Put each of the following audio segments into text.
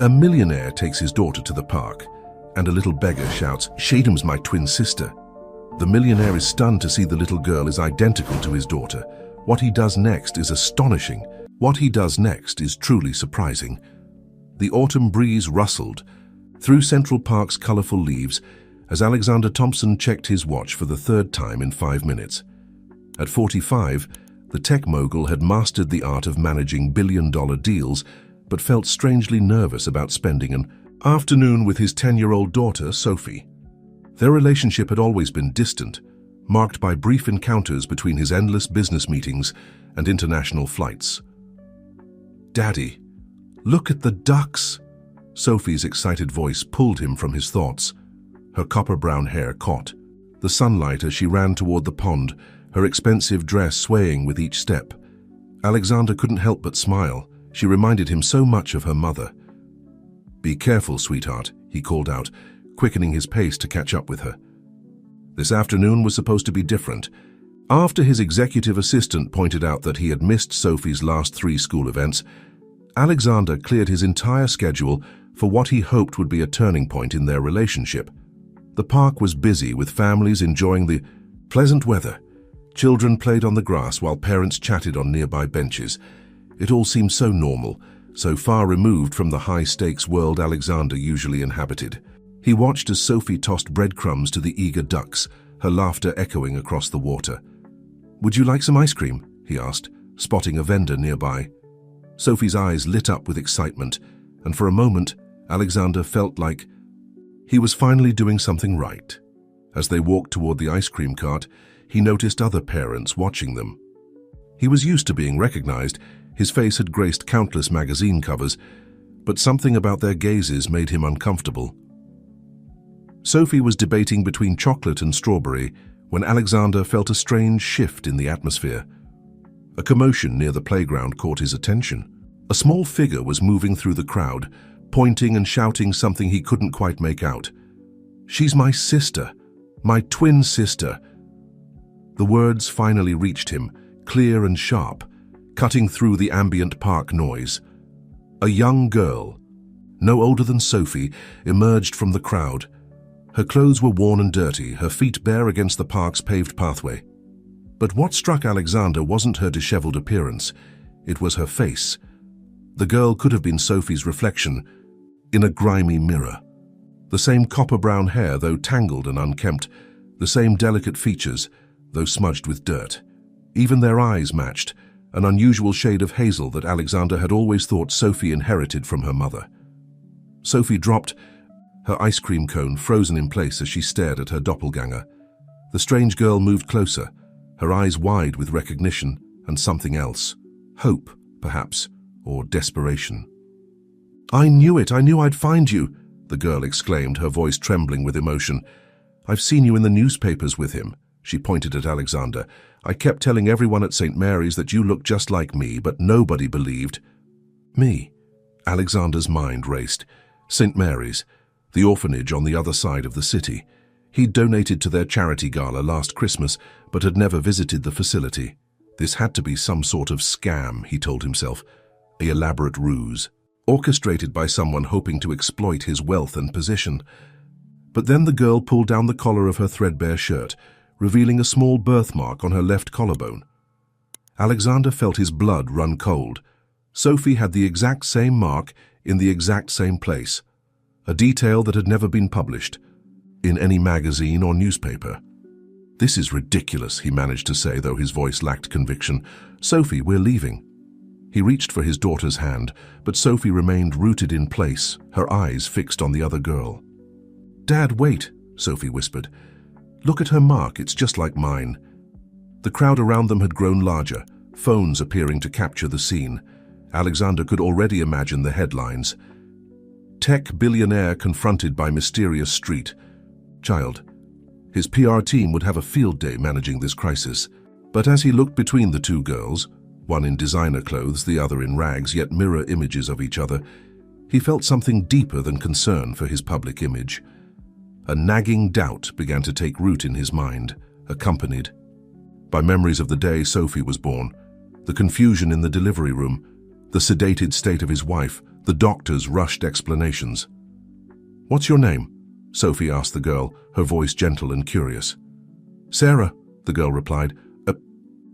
A millionaire takes his daughter to the park, and a little beggar shouts, "Shadam's my twin sister." The millionaire is stunned to see the little girl is identical to his daughter. What he does next is astonishing. What he does next is truly surprising. The autumn breeze rustled through Central Park's colorful leaves as Alexander Thompson checked his watch for the third time in 5 minutes. At 45, the tech mogul had mastered the art of managing billion-dollar deals, but felt strangely nervous about spending an afternoon with his 10-year-old daughter, Sophie. Their relationship had always been distant, marked by brief encounters between his endless business meetings and international flights. "Daddy, look at the ducks!" Sophie's excited voice pulled him from his thoughts. Her copper-brown hair caught the sunlight as she ran toward the pond, her expensive dress swaying with each step. Alexander couldn't help but smile. She reminded him so much of her mother. "Be careful, sweetheart," he called out, quickening his pace to catch up with her. This afternoon was supposed to be different. After his executive assistant pointed out that he had missed Sophie's last 3 school events, Alexander cleared his entire schedule for what he hoped would be a turning point in their relationship. The park was busy with families enjoying the pleasant weather. Children played on the grass while parents chatted on nearby benches. It all seemed so normal, so far removed from the high-stakes world Alexander usually inhabited. He watched as Sophie tossed breadcrumbs to the eager ducks, her laughter echoing across the water. "Would you like some ice cream?" he asked, spotting a vendor nearby. Sophie's eyes lit up with excitement, and for a moment, Alexander felt like he was finally doing something right. As they walked toward the ice cream cart, he noticed other parents watching them. He was used to being recognized. His face had graced countless magazine covers, but something about their gazes made him uncomfortable. Sophie was debating between chocolate and strawberry when Alexander felt a strange shift in the atmosphere. A commotion near the playground caught his attention. A small figure was moving through the crowd, pointing and shouting something he couldn't quite make out. "She's my sister, my twin sister." The words finally reached him, clear and sharp, cutting through the ambient park noise. A young girl, no older than Sophie, emerged from the crowd. Her clothes were worn and dirty, her feet bare against the park's paved pathway. But what struck Alexander wasn't her disheveled appearance, it was her face. The girl could have been Sophie's reflection in a grimy mirror. The same copper-brown hair, though tangled and unkempt, the same delicate features, though smudged with dirt. Even their eyes matched, an unusual shade of hazel that Alexander had always thought Sophie inherited from her mother. Sophie dropped, her ice cream cone frozen in place as she stared at her doppelganger. The strange girl moved closer, her eyes wide with recognition and something else. Hope, perhaps, or desperation. "I knew it! I knew I'd find you!" the girl exclaimed, her voice trembling with emotion. "I've seen you in the newspapers with him." She pointed at Alexander. "I kept telling everyone at St. Mary's that you looked just like me, but nobody believed." "Me?" Alexander's mind raced. St. Mary's, the orphanage on the other side of the city. He'd donated to their charity gala last Christmas, but had never visited the facility. This had to be some sort of scam, he told himself, an elaborate ruse, orchestrated by someone hoping to exploit his wealth and position. But then the girl pulled down the collar of her threadbare shirt, revealing a small birthmark on her left collarbone. Alexander felt his blood run cold. Sophie had the exact same mark in the exact same place, a detail that had never been published in any magazine or newspaper. "This is ridiculous," he managed to say, though his voice lacked conviction. "Sophie, we're leaving." He reached for his daughter's hand, but Sophie remained rooted in place, her eyes fixed on the other girl. "Dad, wait," Sophie whispered. "Look at her mark, it's just like mine." The crowd around them had grown larger, phones appearing to capture the scene. Alexander could already imagine the headlines. Tech billionaire confronted by mysterious street child. His PR team would have a field day managing this crisis. But as he looked between the two girls, one in designer clothes, the other in rags, yet mirror images of each other, he felt something deeper than concern for his public image. A nagging doubt began to take root in his mind, accompanied by memories of the day Sophie was born, the confusion in the delivery room, the sedated state of his wife, The doctors rushed explanations. "What's your name?" Sophie asked the girl, her voice gentle and curious. "Sarah," the girl replied, a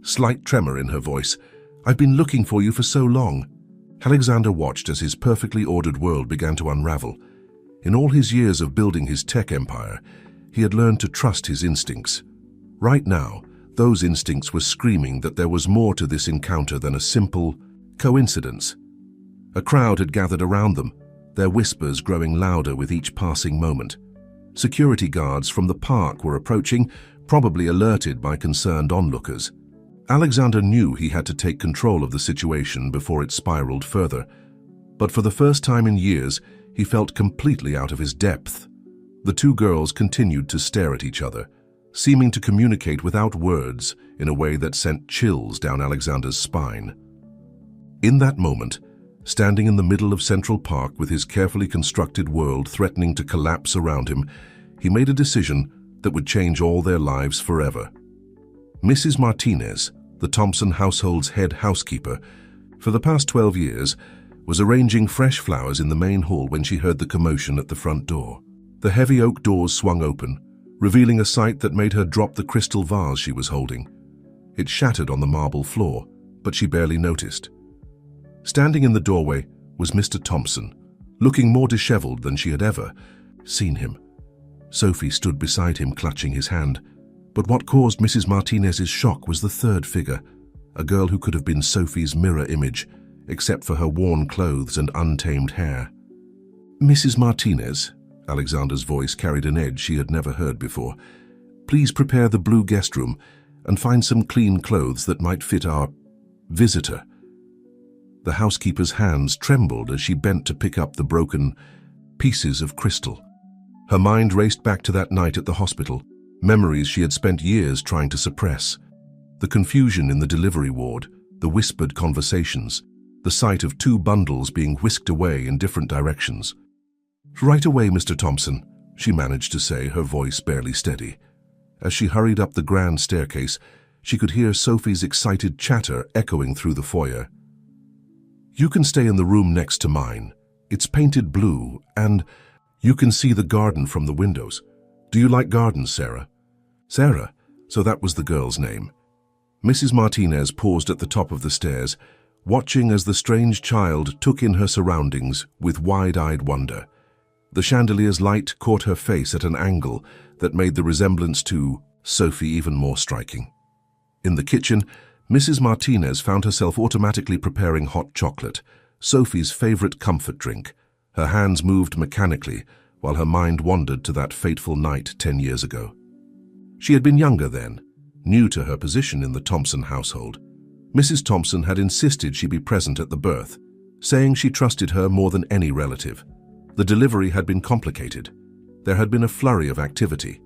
slight tremor in her voice. "I've been looking for you for so long." Alexander watched as his perfectly ordered world began to unravel. In all his years of building his tech empire, he had learned to trust his instincts. Right now, those instincts were screaming that there was more to this encounter than a simple coincidence. A crowd had gathered around them, their whispers growing louder with each passing moment. Security guards from the park were approaching, probably alerted by concerned onlookers. Alexander knew he had to take control of the situation before it spiraled further, but for the first time in years, he felt completely out of his depth. The two girls continued to stare at each other, seeming to communicate without words in a way that sent chills down Alexander's spine. In that moment, standing in the middle of Central Park with his carefully constructed world threatening to collapse around him, he made a decision that would change all their lives forever. Mrs. Martinez, the Thompson household's head housekeeper, for the past 12 years, was arranging fresh flowers in the main hall when she heard the commotion at the front door. The heavy oak doors swung open, revealing a sight that made her drop the crystal vase she was holding. It shattered on the marble floor, but she barely noticed. Standing in the doorway was Mr. Thompson, looking more disheveled than she had ever seen him. Sophie stood beside him, clutching his hand. But what caused Mrs. Martinez's shock was the third figure, a girl who could have been Sophie's mirror image, except for her worn clothes and untamed hair. "Mrs. Martinez," Alexander's voice carried an edge she had never heard before. "Please prepare the blue guest room and find some clean clothes that might fit our visitor." The housekeeper's hands trembled as she bent to pick up the broken pieces of crystal. Her mind raced back to that night at the hospital, memories she had spent years trying to suppress. The confusion in the delivery ward, the whispered conversations, the sight of two bundles being whisked away in different directions. "Right away, Mr. Thompson," she managed to say, her voice barely steady. As she hurried up the grand staircase, she could hear Sophie's excited chatter echoing through the foyer. "You can stay in the room next to mine. It's painted blue, and you can see the garden from the windows. Do you like gardens, Sarah?" Sarah, so that was the girl's name. Mrs. Martinez paused at the top of the stairs, watching as the strange child took in her surroundings with wide-eyed wonder. The chandelier's light caught her face at an angle that made the resemblance to Sophie even more striking. In the kitchen, Mrs. Martinez found herself automatically preparing hot chocolate, Sophie's favorite comfort drink. Her hands moved mechanically while her mind wandered to that fateful night 10 years ago. She had been younger then, new to her position in the Thompson household. Mrs. Thompson had insisted she be present at the birth, saying she trusted her more than any relative. The delivery had been complicated. There had been a flurry of activity,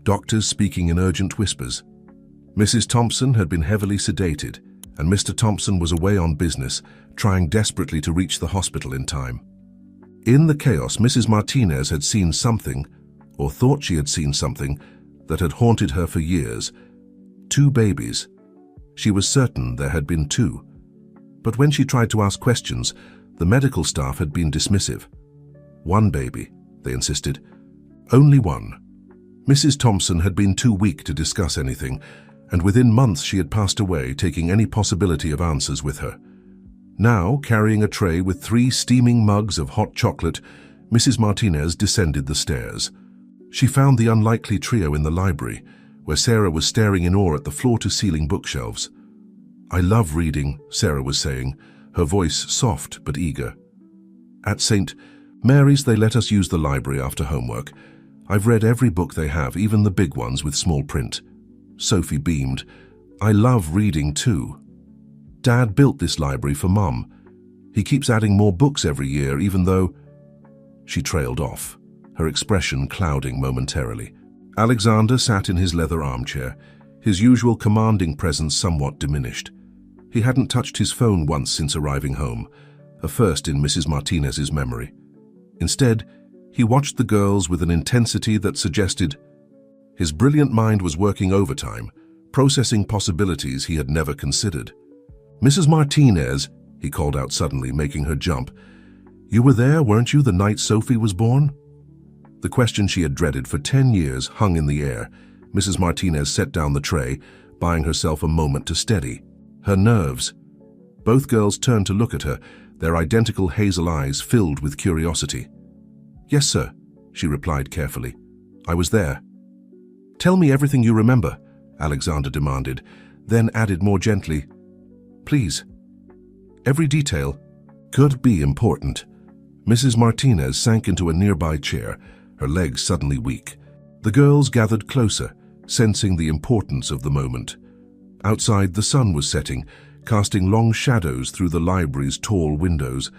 doctors speaking in urgent whispers. Mrs. Thompson had been heavily sedated, and Mr. Thompson was away on business, trying desperately to reach the hospital in time. In the chaos, Mrs. Martinez had seen something, or thought she had seen something, that had haunted her for years. 2 babies. She was certain there had been 2. But when she tried to ask questions, the medical staff had been dismissive. 1 baby, they insisted. Only 1. Mrs. Thompson had been too weak to discuss anything, and within months she had passed away, taking any possibility of answers with her. Now, carrying a tray with 3 steaming mugs of hot chocolate, Mrs. Martinez descended the stairs. She found the unlikely trio in the library, where Sarah was staring in awe at the floor-to-ceiling bookshelves. "I love reading," Sarah was saying, her voice soft but eager. "At St. Mary's, they let us use the library after homework. I've read every book they have, even the big ones with small print." Sophie beamed. "I love reading too. Dad built this library for Mum. He keeps adding more books every year, even though—" She trailed off, her expression clouding momentarily. Alexander sat in his leather armchair, his usual commanding presence somewhat diminished. He hadn't touched his phone once since arriving home, a first in Mrs. Martinez's memory. Instead, he watched the girls with an intensity that suggested his brilliant mind was working overtime, processing possibilities he had never considered. "Mrs. Martinez," he called out suddenly, making her jump, You were there, weren't you, the night Sophie was born? The question she had dreaded for 10 years hung in the air. Mrs. Martinez set down the tray, buying herself a moment to steady her nerves. Both girls turned to look at her, their identical hazel eyes filled with curiosity. Yes, sir, she replied carefully. I was there. Tell me everything you remember, Alexander demanded, then added more gently, please. Every detail could be important. Mrs. Martinez sank into a nearby chair, her legs suddenly weak. The girls gathered closer, sensing the importance of the moment. Outside, the sun was setting, casting long shadows through the library's tall windows.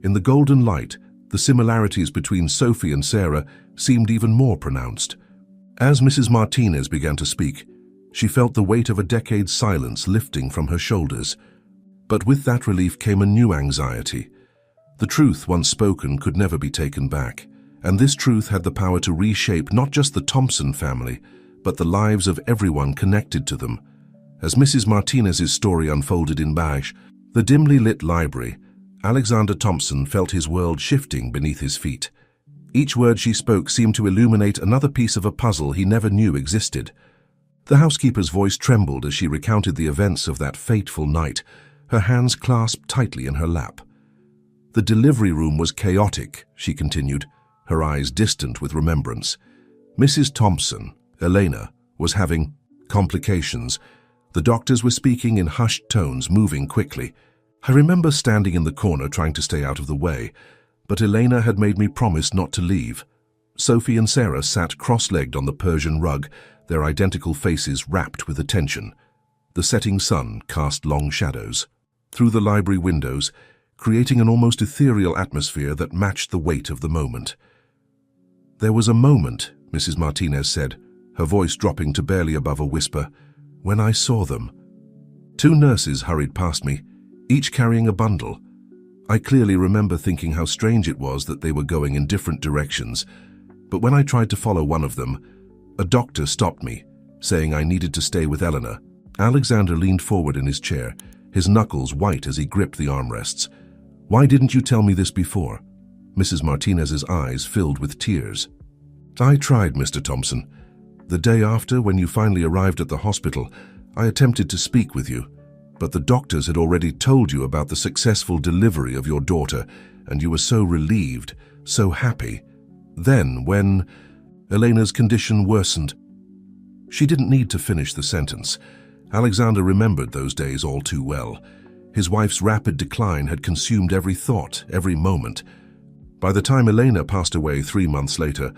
In the golden light, the similarities between Sophie and Sarah seemed even more pronounced. As Mrs. Martinez began to speak, she felt the weight of a decade's silence lifting from her shoulders. But with that relief came a new anxiety. The truth once spoken could never be taken back, and this truth had the power to reshape not just the Thompson family, but the lives of everyone connected to them. As Mrs. Martinez's story unfolded in Bash, the dimly lit library, Alexander Thompson felt his world shifting beneath his feet. Each word she spoke seemed to illuminate another piece of a puzzle he never knew existed. The housekeeper's voice trembled as she recounted the events of that fateful night, her hands clasped tightly in her lap. The delivery room was chaotic, she continued, her eyes distant with remembrance. Mrs. Thompson, Elena, was having complications. The doctors were speaking in hushed tones, moving quickly. I remember standing in the corner trying to stay out of the way, but Elena had made me promise not to leave. Sophie and Sarah sat cross-legged on the Persian rug, their identical faces rapt with attention. The setting sun cast long shadows through the library windows, creating an almost ethereal atmosphere that matched the weight of the moment. There was a moment, Mrs. Martinez said, her voice dropping to barely above a whisper, when I saw them. 2 nurses hurried past me, each carrying a bundle. I clearly remember thinking how strange it was that they were going in different directions, but when I tried to follow one of them, a doctor stopped me, saying I needed to stay with Eleanor. Alexander leaned forward in his chair, his knuckles white as he gripped the armrests. Why didn't you tell me this before? Mrs. Martinez's eyes filled with tears. I tried, Mr. Thompson. The day after, when you finally arrived at the hospital, I attempted to speak with you, but the doctors had already told you about the successful delivery of your daughter, and you were so relieved, so happy. Then, when Elena's condition worsened. She didn't need to finish the sentence. Alexander remembered those days all too well. His wife's rapid decline had consumed every thought, every moment. By the time Elena passed away 3 months later,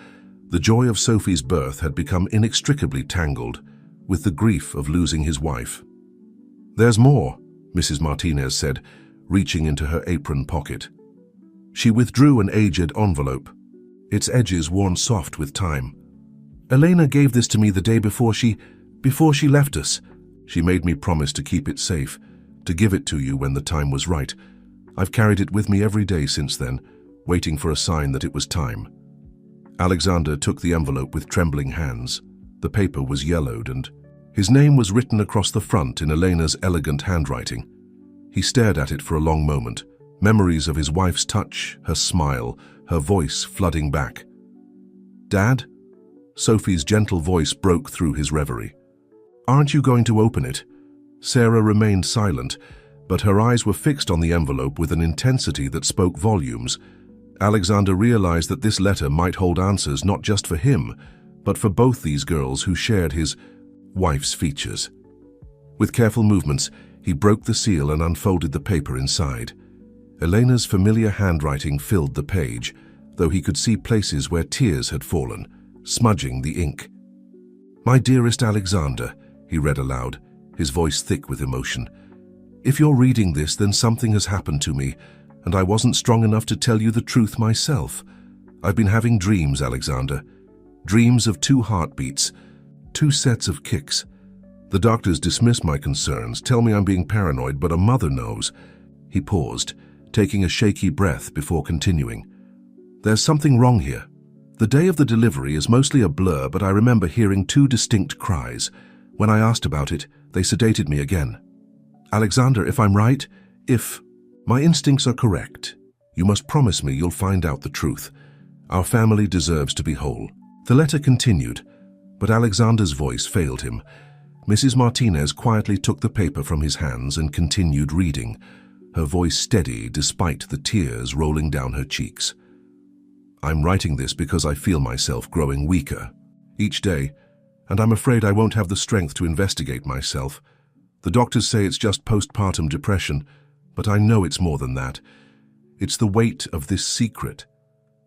the joy of Sophie's birth had become inextricably tangled with the grief of losing his wife. There's more, Mrs. Martinez said, reaching into her apron pocket. She withdrew an aged envelope, its edges worn soft with time. Elena gave this to me the day before she left us. She made me promise to keep it safe, to give it to you when the time was right. I've carried it with me every day since then, waiting for a sign that it was time. Alexander took the envelope with trembling hands. The paper was yellowed, and his name was written across the front in Elena's elegant handwriting. He stared at it for a long moment, memories of his wife's touch, her smile, her voice flooding back. Dad? Sophie's gentle voice broke through his reverie. Aren't you going to open it? Sarah remained silent, but her eyes were fixed on the envelope with an intensity that spoke volumes. Alexander realized that this letter might hold answers not just for him, but for both these girls who shared his wife's features. With careful movements, he broke the seal and unfolded the paper inside. Elena's familiar handwriting filled the page, though he could see places where tears had fallen, smudging the ink. My dearest Alexander, he read aloud, his voice thick with emotion. If you're reading this, then something has happened to me, and I wasn't strong enough to tell you the truth myself. I've been having dreams, Alexander. Dreams of 2 heartbeats, 2 sets of kicks. The doctors dismiss my concerns, tell me I'm being paranoid, but a mother knows. He paused, taking a shaky breath before continuing. There's something wrong here. The day of the delivery is mostly a blur, but I remember hearing 2 distinct cries. When I asked about it, they sedated me again. Alexander, if I'm right, if my instincts are correct, You must promise me you'll find out the truth. Our family deserves to be whole." The letter continued, but Alexander's voice failed him. Mrs. Martinez quietly took the paper from his hands and continued reading, her voice steady despite the tears rolling down her cheeks. "I'm writing this because I feel myself growing weaker each day, and I'm afraid I won't have the strength to investigate myself. The doctors say it's just postpartum depression, but I know it's more than that. It's the weight of this secret,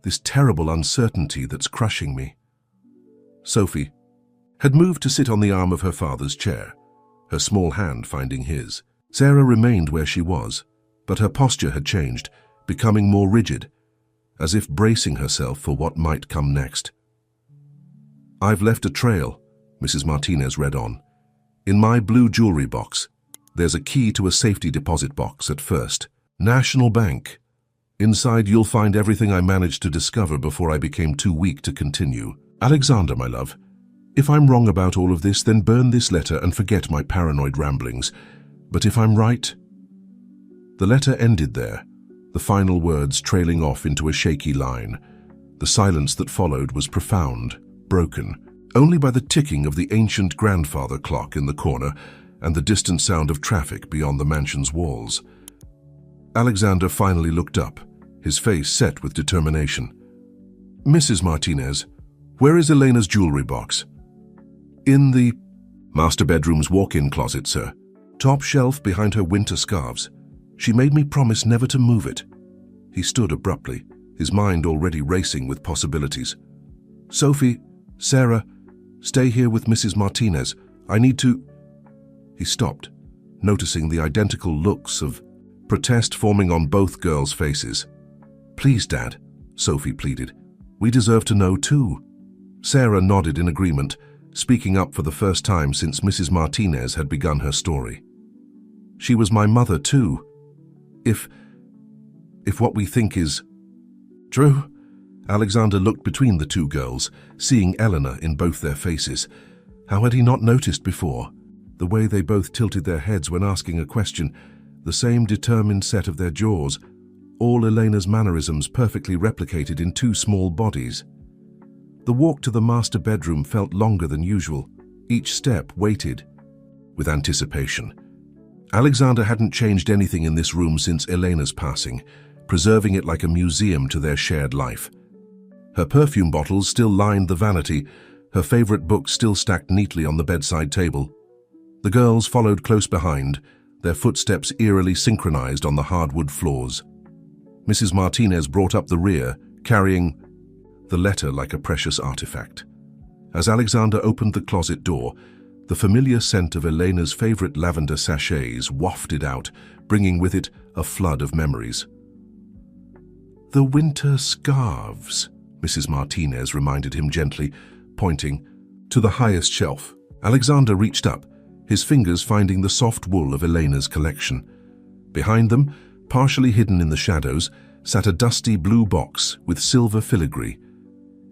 this terrible uncertainty that's crushing me." Sophie had moved to sit on the arm of her father's chair, her small hand finding his. Sarah remained where she was, but her posture had changed, becoming more rigid, as if bracing herself for what might come next. "I've left a trail," Mrs. Martinez read on. "In my blue jewelry box. There's a key to a safety deposit box at first. National Bank. Inside you'll find everything I managed to discover before I became too weak to continue. Alexander, my love, if I'm wrong about all of this, then burn this letter and forget my paranoid ramblings. But if I'm right..." The letter ended there, the final words trailing off into a shaky line. The silence that followed was profound, broken, only by the ticking of the ancient grandfather clock in the corner and the distant sound of traffic beyond the mansion's walls. Alexander finally looked up, his face set with determination. "Mrs. Martinez, where is Elena's jewelry box?" "In the master bedroom's walk-in closet, sir. Top shelf behind her winter scarves. She made me promise never to move it." He stood abruptly, his mind already racing with possibilities. "Sophie, Sarah, stay here with Mrs. Martinez. I need to..." He stopped, noticing the identical looks of protest forming on both girls' faces. "Please, Dad," Sophie pleaded. "We deserve to know too." Sarah nodded in agreement, speaking up for the first time since Mrs. Martinez had begun her story. "She was my mother too. If what we think is true..." Alexander looked between the two girls, seeing Eleanor in both their faces. How had he not noticed before? The way they both tilted their heads when asking a question, the same determined set of their jaws, all Elena's mannerisms perfectly replicated in two small bodies. The walk to the master bedroom felt longer than usual, each step weighted with anticipation. Alexander hadn't changed anything in this room since Elena's passing, preserving it like a museum to their shared life. Her perfume bottles still lined the vanity, her favorite books still stacked neatly on the bedside table. The girls followed close behind, their footsteps eerily synchronized on the hardwood floors. Mrs. Martinez brought up the rear, carrying the letter like a precious artifact. As Alexander opened the closet door, the familiar scent of Elena's favorite lavender sachets wafted out, bringing with it a flood of memories. "The winter scarves," Mrs. Martinez reminded him gently, pointing to the highest shelf. Alexander reached up, his fingers finding the soft wool of Elena's collection. Behind them, partially hidden in the shadows, sat a dusty blue box with silver filigree.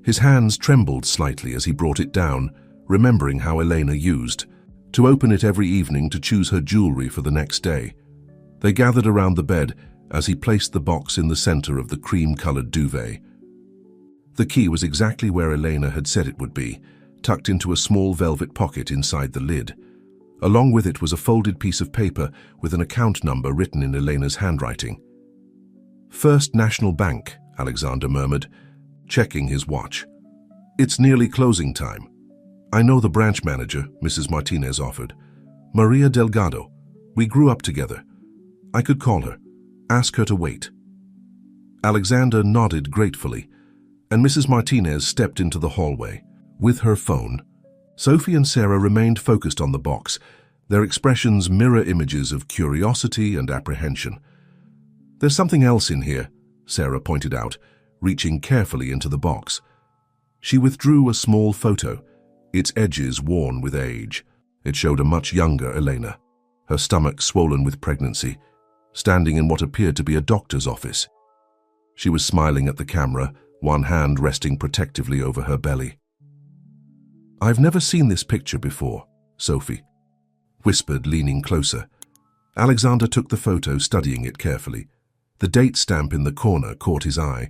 His hands trembled slightly as he brought it down, remembering how Elena used to open it every evening to choose her jewelry for the next day. They gathered around the bed as he placed the box in the center of the cream-colored duvet. The key was exactly where Elena had said it would be, tucked into a small velvet pocket inside the lid. Along with it was a folded piece of paper with an account number written in Elena's handwriting. "First National Bank," Alexander murmured, checking his watch. "It's nearly closing time. I know the branch manager," Mrs. Martinez offered. "Maria Delgado. We grew up together. I could call her. Ask her to wait." Alexander nodded gratefully, and Mrs. Martinez stepped into the hallway with her phone. Sophie and Sarah remained focused on the box, their expressions mirror images of curiosity and apprehension. "There's something else in here," Sarah pointed out, reaching carefully into the box. She withdrew a small photo, its edges worn with age. It showed a much younger Elena, her stomach swollen with pregnancy, standing in what appeared to be a doctor's office. She was smiling at the camera, one hand resting protectively over her belly. "I've never seen this picture before," Sophie whispered, leaning closer. Alexander took the photo, studying it carefully. The date stamp in the corner caught his eye.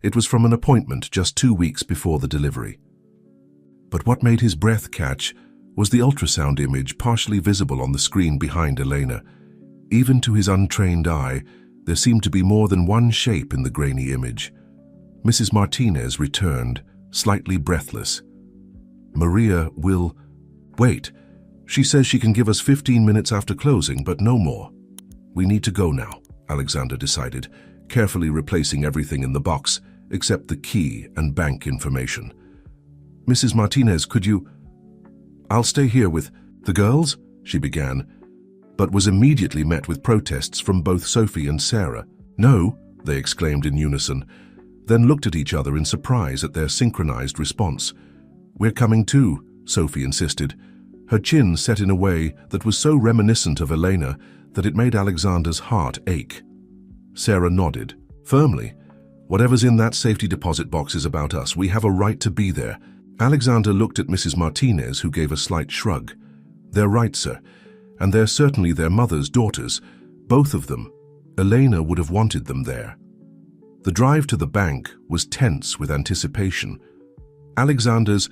It was from an appointment just 2 weeks before the delivery. But what made his breath catch was the ultrasound image partially visible on the screen behind Elena. Even to his untrained eye, there seemed to be more than one shape in the grainy image. Mrs. Martinez returned, slightly breathless. "Maria will... Wait. She says she can give us 15 minutes after closing, but no more." "We need to go now," Alexander decided, carefully replacing everything in the box except the key and bank information. "Mrs. Martinez, could you..." "I'll stay here with the girls," she began, but was immediately met with protests from both Sophie and Sarah. "No," they exclaimed in unison, then looked at each other in surprise at their synchronized response. "We're coming too," Sophie insisted, her chin set in a way that was so reminiscent of Elena that it made Alexander's heart ache. Sarah nodded, firmly. "Whatever's in that safety deposit box is about us. We have a right to be there." Alexander looked at Mrs. Martinez, who gave a slight shrug. "They're right, sir. And they're certainly their mother's daughters. Both of them. Elena would have wanted them there." The drive to the bank was tense with anticipation. Alexander's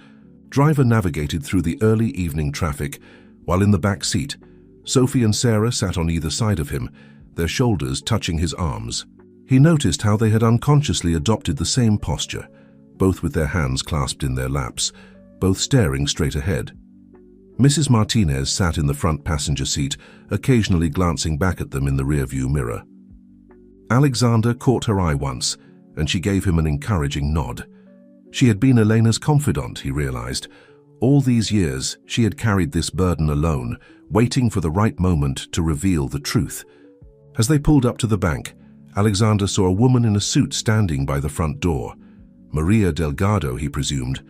driver navigated through the early evening traffic, while in the back seat, Sophie and Sarah sat on either side of him, their shoulders touching his arms. He noticed how they had unconsciously adopted the same posture, both with their hands clasped in their laps, both staring straight ahead. Mrs. Martinez sat in the front passenger seat, occasionally glancing back at them in the rearview mirror. Alexander caught her eye once, and she gave him an encouraging nod. She had been Elena's confidant, he realized. All these years, she had carried this burden alone, waiting for the right moment to reveal the truth. As they pulled up to the bank, Alexander saw a woman in a suit standing by the front door. Maria Delgado, he presumed.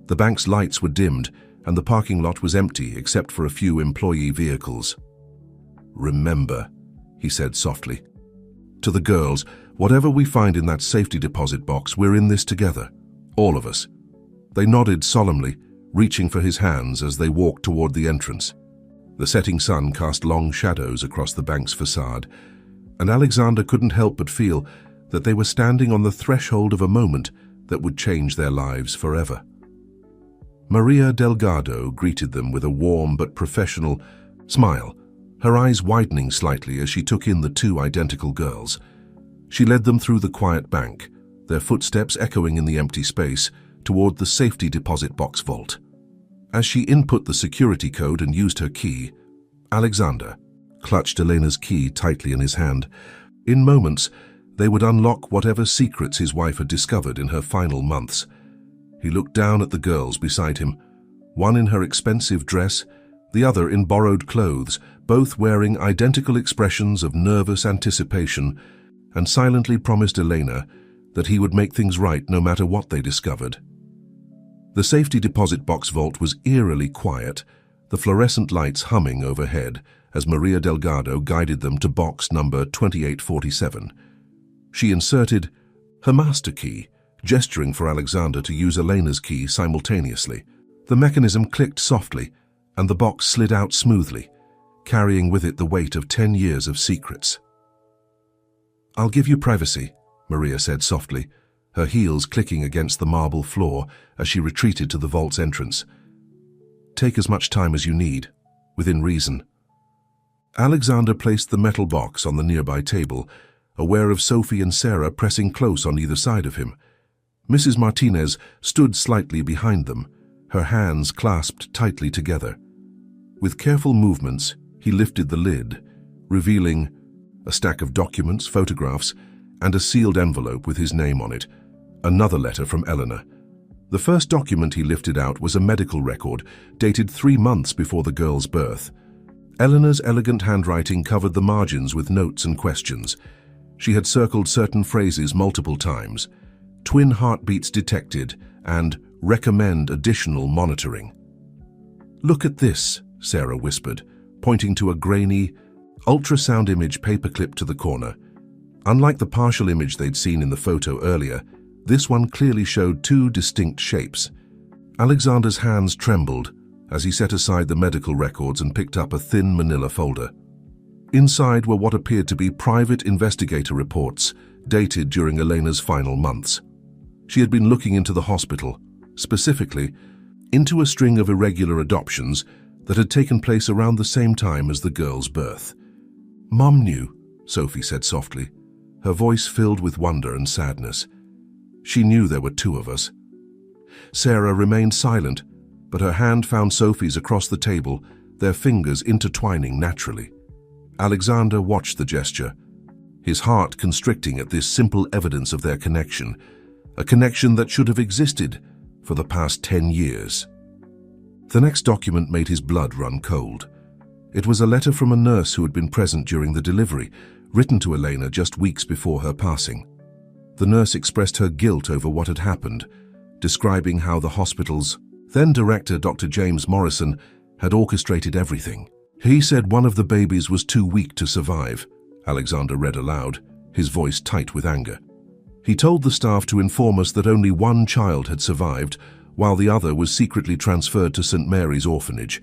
The bank's lights were dimmed, and the parking lot was empty except for a few employee vehicles. "Remember," he said softly. "To the girls, whatever we find in that safety deposit box, we're in this together. All of us." They nodded solemnly, reaching for his hands as they walked toward the entrance. The setting sun cast long shadows across the bank's facade, and Alexander couldn't help but feel that they were standing on the threshold of a moment that would change their lives forever. Maria Delgado greeted them with a warm but professional smile, her eyes widening slightly as she took in the two identical girls. She led them through the quiet bank, their footsteps echoing in the empty space, toward the safety deposit box vault. As she input the security code and used her key, Alexander clutched Elena's key tightly in his hand. In moments, they would unlock whatever secrets his wife had discovered in her final months. He looked down at the girls beside him, one in her expensive dress, the other in borrowed clothes, both wearing identical expressions of nervous anticipation, and silently promised Elena that he would make things right no matter what they discovered. The safety deposit box vault was eerily quiet, the fluorescent lights humming overhead as Maria Delgado guided them to box number 2847. She inserted her master key, gesturing for Alexander to use Elena's key simultaneously. The mechanism clicked softly, and the box slid out smoothly, carrying with it the weight of 10 years of secrets. "I'll give you privacy," Maria said softly, her heels clicking against the marble floor as she retreated to the vault's entrance. "Take as much time as you need, within reason." Alexander placed the metal box on the nearby table, aware of Sophie and Sarah pressing close on either side of him. Mrs. Martinez stood slightly behind them, her hands clasped tightly together. With careful movements, he lifted the lid, revealing a stack of documents, photographs, and a sealed envelope with his name on it, another letter from Eleanor. The first document he lifted out was a medical record dated 3 months before the girl's birth. Eleanor's elegant handwriting covered the margins with notes and questions. She had circled certain phrases multiple times: "twin heartbeats detected" and "recommend additional monitoring." "Look at this," Sarah whispered, pointing to a grainy, ultrasound image paperclip to the corner. Unlike the partial image they'd seen in the photo earlier, this one clearly showed 2 distinct shapes. Alexander's hands trembled as he set aside the medical records and picked up a thin manila folder. Inside were what appeared to be private investigator reports, dated during Elena's final months. She had been looking into the hospital, specifically into a string of irregular adoptions that had taken place around the same time as the girl's birth. "Mum knew," Sophie said softly, her voice filled with wonder and sadness. "She knew there were two of us." Sarah remained silent, but her hand found Sophie's across the table, their fingers intertwining naturally. Alexander watched the gesture, his heart constricting at this simple evidence of their connection, a connection that should have existed for the past 10 years. The next document made his blood run cold. It was a letter from a nurse who had been present during the delivery, written to Elena just weeks before her passing. The nurse expressed her guilt over what had happened, describing how the hospital's then-director, Dr. James Morrison, had orchestrated everything. "He said one of the babies was too weak to survive," Alexander read aloud, his voice tight with anger. "He told the staff to inform us that only one child had survived, while the other was secretly transferred to St. Mary's orphanage.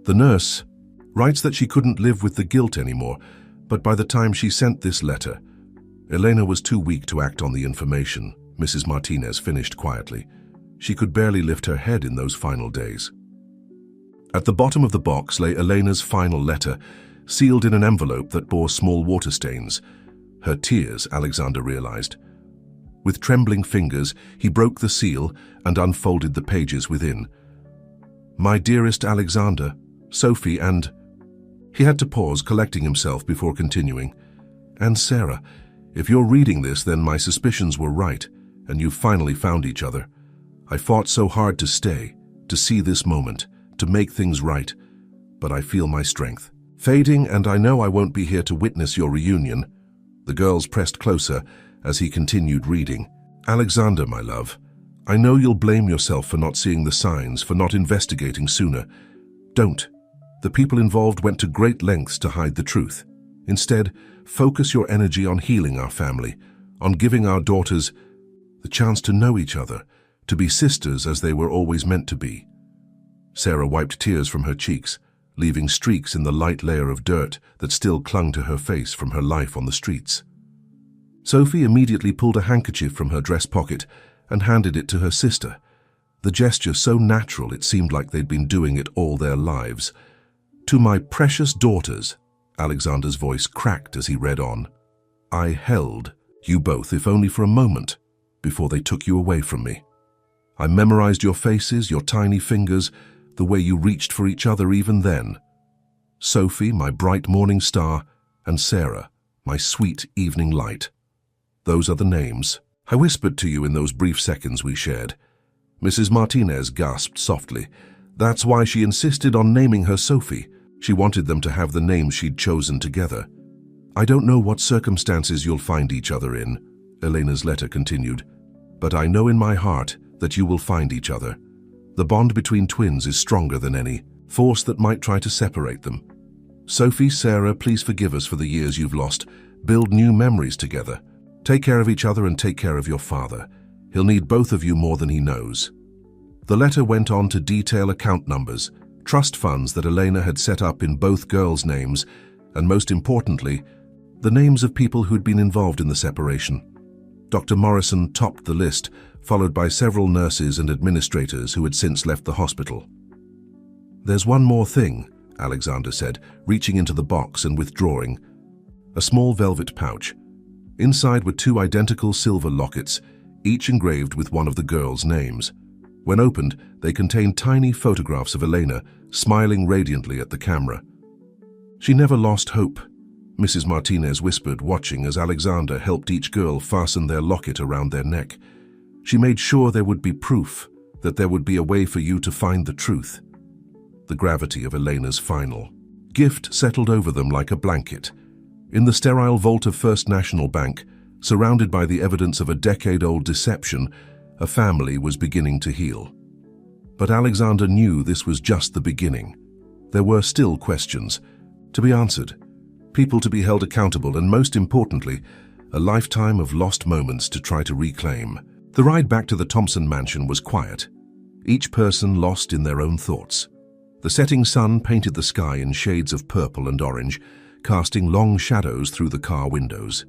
The nurse writes that she couldn't live with the guilt anymore, but by the time she sent this letter, Elena was too weak to act on the information," Mrs. Martinez finished quietly. She could barely lift her head in those final days. At the bottom of the box lay Elena's final letter, sealed in an envelope that bore small water stains. Her tears, Alexander realized. With trembling fingers, he broke the seal and unfolded the pages within. "My dearest Alexander, Sophie and..." He had to pause, collecting himself before continuing. "And Sarah, if you're reading this, then my suspicions were right, and you finally found each other. I fought so hard to stay, to see this moment, to make things right, but I feel my strength fading, and I know I won't be here to witness your reunion." The girls pressed closer as he continued reading. "Alexander, my love, I know you'll blame yourself for not seeing the signs, for not investigating sooner. Don't. The people involved went to great lengths to hide the truth. Instead, focus your energy on healing our family, on giving our daughters the chance to know each other, to be sisters as they were always meant to be." Sarah wiped tears from her cheeks, leaving streaks in the light layer of dirt that still clung to her face from her life on the streets. Sophie immediately pulled a handkerchief from her dress pocket and handed it to her sister, the gesture so natural it seemed like they'd been doing it all their lives. "To my precious daughters," Alexander's voice cracked as he read on, "I held you both, if only for a moment, before they took you away from me. I memorized your faces, your tiny fingers, the way you reached for each other even then. Sophie, my bright morning star, and Sarah, my sweet evening light. Those are the names I whispered to you in those brief seconds we shared." Mrs. Martinez gasped softly. That's why she insisted on naming her Sophie. She wanted them to have the names she'd chosen together. "I don't know what circumstances you'll find each other in," Elena's letter continued, "but I know in my heart that you will find each other. The bond between twins is stronger than any force that might try to separate them. Sophie, Sarah, please forgive us for the years you've lost. Build new memories together. Take care of each other and take care of your father. He'll need both of you more than he knows." The letter went on to detail account numbers, trust funds that Elena had set up in both girls' names, and most importantly, the names of people who'd been involved in the separation. Dr. Morrison topped the list, followed by several nurses and administrators who had since left the hospital. "There's one more thing," Alexander said, reaching into the box and withdrawing. A small velvet pouch. Inside were two identical silver lockets, each engraved with one of the girls' names. When opened, they contained tiny photographs of Elena, smiling radiantly at the camera. "She never lost hope," Mrs. Martinez whispered, watching as Alexander helped each girl fasten their locket around their neck. "She made sure there would be proof, that there would be a way for you to find the truth." The gravity of Elena's final gift settled over them like a blanket. In the sterile vault of First National Bank, surrounded by the evidence of a decade-old deception, a family was beginning to heal. But Alexander knew this was just the beginning. There were still questions to be answered, people to be held accountable, and most importantly, a lifetime of lost moments to try to reclaim. The ride back to the Thompson mansion was quiet, each person lost in their own thoughts. The setting sun painted the sky in shades of purple and orange, casting long shadows through the car windows.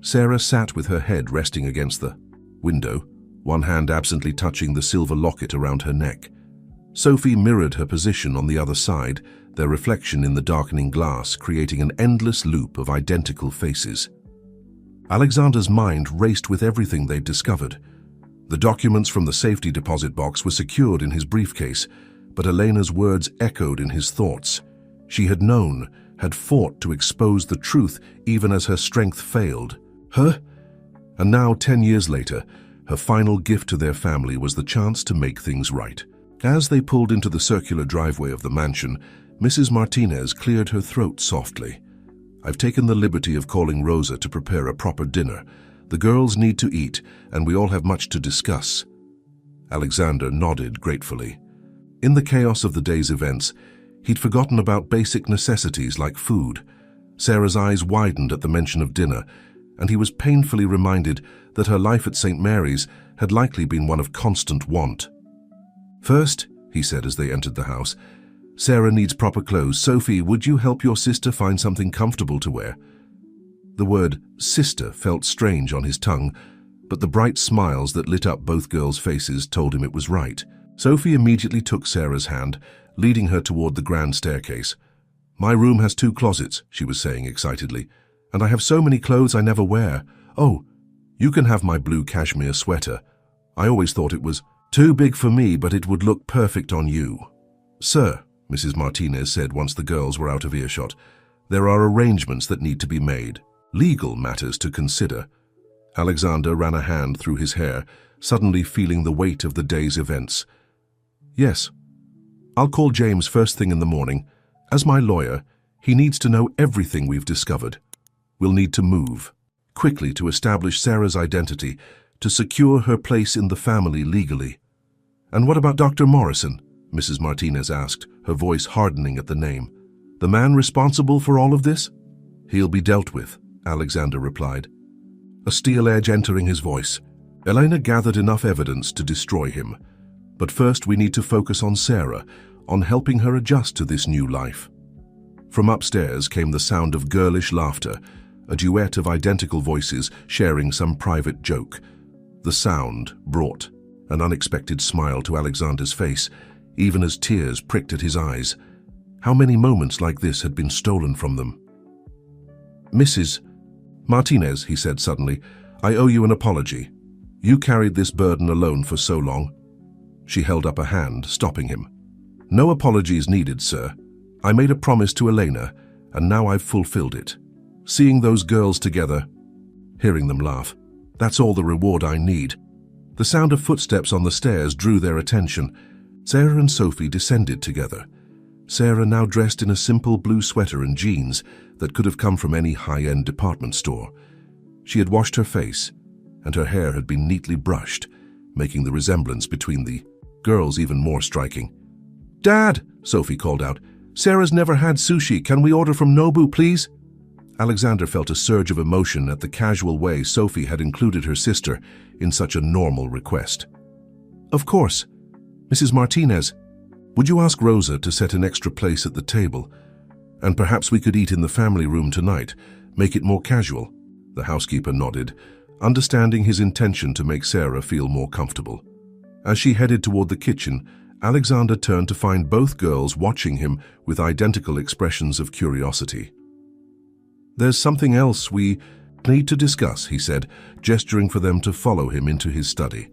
Sarah sat with her head resting against the window, one hand absently touching the silver locket around her neck. Sophie mirrored her position on the other side, their reflection in the darkening glass creating an endless loop of identical faces. Alexander's mind raced with everything they'd discovered. The documents from the safety deposit box were secured in his briefcase, but Elena's words echoed in his thoughts. She had known, had fought to expose the truth even as her strength failed. And now, 10 years later, her final gift to their family was the chance to make things right. As they pulled into the circular driveway of the mansion, Mrs. Martinez cleared her throat softly. "I've taken the liberty of calling Rosa to prepare a proper dinner. The girls need to eat, and we all have much to discuss." Alexander nodded gratefully. In the chaos of the day's events, he'd forgotten about basic necessities like food. Sarah's eyes widened at the mention of dinner, and he was painfully reminded that her life at St. Mary's had likely been one of constant want. "First," he said as they entered the house, "Sarah needs proper clothes. Sophie, would you help your sister find something comfortable to wear?" The word sister felt strange on his tongue, but the bright smiles that lit up both girls' faces told him it was right. Sophie immediately took Sarah's hand, leading her toward the grand staircase. "My room has 2 closets," she was saying excitedly, "and I have so many clothes I never wear. Oh, you can have my blue cashmere sweater. I always thought it was too big for me, but it would look perfect on you." "Sir," Mrs. Martinez said once the girls were out of earshot, "there are arrangements that need to be made. Legal matters to consider." Alexander ran a hand through his hair, suddenly feeling the weight of the day's events. "Yes. I'll call James first thing in the morning. As my lawyer, he needs to know everything we've discovered. We'll need to move quickly to establish Sarah's identity, to secure her place in the family legally." "And what about Dr. Morrison?" Mrs. Martinez asked, her voice hardening at the name. "The man responsible for all of this?" "He'll be dealt with," Alexander replied, a steel edge entering his voice. "Elena gathered enough evidence to destroy him. But first we need to focus on Sarah, on helping her adjust to this new life." From upstairs came the sound of girlish laughter, a duet of identical voices sharing some private joke. The sound brought an unexpected smile to Alexander's face, even as tears pricked at his eyes. How many moments like this had been stolen from them? "Mrs. Martinez," he said suddenly, "I owe you an apology. You carried this burden alone for so long." She held up a hand, stopping him. "No apologies needed, sir. I made a promise to Elena, and now I've fulfilled it. Seeing those girls together, hearing them laugh, that's all the reward I need." The sound of footsteps on the stairs drew their attention. Sarah and Sophie descended together. Sarah now dressed in a simple blue sweater and jeans that could have come from any high-end department store. She had washed her face, and her hair had been neatly brushed, making the resemblance between the girls even more striking. "Dad," Sophie called out, "Sarah's never had sushi. Can we order from Nobu, please?" Alexander felt a surge of emotion at the casual way Sophie had included her sister in such a normal request. "Of course. Mrs. Martinez, would you ask Rosa to set an extra place at the table? And perhaps we could eat in the family room tonight, make it more casual." The housekeeper nodded, understanding his intention to make Sarah feel more comfortable. As she headed toward the kitchen, Alexander turned to find both girls watching him with identical expressions of curiosity. "There's something else we need to discuss," he said, gesturing for them to follow him into his study.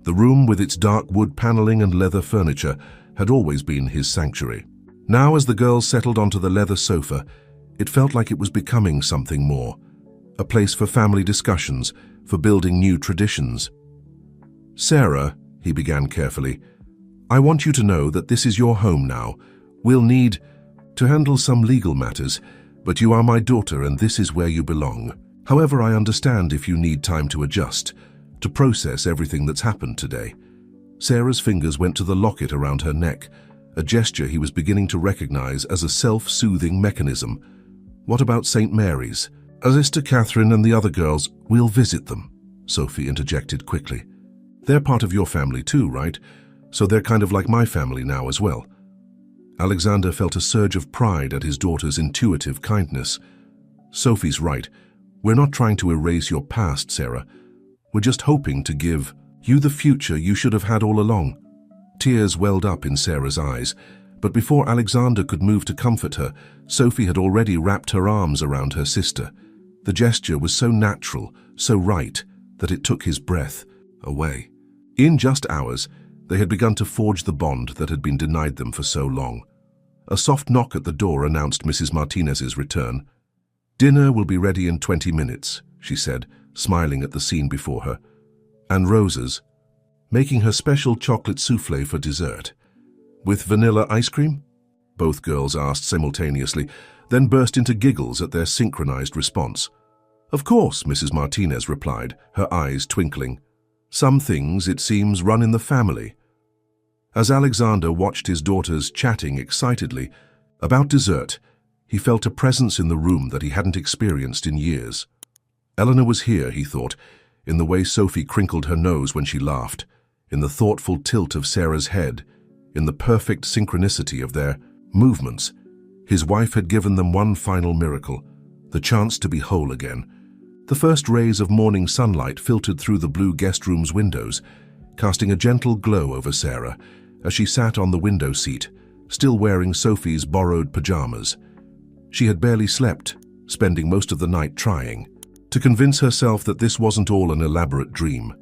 The room with its dark wood paneling and leather furniture had always been his sanctuary. Now, as the girls settled onto the leather sofa, it felt like it was becoming something more. A place for family discussions, for building new traditions. "Sarah," he began carefully, "I want you to know that this is your home now. We'll need to handle some legal matters, but you are my daughter and this is where you belong. However, I understand if you need time to adjust, to process everything that's happened today." Sarah's fingers went to the locket around her neck, a gesture he was beginning to recognize as a self-soothing mechanism. "What about St. Mary's?" "As is to Catherine and the other girls, we'll visit them," Sophie interjected quickly. "They're part of your family too, right? So they're kind of like my family now as well." Alexander felt a surge of pride at his daughter's intuitive kindness. Sophie's right. We're not trying to erase your past, Sarah. We're just hoping to give you the future you should have had all along. Tears welled up in Sarah's eyes, but before Alexander could move to comfort her, Sophie had already wrapped her arms around her sister. The gesture was so natural, so right, that it took his breath away. In just hours, they had begun to forge the bond that had been denied them for so long. A soft knock at the door announced Mrs. Martinez's return. "Dinner will be ready in 20 minutes, she said, smiling at the scene before her. "And roses, making her special chocolate soufflé for dessert. With vanilla ice cream?" both girls asked simultaneously, then burst into giggles at their synchronized response. "Of course," Mrs. Martinez replied, her eyes twinkling. "Some things, it seems, run in the family." As Alexander watched his daughters chatting excitedly about dessert, he felt a presence in the room that he hadn't experienced in years. Eleanor was here, he thought, in the way Sophie crinkled her nose when she laughed, in the thoughtful tilt of Sarah's head, in the perfect synchronicity of their movements. His wife had given them one final miracle, the chance to be whole again. The first rays of morning sunlight filtered through the blue guest room's windows, casting a gentle glow over Sarah as she sat on the window seat, still wearing Sophie's borrowed pajamas. She had barely slept, spending most of the night trying to convince herself that this wasn't all an elaborate dream.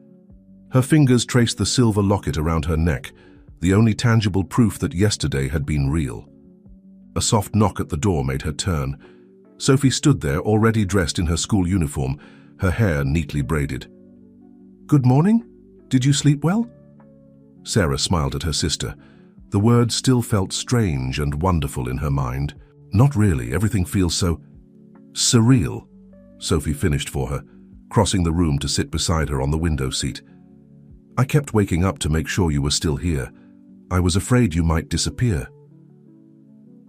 Her fingers traced the silver locket around her neck, the only tangible proof that yesterday had been real. A soft knock at the door made her turn. Sophie stood there, already dressed in her school uniform, her hair neatly braided. "Good morning? Did you sleep well?" Sarah smiled at her sister. The words still felt strange and wonderful in her mind. "Not really, everything feels so surreal," Sophie finished for her, crossing the room to sit beside her on the window seat. "I kept waking up to make sure you were still here. I was afraid you might disappear."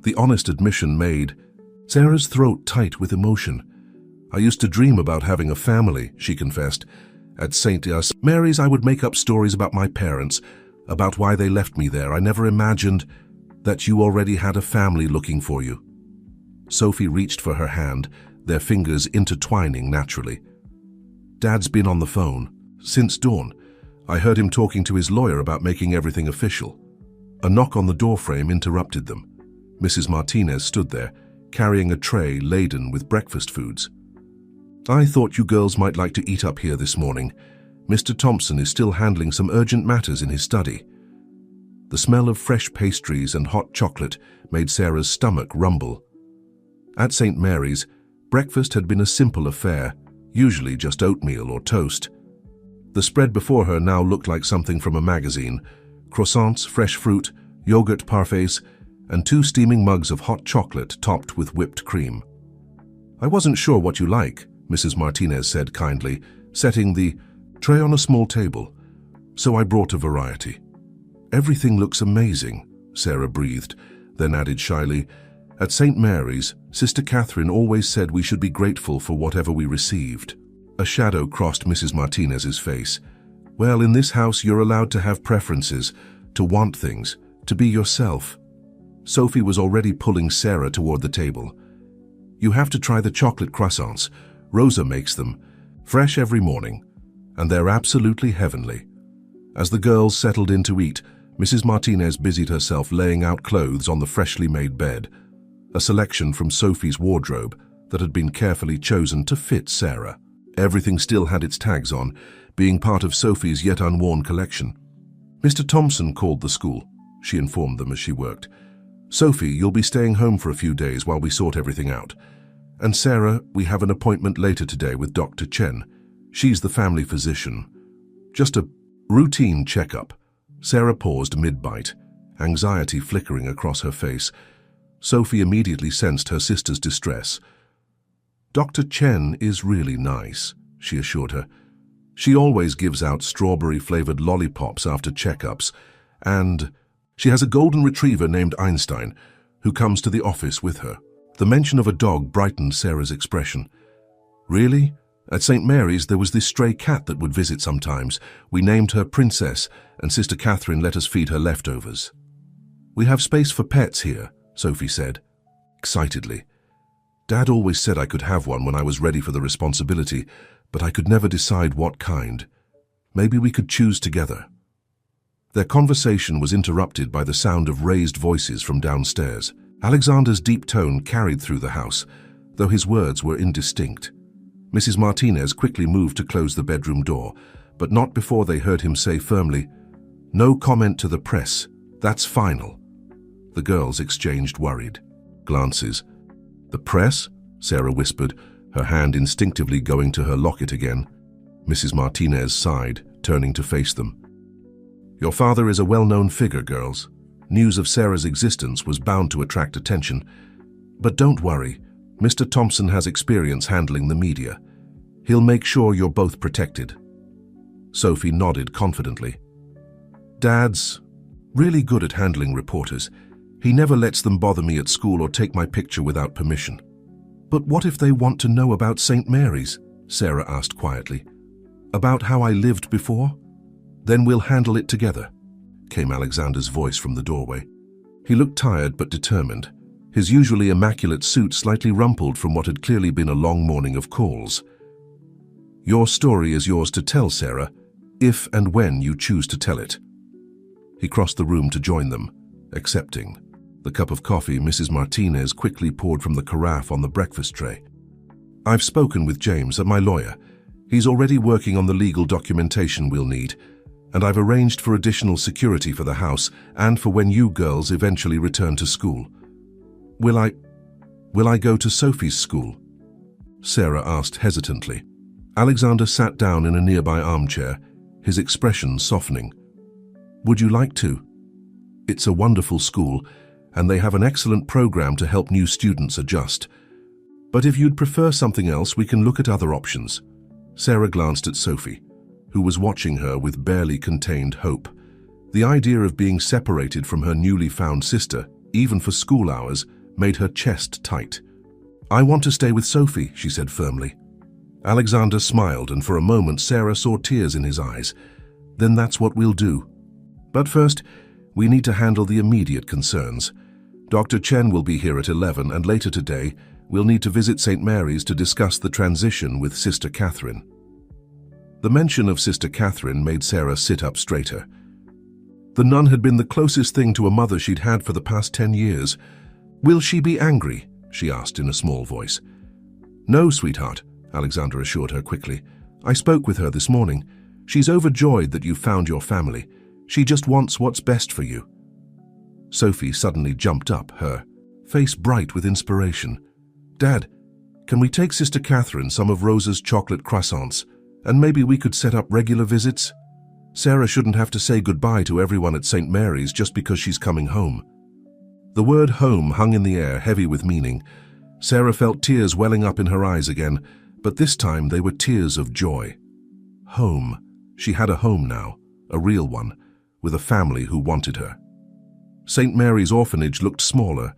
The honest admission made Sarah's throat tight with emotion. "I used to dream about having a family," she confessed. "At St. Mary's, I would make up stories about my parents, about why they left me there. I never imagined that you already had a family looking for you." Sophie reached for her hand, their fingers intertwining naturally. "Dad's been on the phone since dawn. I heard him talking to his lawyer about making everything official." A knock on the doorframe interrupted them. Mrs. Martinez stood there, carrying a tray laden with breakfast foods. "I thought you girls might like to eat up here this morning. Mr. Thompson is still handling some urgent matters in his study." The smell of fresh pastries and hot chocolate made Sarah's stomach rumble. At St. Mary's, breakfast had been a simple affair, usually just oatmeal or toast. The spread before her now looked like something from a magazine: croissants, fresh fruit, yogurt parfaits, and 2 steaming mugs of hot chocolate topped with whipped cream. "I wasn't sure what you like," Mrs. Martinez said kindly, setting the tray on a small table. "So I brought a variety." "Everything looks amazing," Sarah breathed, then added shyly, "At St. Mary's, Sister Catherine always said we should be grateful for whatever we received." A shadow crossed Mrs. Martinez's face. "Well, in this house you're allowed to have preferences, to want things, to be yourself." Sophie was already pulling Sarah toward the table. "You have to try the chocolate croissants. Rosa makes them, fresh every morning, and they're absolutely heavenly." As the girls settled in to eat, Mrs. Martinez busied herself laying out clothes on the freshly made bed, a selection from Sophie's wardrobe that had been carefully chosen to fit Sarah. Everything still had its tags on, being part of Sophie's yet unworn collection. "Mr. Thompson called the school," she informed them as she worked. "Sophie, you'll be staying home for a few days while we sort everything out. And Sarah, we have an appointment later today with Dr. Chen. She's the family physician. Just a routine checkup." Sarah paused mid-bite, anxiety flickering across her face. Sophie immediately sensed her sister's distress. "Dr. Chen is really nice," she assured her. "She always gives out strawberry-flavored lollipops after checkups, and she has a golden retriever named Einstein, who comes to the office with her." The mention of a dog brightened Sarah's expression. "Really? At St. Mary's there was this stray cat that would visit sometimes. We named her Princess, and Sister Catherine let us feed her leftovers." We have space for pets here, Sophie said, excitedly. Dad always said I could have one when I was ready for the responsibility, but I could never decide what kind. Maybe we could choose together. Their conversation was interrupted by the sound of raised voices from downstairs. Alexander's deep tone carried through the house, though his words were indistinct. Mrs. Martinez quickly moved to close the bedroom door, but not before they heard him say firmly, "No comment to the press. That's final." The girls exchanged worried glances. "The press?" Sarah whispered, her hand instinctively going to her locket again. Mrs. Martinez sighed, turning to face them. "Your father is a well-known figure, girls. News of Sarah's existence was bound to attract attention. But don't worry, Mr. Thompson has experience handling the media. He'll make sure you're both protected." Sophie nodded confidently. "Dad's really good at handling reporters. He never lets them bother me at school or take my picture without permission." "But what if they want to know about St. Mary's?" Sarah asked quietly. "About how I lived before?" "Then we'll handle it together," came Alexander's voice from the doorway. He looked tired but determined, his usually immaculate suit slightly rumpled from what had clearly been a long morning of calls. "Your story is yours to tell, Sarah, if and when you choose to tell it." He crossed the room to join them, accepting. The cup of coffee Mrs. Martinez quickly poured from the carafe on the breakfast tray. "I've spoken with James, my lawyer. He's already working on the legal documentation we'll need, and I've arranged for additional security for the house and for when you girls eventually return to school." Will I go to Sophie's school?" Sarah asked hesitantly. Alexander sat down in a nearby armchair, his expression softening. "Would you like to? It's a wonderful school, and they have an excellent program to help new students adjust. But if you'd prefer something else, we can look at other options." Sarah glanced at Sophie, who was watching her with barely contained hope. The idea of being separated from her newly found sister, even for school hours, made her chest tight. "I want to stay with Sophie," she said firmly. Alexander smiled, and for a moment Sarah saw tears in his eyes. "Then that's what we'll do. But first, we need to handle the immediate concerns. Dr. Chen will be here at 11, and later today, we'll need to visit St. Mary's to discuss the transition with Sister Catherine." The mention of Sister Catherine made Sarah sit up straighter. The nun had been the closest thing to a mother she'd had for the past 10 years. "Will she be angry?" she asked in a small voice. "No, sweetheart," Alexander assured her quickly. "I spoke with her this morning. She's overjoyed that you've found your family. She just wants what's best for you." Sophie suddenly jumped up, her face bright with inspiration. "Dad, can we take Sister Catherine some of Rosa's chocolate croissants, and maybe we could set up regular visits? Sarah shouldn't have to say goodbye to everyone at St. Mary's just because she's coming home." The word home hung in the air, heavy with meaning. Sarah felt tears welling up in her eyes again, but this time they were tears of joy. Home. She had a home now, a real one, with a family who wanted her. St. Mary's orphanage looked smaller,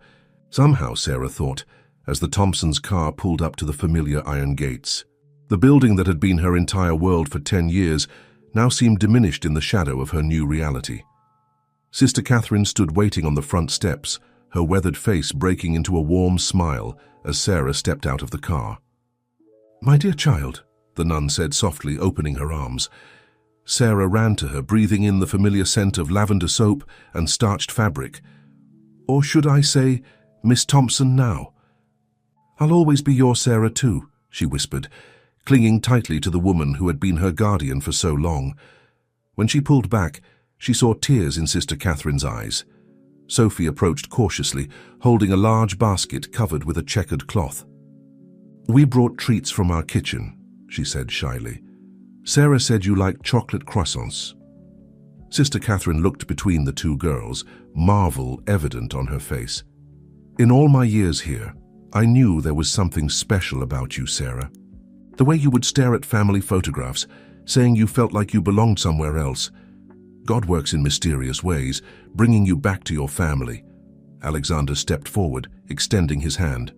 somehow, Sarah thought, as the Thompsons' car pulled up to the familiar iron gates. The building that had been her entire world for 10 years now seemed diminished in the shadow of her new reality. Sister Catherine stood waiting on the front steps, her weathered face breaking into a warm smile as Sarah stepped out of the car. "My dear child," the nun said softly, opening her arms. Sarah ran to her, breathing in the familiar scent of lavender soap and starched fabric. "Or should I say, Miss Thompson now?" "I'll always be your Sarah too," she whispered, clinging tightly to the woman who had been her guardian for so long. When she pulled back, she saw tears in Sister Catherine's eyes. Sophie approached cautiously, holding a large basket covered with a checkered cloth. "We brought treats from our kitchen," she said shyly. "Sarah said you liked chocolate croissants." Sister Catherine looked between the two girls, marvel evident on her face. "In all my years here, I knew there was something special about you, Sarah. The way you would stare at family photographs, saying you felt like you belonged somewhere else. God works in mysterious ways, bringing you back to your family." Alexander stepped forward, extending his hand.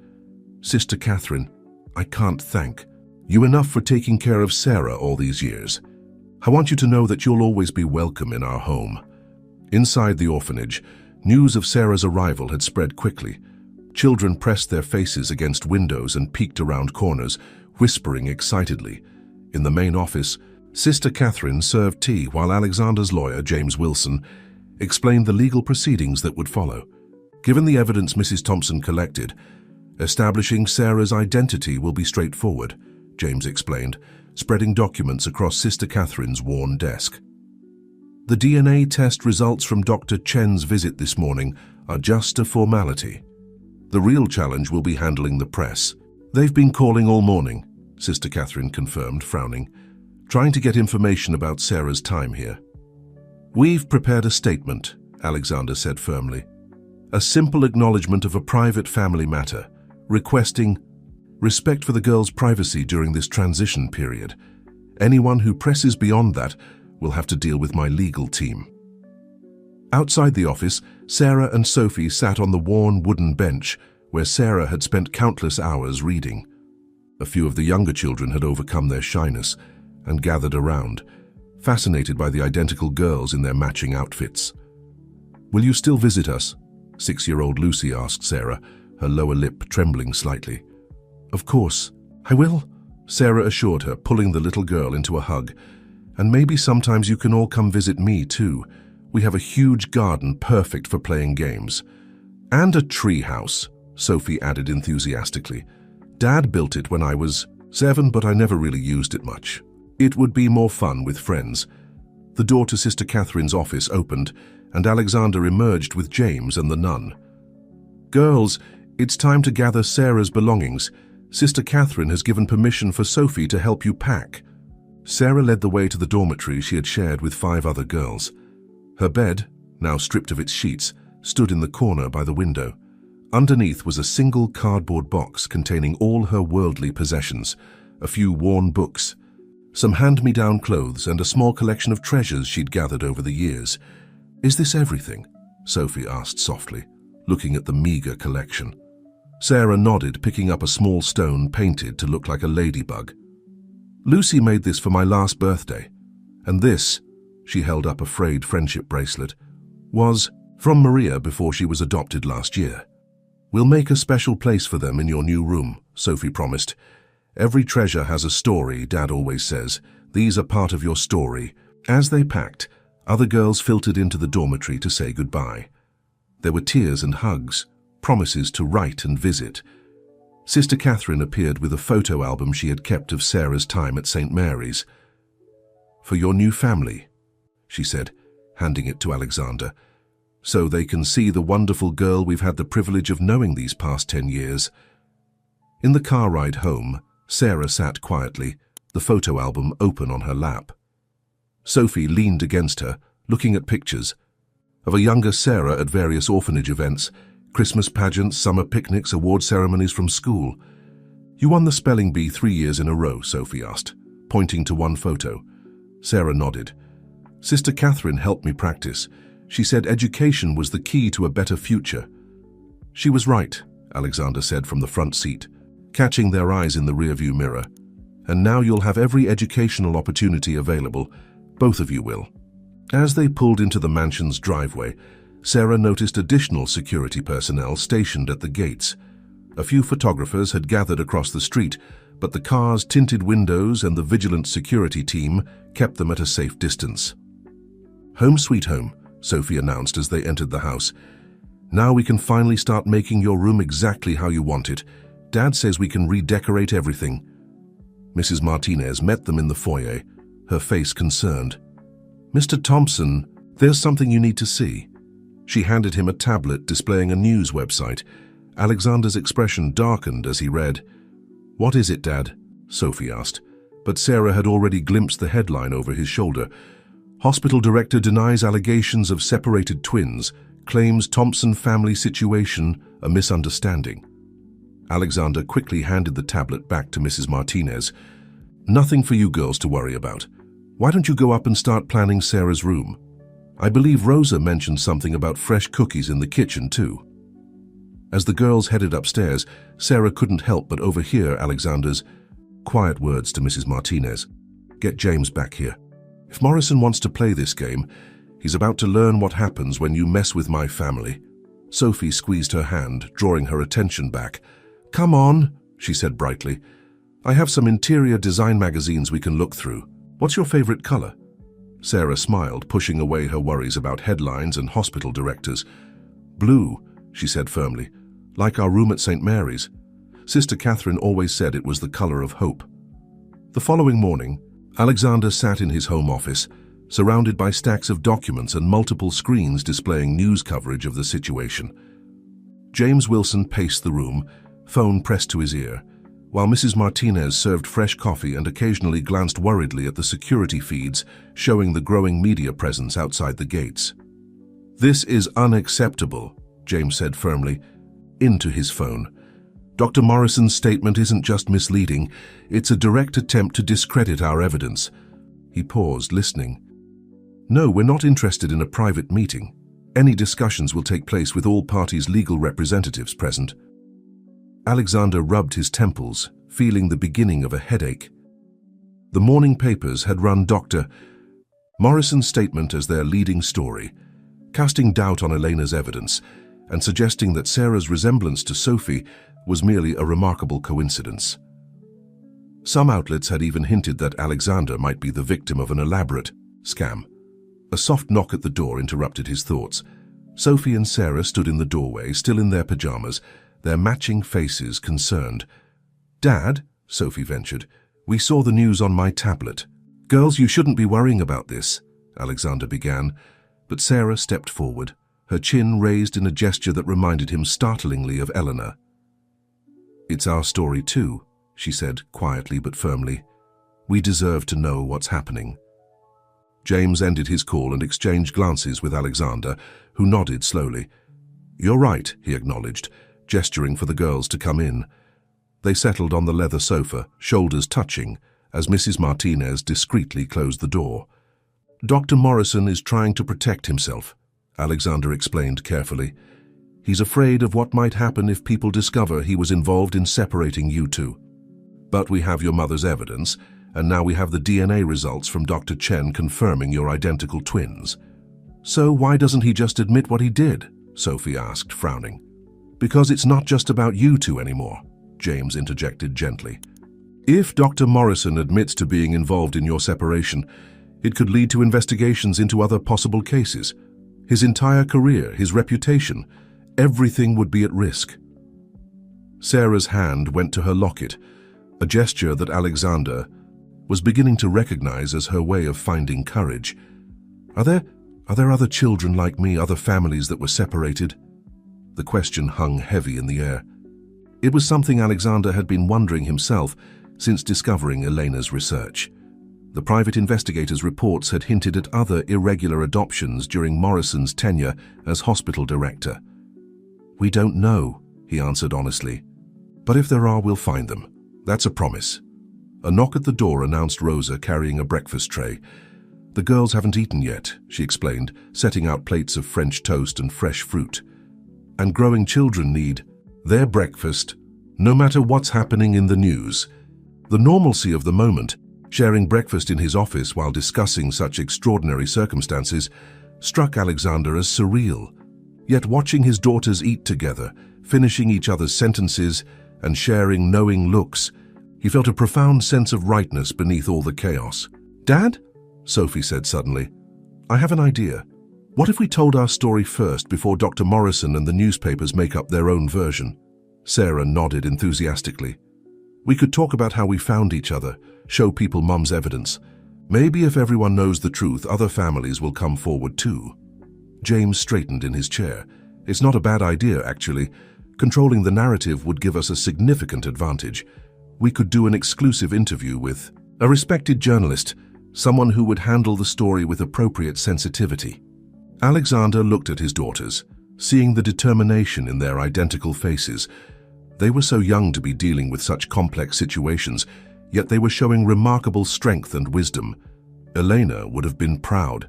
"Sister Catherine, I can't thank you enough for taking care of Sarah all these years. I want you to know that you'll always be welcome in our home." Inside the orphanage, News of Sarah's arrival had spread quickly. Children pressed their faces against windows and peeked around corners, whispering excitedly. In the main office, Sister Catherine served tea while Alexander's lawyer, James Wilson, explained the legal proceedings that would follow. Given the evidence Mrs. Thompson collected, establishing Sarah's identity will be straightforward, James explained, spreading documents across Sister Catherine's worn desk. The DNA test results from Dr. Chen's visit this morning are just a formality. The real challenge will be handling the press. They've been calling all morning, Sister Catherine confirmed, frowning, trying to get information about Sarah's time here. We've prepared a statement, Alexander said firmly. A simple acknowledgement of a private family matter, requesting respect for the girl's privacy during this transition period. Anyone who presses beyond that will have to deal with my legal team. Outside the office, Sarah and Sophie sat on the worn wooden bench where Sarah had spent countless hours reading. A few of the younger children had overcome their shyness and gathered around, fascinated by the identical girls in their matching outfits. "Will you still visit us?" 6-year-old Lucy asked Sarah, her lower lip trembling slightly. "Of course, I will," Sarah assured her, pulling the little girl into a hug. "And maybe sometimes you can all come visit me too. We have a huge garden perfect for playing games. And a tree house," Sophie added enthusiastically. "Dad built it when I was 7, but I never really used it much. It would be more fun with friends." The door to Sister Catherine's office opened, and Alexander emerged with James and the nun. "Girls, it's time to gather Sarah's belongings. Sister Catherine has given permission for Sophie to help you pack." Sarah led the way to the dormitory she had shared with 5 other girls. Her bed, now stripped of its sheets, stood in the corner by the window. Underneath was a single cardboard box containing all her worldly possessions, a few worn books, some hand-me-down clothes, and a small collection of treasures she'd gathered over the years. "Is this everything?" Sophie asked softly, looking at the meager collection. Sarah nodded, picking up a small stone painted to look like a ladybug. "Lucy made this for my last birthday. And this," she held up a frayed friendship bracelet, "was from Maria before she was adopted last year. We'll make a special place for them in your new room," Sophie promised. "Every treasure has a story, Dad always says. These are part of your story." As they packed, other girls filtered into the dormitory to say goodbye. There were tears and hugs, promises to write and visit. Sister Catherine appeared with a photo album she had kept of Sarah's time at St. Mary's. "For your new family," she said, handing it to Alexander, "so they can see the wonderful girl we've had the privilege of knowing these past 10 years. In the car ride home, Sarah sat quietly, the photo album open on her lap. Sophie leaned against her, looking at pictures of a younger Sarah at various orphanage events, Christmas pageants, summer picnics, award ceremonies from school. "You won the spelling bee 3 years in a row," Sophie asked, pointing to one photo. Sarah nodded. "Sister Catherine helped me practice. She said education was the key to a better future." "She was right," Alexander said from the front seat, catching their eyes in the rearview mirror. "And now you'll have every educational opportunity available. Both of you will." As they pulled into the mansion's driveway, Sarah noticed additional security personnel stationed at the gates. A few photographers had gathered across the street, but the car's tinted windows and the vigilant security team kept them at a safe distance. "Home sweet home," Sophie announced as they entered the house. "Now we can finally start making your room exactly how you want it. Dad says we can redecorate everything." Mrs. Martinez met them in the foyer, her face concerned. "Mr. Thompson, there's something you need to see." She handed him a tablet displaying a news website. Alexander's expression darkened as he read. "What is it, Dad?" Sophie asked, but Sarah had already glimpsed the headline over his shoulder. "Hospital director denies allegations of separated twins, claims Thompson family situation a misunderstanding." Alexander quickly handed the tablet back to Mrs. Martinez. "Nothing for you girls to worry about. Why don't you go up and start planning Sarah's room? I believe Rosa mentioned something about fresh cookies in the kitchen too." As the girls headed upstairs, Sarah couldn't help but overhear Alexander's quiet words to Mrs. Martinez. "Get James back here. If Morrison wants to play this game, He's about to learn what happens when you mess with my family." Sophie squeezed her hand, drawing her attention back. "Come on," she said brightly. "I have some interior design magazines we can look through. What's your favorite color?" Sarah smiled, pushing away her worries about headlines and hospital directors. "Blue," she said firmly, "like our room at St. Mary's. Sister Catherine always said it was the color of hope." The following morning, Alexander sat in his home office, surrounded by stacks of documents and multiple screens displaying news coverage of the situation. James Wilson paced the room, phone pressed to his ear, while Mrs. Martinez served fresh coffee and occasionally glanced worriedly at the security feeds showing the growing media presence outside the gates. "This is unacceptable," James said firmly, into his phone. "Dr. Morrison's statement isn't just misleading, it's a direct attempt to discredit our evidence." He paused, listening. "No, we're not interested in a private meeting. Any discussions will take place with all parties' legal representatives present." Alexander rubbed his temples, feeling the beginning of a headache. The morning papers had run Dr. Morrison's statement as their leading story, casting doubt on Elena's evidence and suggesting that Sarah's resemblance to Sophie was merely a remarkable coincidence. Some outlets had even hinted that Alexander might be the victim of an elaborate scam. A soft knock at the door interrupted his thoughts. Sophie and Sarah stood in the doorway, still in their pajamas, their matching faces concerned. "Dad," Sophie ventured, "we saw the news on my tablet." "Girls, you shouldn't be worrying about this," Alexander began, but Sarah stepped forward, her chin raised in a gesture that reminded him startlingly of Eleanor. "It's our story too," she said quietly but firmly. "We deserve to know what's happening." James ended his call and exchanged glances with Alexander, who nodded slowly. "You're right," he acknowledged, gesturing for the girls to come in. They settled on the leather sofa, shoulders touching, as Mrs. Martinez discreetly closed the door. "Dr. Morrison is trying to protect himself," Alexander explained carefully. "He's afraid of what might happen if people discover he was involved in separating you two. But we have your mother's evidence, and now we have the DNA results from Dr. Chen confirming you're identical twins." "So why doesn't he just admit what he did?" Sophie asked, frowning. "Because it's not just about you two anymore," James interjected gently. "If Dr. Morrison admits to being involved in your separation, it could lead to investigations into other possible cases. His entire career, his reputation, everything would be at risk." Sarah's hand went to her locket, a gesture that Alexander was beginning to recognize as her way of finding courage. Are there other children like me, other families that were separated?" The question hung heavy in the air. It was something Alexander had been wondering himself since discovering Elena's research. The private investigators' reports had hinted at other irregular adoptions during Morrison's tenure as hospital director. "We don't know," he answered honestly. "But if there are, we'll find them. That's a promise." A knock at the door announced Rosa carrying a breakfast tray. "The girls haven't eaten yet," she explained, setting out plates of French toast and fresh fruit. "And growing children need their breakfast, no matter what's happening in the news." The normalcy of the moment, sharing breakfast in his office while discussing such extraordinary circumstances, struck Alexander as surreal. Yet watching his daughters eat together, finishing each other's sentences and sharing knowing looks, he felt a profound sense of rightness beneath all the chaos. "Dad?" Sophie said suddenly. "I have an idea. What if we told our story first before Dr. Morrison and the newspapers make up their own version?" Sarah nodded enthusiastically. "We could talk about how we found each other, show people Mum's evidence. Maybe if everyone knows the truth, other families will come forward too." James straightened in his chair. "It's not a bad idea, actually. Controlling the narrative would give us a significant advantage. We could do an exclusive interview with a respected journalist, someone who would handle the story with appropriate sensitivity." Alexander looked at his daughters, seeing the determination in their identical faces. They were so young to be dealing with such complex situations, yet they were showing remarkable strength and wisdom. Elena would have been proud.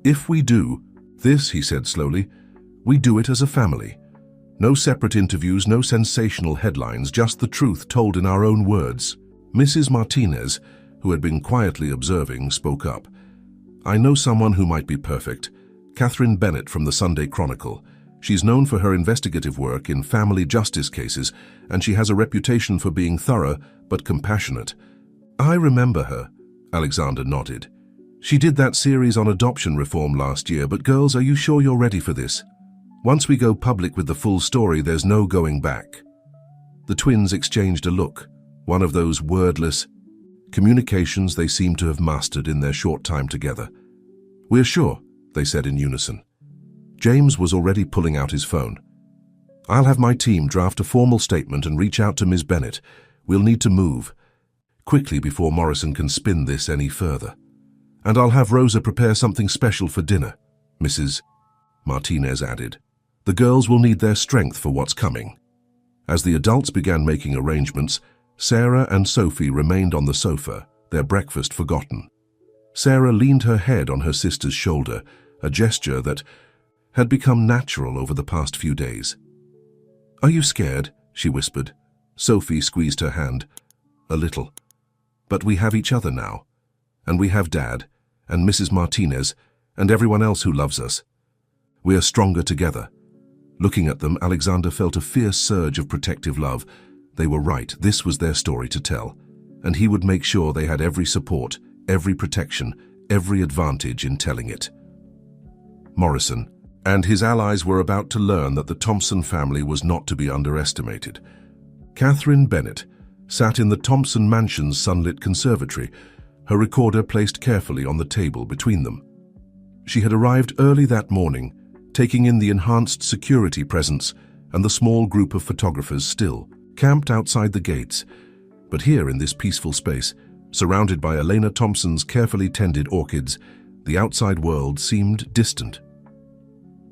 "If we do this," he said slowly, "we do it as a family. No separate interviews, no sensational headlines, just the truth told in our own words." Mrs. Martinez, who had been quietly observing, spoke up. I know someone who might be perfect. Catherine Bennett from the Sunday Chronicle. She's known for her investigative work in family justice cases, and she has a reputation for being thorough but compassionate. I remember her, Alexander nodded. She did that series on adoption reform last year, but girls, are you sure you're ready for this? Once we go public with the full story, there's no going back. The twins exchanged a look, one of those wordless communications they seemed to have mastered in their short time together. We're sure, they said in unison. James was already pulling out his phone. I'll have my team draft a formal statement and reach out to Ms. Bennett. We'll need to move quickly before Morrison can spin this any further. And I'll have Rosa prepare something special for dinner, Mrs. Martinez added. The girls will need their strength for what's coming. As the adults began making arrangements, Sarah and Sophie remained on the sofa, their breakfast forgotten. Sarah leaned her head on her sister's shoulder, a gesture that had become natural over the past few days. Are you scared? She whispered. Sophie squeezed her hand. A little. But we have each other now. And we have Dad, and Mrs. Martinez, and everyone else who loves us. We are stronger together. Looking at them, Alexander felt a fierce surge of protective love. They were right, this was their story to tell, and he would make sure they had every support, every protection, every advantage in telling it. Morrison and his allies were about to learn that the Thompson family was not to be underestimated. Catherine Bennett sat in the Thompson mansion's sunlit conservatory, her recorder placed carefully on the table between them. She had arrived early that morning, taking in the enhanced security presence and the small group of photographers still camped outside the gates. But here in this peaceful space, surrounded by Elena Thompson's carefully tended orchids, the outside world seemed distant.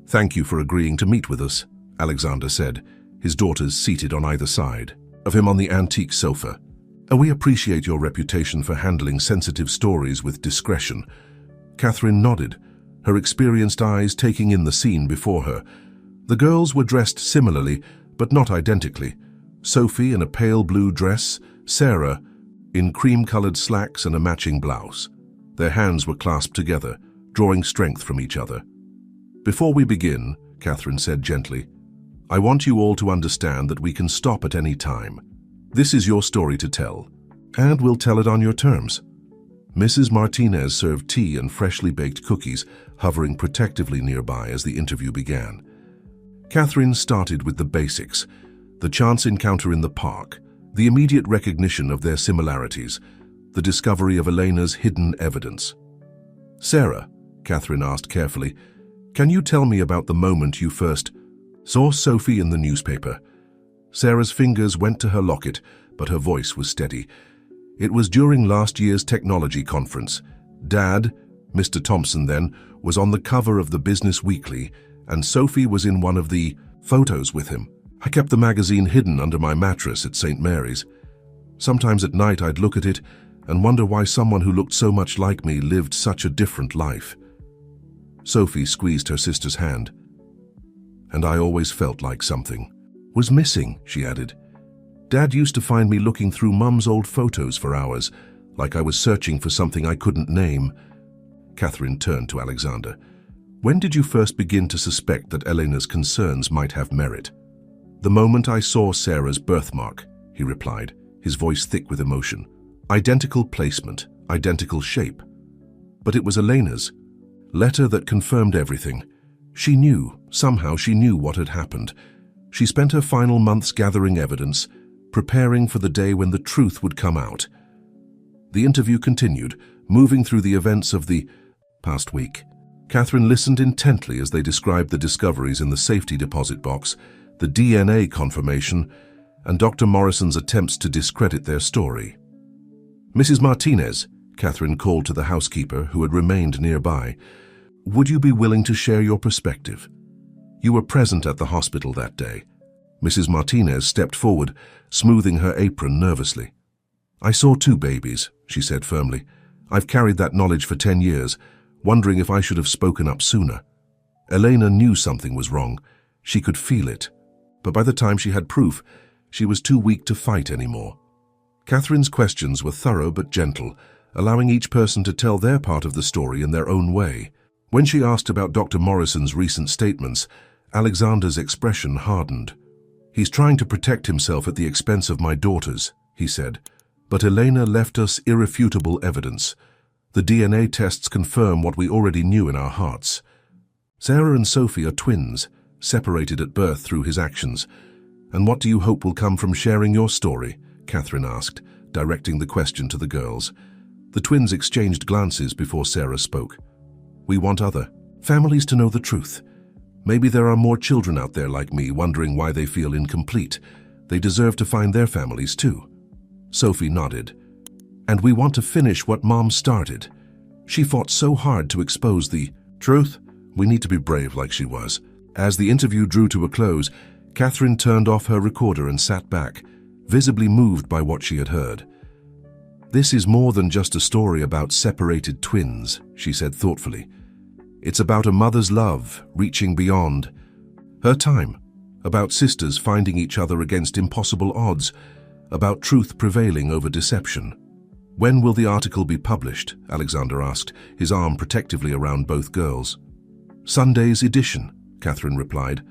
Thank you for agreeing to meet with us, Alexander said, his daughters seated on either side of him on the antique sofa. And we appreciate your reputation for handling sensitive stories with discretion. Catherine nodded, her experienced eyes taking in the scene before her. The girls were dressed similarly, but not identically. Sophie in a pale blue dress, Sarah in cream-colored slacks and a matching blouse. Their hands were clasped together, drawing strength from each other. Before we begin, Catherine said gently, I want you all to understand that we can stop at any time. This is your story to tell, and we'll tell it on your terms. Mrs. Martinez served tea and freshly baked cookies, hovering protectively nearby as the interview began. Catherine started with the basics, the chance encounter in the park, the immediate recognition of their similarities, the discovery of Elena's hidden evidence. Sarah, Catherine asked carefully, can you tell me about the moment you first saw Sophie in the newspaper? Sarah's fingers went to her locket, but her voice was steady. It was during last year's technology conference. Dad, Mr. Thompson then, was on the cover of the Business Weekly, and Sophie was in one of the photos with him. I kept the magazine hidden under my mattress at St. Mary's. Sometimes at night I'd look at it and wonder why someone who looked so much like me lived such a different life. Sophie squeezed her sister's hand. And I always felt like something was missing, she added. Dad used to find me looking through Mum's old photos for hours, like I was searching for something I couldn't name. Catherine turned to Alexander. When did you first begin to suspect that Elena's concerns might have merit? The moment I saw Sarah's birthmark, he replied, his voice thick with emotion. Identical placement, identical shape. But it was Elena's letter that confirmed everything. She knew, somehow she knew what had happened. She spent her final months gathering evidence, preparing for the day when the truth would come out. The interview continued, moving through the events of the past week. Catherine listened intently as they described the discoveries in the safety deposit box, the DNA confirmation, and Dr. Morrison's attempts to discredit their story. Mrs. Martinez, Catherine called to the housekeeper, who had remained nearby, would you be willing to share your perspective? You were present at the hospital that day. Mrs. Martinez stepped forward, smoothing her apron nervously. I saw 2 babies, she said firmly. I've carried that knowledge for 10 years, wondering if I should have spoken up sooner. Elena knew something was wrong. She could feel it. But by the time she had proof, she was too weak to fight anymore. Catherine's questions were thorough but gentle, allowing each person to tell their part of the story in their own way. When she asked about Dr. Morrison's recent statements, Alexander's expression hardened. "He's trying to protect himself at the expense of my daughters," he said. "But Elena left us irrefutable evidence. The DNA tests confirm what we already knew in our hearts. Sarah and Sophie are twins, separated at birth through his actions. And what do you hope will come from sharing your story?" Catherine asked, directing the question to the girls. The twins exchanged glances before Sarah spoke. "We want other families to know the truth. Maybe there are more children out there like me wondering why they feel incomplete. They deserve to find their families too." Sophie nodded. "And we want to finish what Mom started. She fought so hard to expose the truth. We need to be brave like she was." As the interview drew to a close, Catherine turned off her recorder and sat back, visibly moved by what she had heard. "This is more than just a story about separated twins," she said thoughtfully. "It's about a mother's love reaching beyond her time, about sisters finding each other against impossible odds, about truth prevailing over deception." "When will the article be published?" Alexander asked, his arm protectively around both girls. "Sunday's edition," Catherine replied.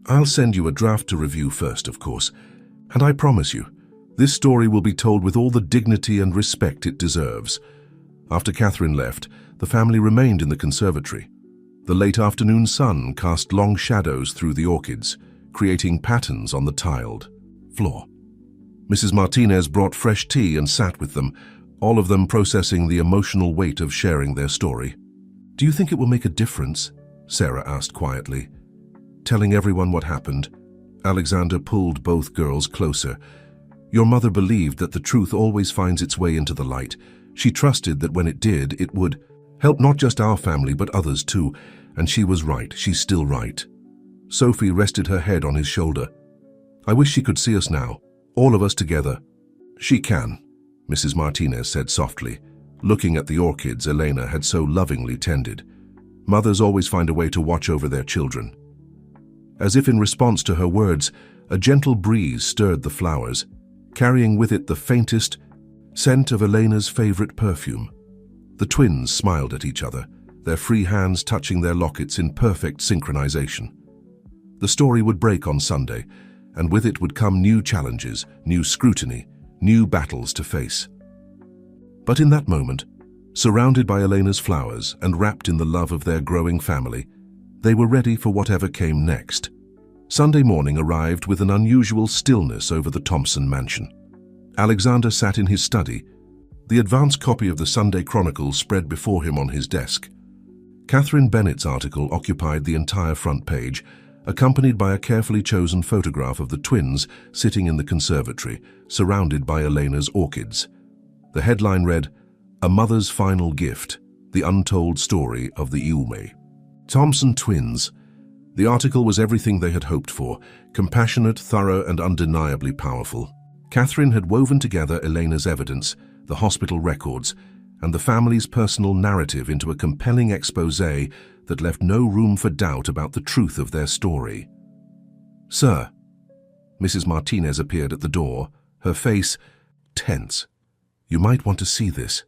"I'll send you a draft to review first, of course. And I promise you, this story will be told with all the dignity and respect it deserves." After Catherine left, the family remained in the conservatory. The late afternoon sun cast long shadows through the orchids, creating patterns on the tiled floor. Mrs. Martinez brought fresh tea and sat with them, all of them processing the emotional weight of sharing their story. "Do you think it will make a difference?" Sarah asked quietly. Telling everyone what happened, Alexander pulled both girls closer. "Your mother believed that the truth always finds its way into the light. She trusted that when it did, it would help not just our family but others too. And she was right. She's still right." Sophie rested her head on his shoulder. "I wish she could see us now, all of us together." "She can," Mrs. Martinez said softly, looking at the orchids Elena had so lovingly tended. "Mothers always find a way to watch over their children." As if in response to her words, a gentle breeze stirred the flowers, carrying with it the faintest scent of Elena's favorite perfume. The twins smiled at each other, their free hands touching their lockets in perfect synchronization. The story would break on Sunday, and with it would come new challenges, new scrutiny, new battles to face. But in that moment, surrounded by Elena's flowers and wrapped in the love of their growing family, they were ready for whatever came next. Sunday morning arrived with an unusual stillness over the Thompson mansion. Alexander sat in his study, the advance copy of the Sunday Chronicle spread before him on his desk. Catherine Bennett's article occupied the entire front page, accompanied by a carefully chosen photograph of the twins sitting in the conservatory, surrounded by Elena's orchids. The headline read, "A Mother's Final Gift, the Untold Story of the Ulme." Thompson twins. The article was everything they had hoped for, compassionate, thorough, and undeniably powerful. Catherine had woven together Elena's evidence, the hospital records, and the family's personal narrative into a compelling exposé that left no room for doubt about the truth of their story. "Sir." Mrs. Martinez appeared at the door, her face tense. "You might want to see this."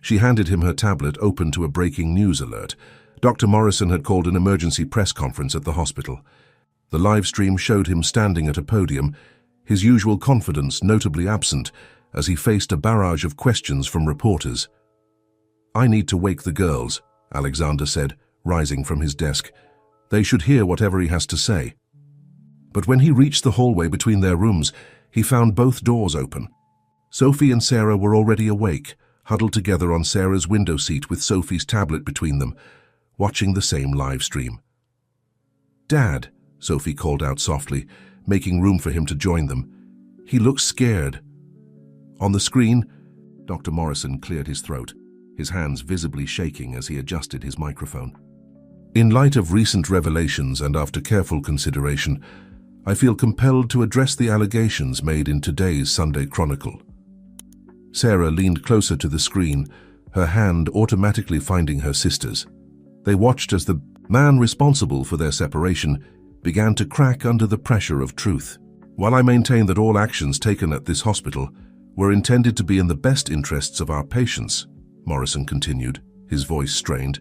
She handed him her tablet open to a breaking news alert. Dr. Morrison had called an emergency press conference at the hospital. The live stream showed him standing at a podium, his usual confidence notably absent as he faced a barrage of questions from reporters. "I need to wake the girls," Alexander said, rising from his desk. "They should hear whatever he has to say." But when he reached the hallway between their rooms, he found both doors open. Sophie and Sarah were already awake, huddled together on Sarah's window seat with Sophie's tablet between them, watching the same live stream. "Dad," Sophie called out softly, making room for him to join them. "He looks scared." On the screen, Dr. Morrison cleared his throat, his hands visibly shaking as he adjusted his microphone. "In light of recent revelations and after careful consideration, I feel compelled to address the allegations made in today's Sunday Chronicle." Sarah leaned closer to the screen, her hand automatically finding her sister's. They watched as the man responsible for their separation began to crack under the pressure of truth. "While I maintain that all actions taken at this hospital were intended to be in the best interests of our patients," Morrison continued, his voice strained.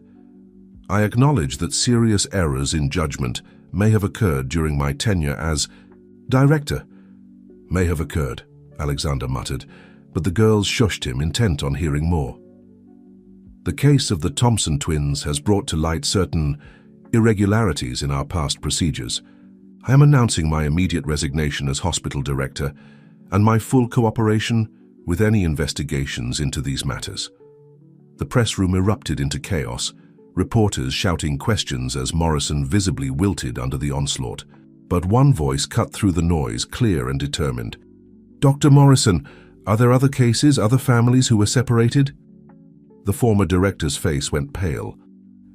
I acknowledge that serious errors in judgment may have occurred during my tenure as director. May have occurred, Alexander muttered, but the girls shushed him, intent on hearing more. The case of the Thompson twins has brought to light certain irregularities in our past procedures. I am announcing my immediate resignation as hospital director and my full cooperation with any investigations into these matters. The press room erupted into chaos, reporters shouting questions as Morrison visibly wilted under the onslaught. But one voice cut through the noise, clear and determined. Dr. Morrison, are there other cases, other families who were separated? The former director's face went pale.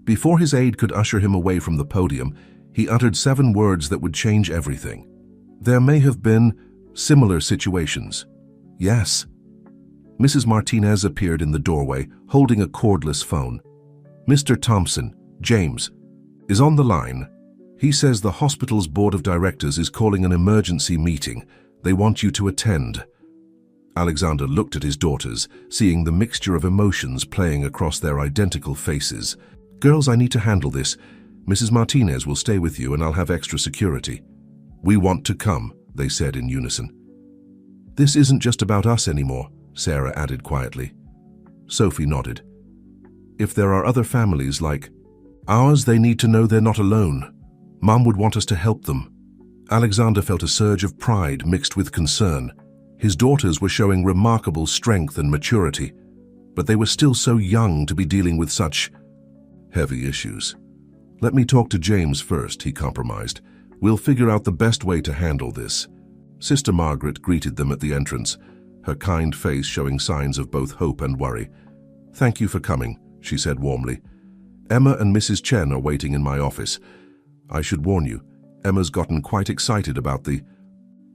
Before his aide could usher him away from the podium, he uttered 7 words that would change everything. There may have been similar situations. Yes. Mrs. Martinez appeared in the doorway, holding a cordless phone. Mr. Thompson, James, is on the line. He says the hospital's board of directors is calling an emergency meeting. They want you to attend. Alexander looked at his daughters, seeing the mixture of emotions playing across their identical faces. Girls, I need to handle this. Mrs. Martinez will stay with you and I'll have extra security. We want to come, they said in unison. This isn't just about us anymore, Sarah added quietly. Sophie nodded. If there are other families like ours, they need to know they're not alone. Mum would want us to help them. Alexander felt a surge of pride mixed with concern. His daughters were showing remarkable strength and maturity, but they were still so young to be dealing with such heavy issues. Let me talk to James first, he compromised. We'll figure out the best way to handle this. Sister Margaret greeted them at the entrance, her kind face showing signs of both hope and worry. Thank you for coming, she said warmly. Emma and Mrs. Chen are waiting in my office. I should warn you, Emma's gotten quite excited about the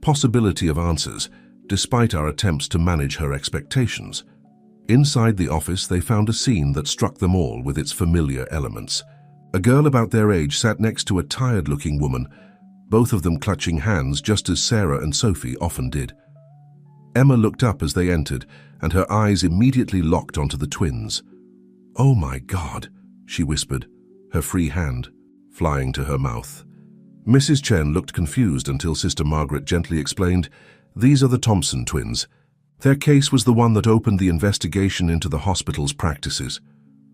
possibility of answers, despite our attempts to manage her expectations. Inside the office, they found a scene that struck them all with its familiar elements. A girl about their age sat next to a tired-looking woman, both of them clutching hands just as Sarah and Sophie often did. Emma looked up as they entered, and her eyes immediately locked onto the twins. Oh my God, she whispered, her free hand flying to her mouth. Mrs. Chen looked confused until Sister Margaret gently explained, these are the Thompson twins. Their case was the one that opened the investigation into the hospital's practices.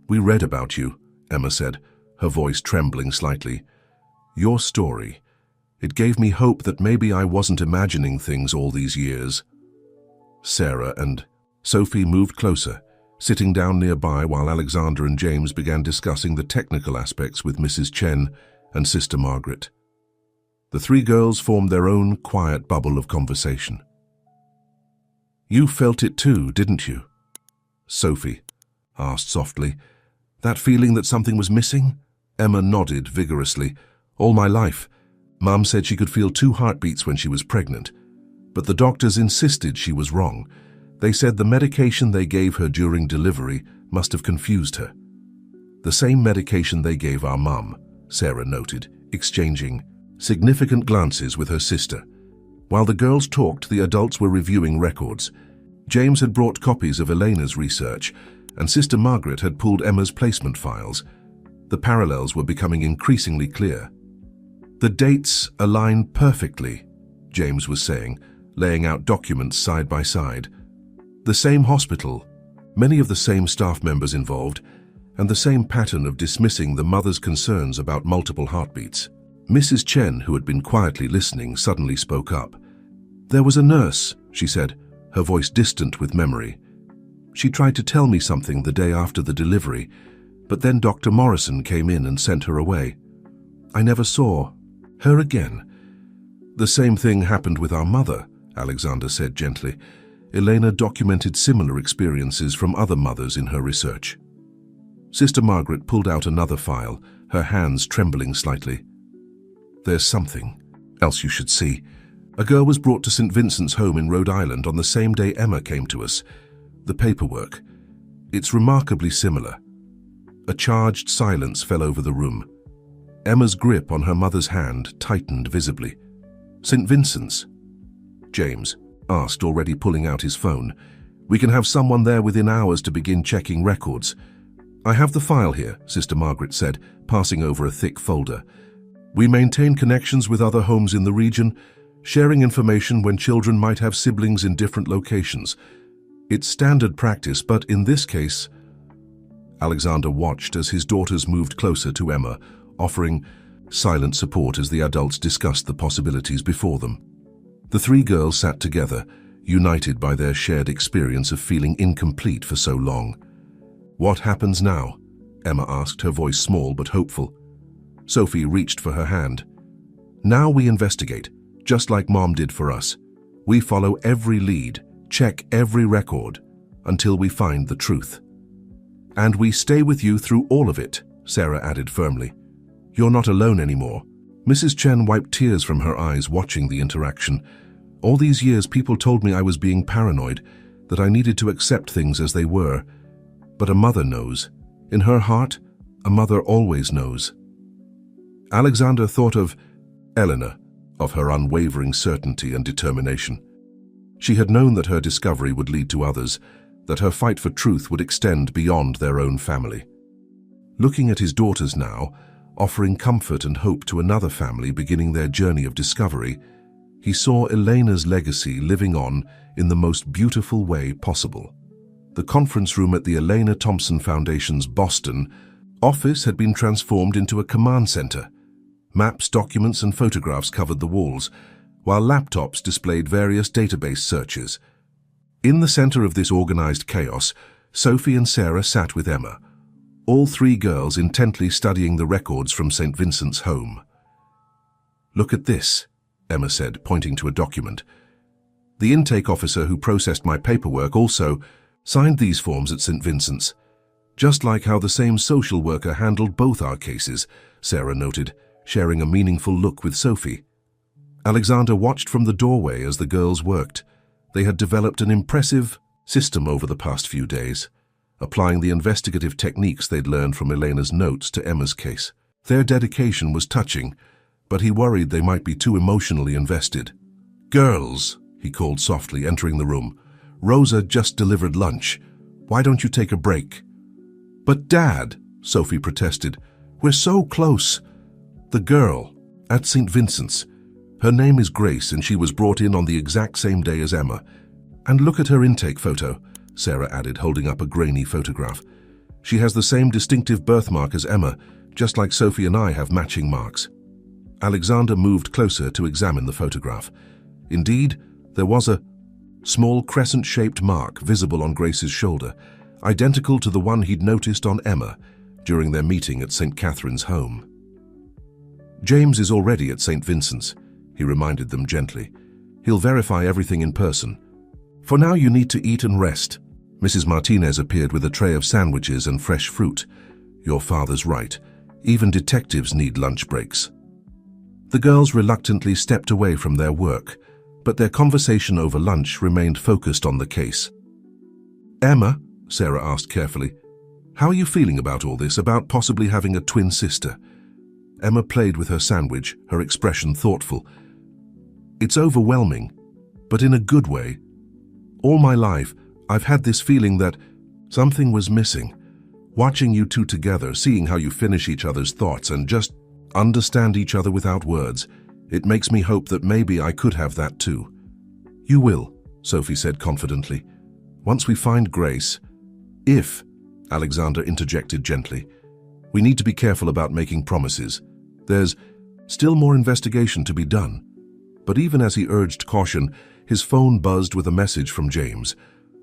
We read about you, Emma said, her voice trembling slightly. Your story. It gave me hope that maybe I wasn't imagining things all these years. Sarah and Sophie moved closer, sitting down nearby while Alexander and James began discussing the technical aspects with Mrs. Chen and Sister Margaret. The 3 girls formed their own quiet bubble of conversation. You felt it too, didn't you? Sophie asked softly. That feeling that something was missing? Emma nodded vigorously. All my life. Mum said she could feel 2 heartbeats when she was pregnant, but the doctors insisted she was wrong. They said the medication they gave her during delivery must have confused her. The same medication they gave our mum, Sarah noted, exchanging significant glances with her sister. While the girls talked, the adults were reviewing records. James had brought copies of Elena's research, and Sister Margaret had pulled Emma's placement files. The parallels were becoming increasingly clear. The dates align perfectly, James was saying, laying out documents side by side. The same hospital, many of the same staff members involved, and the same pattern of dismissing the mother's concerns about multiple heartbeats. Mrs. Chen, who had been quietly listening, suddenly spoke up. There was a nurse, she said, her voice distant with memory. She tried to tell me something the day after the delivery, but then Dr. Morrison came in and sent her away. I never saw her again. The same thing happened with our mother, Alexander said gently. Elena documented similar experiences from other mothers in her research. Sister Margaret pulled out another file, her hands trembling slightly. There's something else you should see. A girl was brought to St. Vincent's home in Rhode Island on the same day Emma came to us. The paperwork. It's remarkably similar. A charged silence fell over the room. Emma's grip on her mother's hand tightened visibly. St. Vincent's? James asked, already pulling out his phone. We can have someone there within hours to begin checking records. I have the file here, Sister Margaret said, passing over a thick folder. We maintain connections with other homes in the region, sharing information when children might have siblings in different locations. It's standard practice, but in this case... Alexander watched as his daughters moved closer to Emma, offering silent support as the adults discussed the possibilities before them. The three girls sat together, united by their shared experience of feeling incomplete for so long. What happens now? Emma asked, her voice small but hopeful. Sophie reached for her hand. Now we investigate, just like Mom did for us. We follow every lead, check every record, until we find the truth. And we stay with you through all of it, Sarah added firmly. You're not alone anymore. Mrs. Chen wiped tears from her eyes watching the interaction. All these years people told me I was being paranoid, that I needed to accept things as they were. But a mother knows. In her heart, a mother always knows. Alexander thought of Eleanor, of her unwavering certainty and determination. She had known that her discovery would lead to others, that her fight for truth would extend beyond their own family. Looking at his daughters now, offering comfort and hope to another family beginning their journey of discovery, he saw Elena's legacy living on in the most beautiful way possible. The conference room at the Elena Thompson Foundation's Boston office had been transformed into a command center. Maps, documents, and photographs covered the walls, while laptops displayed various database searches. In the center of this organized chaos, Sophie and Sarah sat with Emma, all three girls intently studying the records from St. Vincent's home. Look at this, Emma said, pointing to a document. The intake officer who processed my paperwork also signed these forms at St. Vincent's, just like how the same social worker handled both our cases, Sarah noted, sharing a meaningful look with Sophie. Alexander watched from the doorway as the girls worked. They had developed an impressive system over the past few days, applying the investigative techniques they'd learned from Elena's notes to Emma's case. Their dedication was touching, but he worried they might be too emotionally invested. "Girls," he called softly, entering the room. "Rosa just delivered lunch. Why don't you take a break?" "But Dad," Sophie protested, "we're so close." "The girl, at St. Vincent's. Her name is Grace, and she was brought in on the exact same day as Emma. And look at her intake photo," Sarah added, holding up a grainy photograph. "She has the same distinctive birthmark as Emma, just like Sophie and I have matching marks." Alexander moved closer to examine the photograph. Indeed, there was a small crescent-shaped mark visible on Grace's shoulder, identical to the one he'd noticed on Emma during their meeting at St. Catherine's home. "James is already at St. Vincent's," he reminded them gently. "He'll verify everything in person. For now you need to eat and rest." Mrs. Martinez appeared with a tray of sandwiches and fresh fruit. "Your father's right. Even detectives need lunch breaks." The girls reluctantly stepped away from their work, but their conversation over lunch remained focused on the case. "Emma," Sarah asked carefully, "how are you feeling about all this, about possibly having a twin sister?" Emma played with her sandwich, her expression thoughtful. "It's overwhelming, but in a good way. All my life, I've had this feeling that something was missing. Watching you two together, seeing how you finish each other's thoughts and just understand each other without words, it makes me hope that maybe I could have that too." "You will," Sophie said confidently. "Once we find Grace." "If," Alexander interjected gently. "We need to be careful about making promises. There's still more investigation to be done." But even as he urged caution, his phone buzzed with a message from James.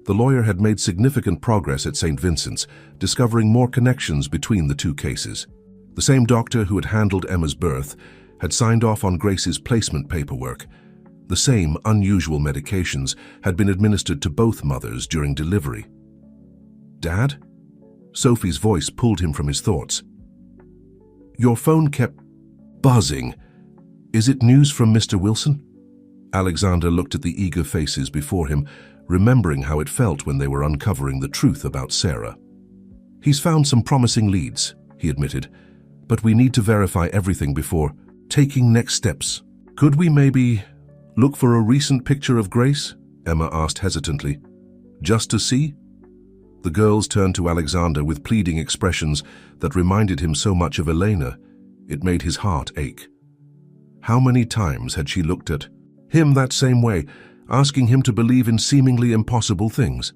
The lawyer had made significant progress at St. Vincent's, discovering more connections between the two cases. The same doctor who had handled Emma's birth had signed off on Grace's placement paperwork. The same unusual medications had been administered to both mothers during delivery. "Dad?" Sophie's voice pulled him from his thoughts. "Your phone kept buzzing. Is it news from Mr. Wilson?" Alexander looked at the eager faces before him, remembering how it felt when they were uncovering the truth about Sarah. "He's found some promising leads," he admitted, "but we need to verify everything before taking next steps." "Could we maybe look for a recent picture of Grace?" Emma asked hesitantly. Just to see? The girls turned to Alexander with pleading expressions that reminded him so much of Elena, it made his heart ache. How many times had she looked at him that same way, asking him to believe in seemingly impossible things?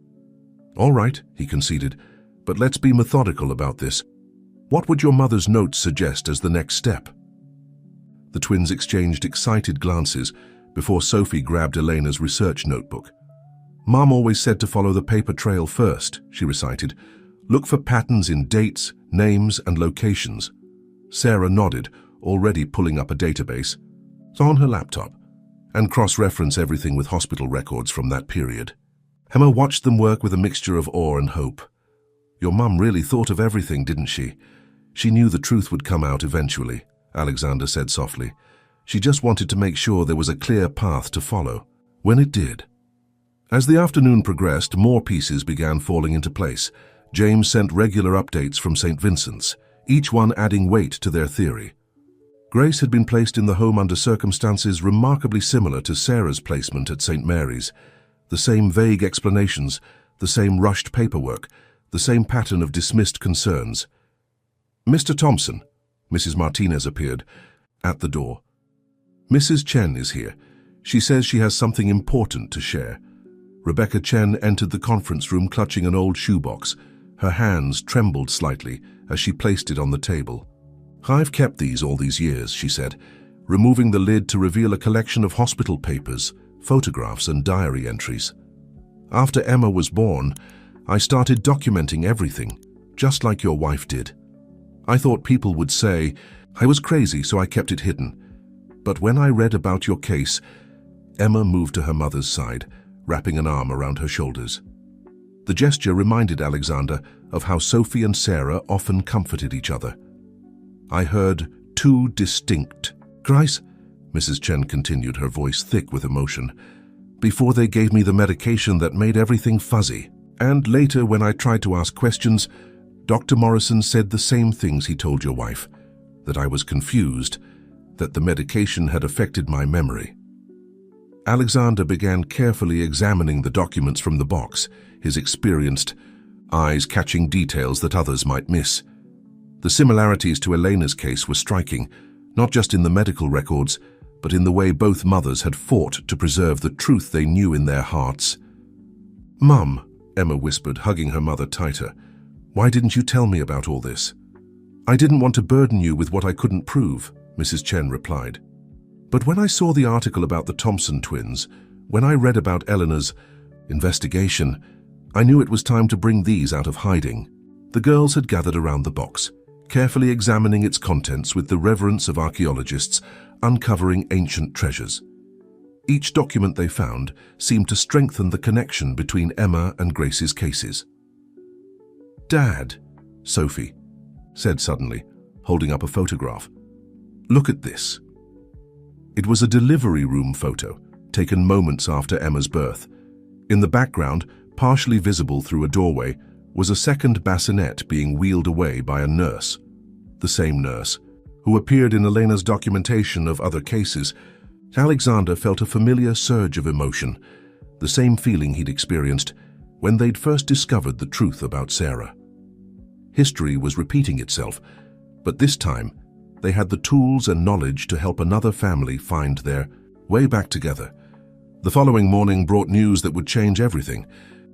All right, he conceded, but let's be methodical about this. What would your mother's notes suggest as the next step? The twins exchanged excited glances before Sophie grabbed Elena's research notebook. Mom always said to follow the paper trail first, she recited. Look for patterns in dates, names, and locations. Sarah nodded, already pulling up a database. It's on her laptop, and cross-reference everything with hospital records from that period. Emma watched them work with a mixture of awe and hope. Your mum really thought of everything, didn't she? She knew the truth would come out eventually, Alexander said softly. She just wanted to make sure there was a clear path to follow. When it did. As the afternoon progressed, more pieces began falling into place. James sent regular updates from St. Vincent's, each one adding weight to their theory. Grace had been placed in the home under circumstances remarkably similar to Sarah's placement at St. Mary's. The same vague explanations, the same rushed paperwork, the same pattern of dismissed concerns. Mr. Thompson, Mrs. Martinez appeared, at the door. Mrs. Chen is here. She says she has something important to share. Rebecca Chen entered the conference room clutching an old shoebox. Her hands trembled slightly as she placed it on the table. I've kept these all these years, she said, removing the lid to reveal a collection of hospital papers, photographs, and diary entries. After Emma was born, I started documenting everything, just like your wife did. I thought people would say I was crazy, so I kept it hidden. But when I read about your case, Emma moved to her mother's side, wrapping an arm around her shoulders. The gesture reminded Alexander of how Sophie and Sarah often comforted each other. I heard two distinct cries, Mrs. Chen continued, her voice thick with emotion, before they gave me the medication that made everything fuzzy. And later, when I tried to ask questions, Dr. Morrison said the same things he told your wife, that I was confused, that the medication had affected my memory. Alexander began carefully examining the documents from the box, his experienced eyes catching details that others might miss. The similarities to Elena's case were striking, not just in the medical records, but in the way both mothers had fought to preserve the truth they knew in their hearts. Mum, Emma whispered, hugging her mother tighter, why didn't you tell me about all this? I didn't want to burden you with what I couldn't prove, Mrs. Chen replied. But when I saw the article about the Thompson twins, when I read about Eleanor's investigation, I knew it was time to bring these out of hiding. The girls had gathered around the box, carefully examining its contents with the reverence of archaeologists uncovering ancient treasures. Each document they found seemed to strengthen the connection between Emma and Grace's cases. Dad, Sophie said suddenly, holding up a photograph. Look at this. It was a delivery room photo, taken moments after Emma's birth. In the background, partially visible through a doorway, was a second bassinet being wheeled away by a nurse. The same nurse, who appeared in Elena's documentation of other cases. Alexander felt a familiar surge of emotion, the same feeling he'd experienced when they'd first discovered the truth about Sarah. History was repeating itself, but this time, they had the tools and knowledge to help another family find their way back together. The following morning brought news that would change everything.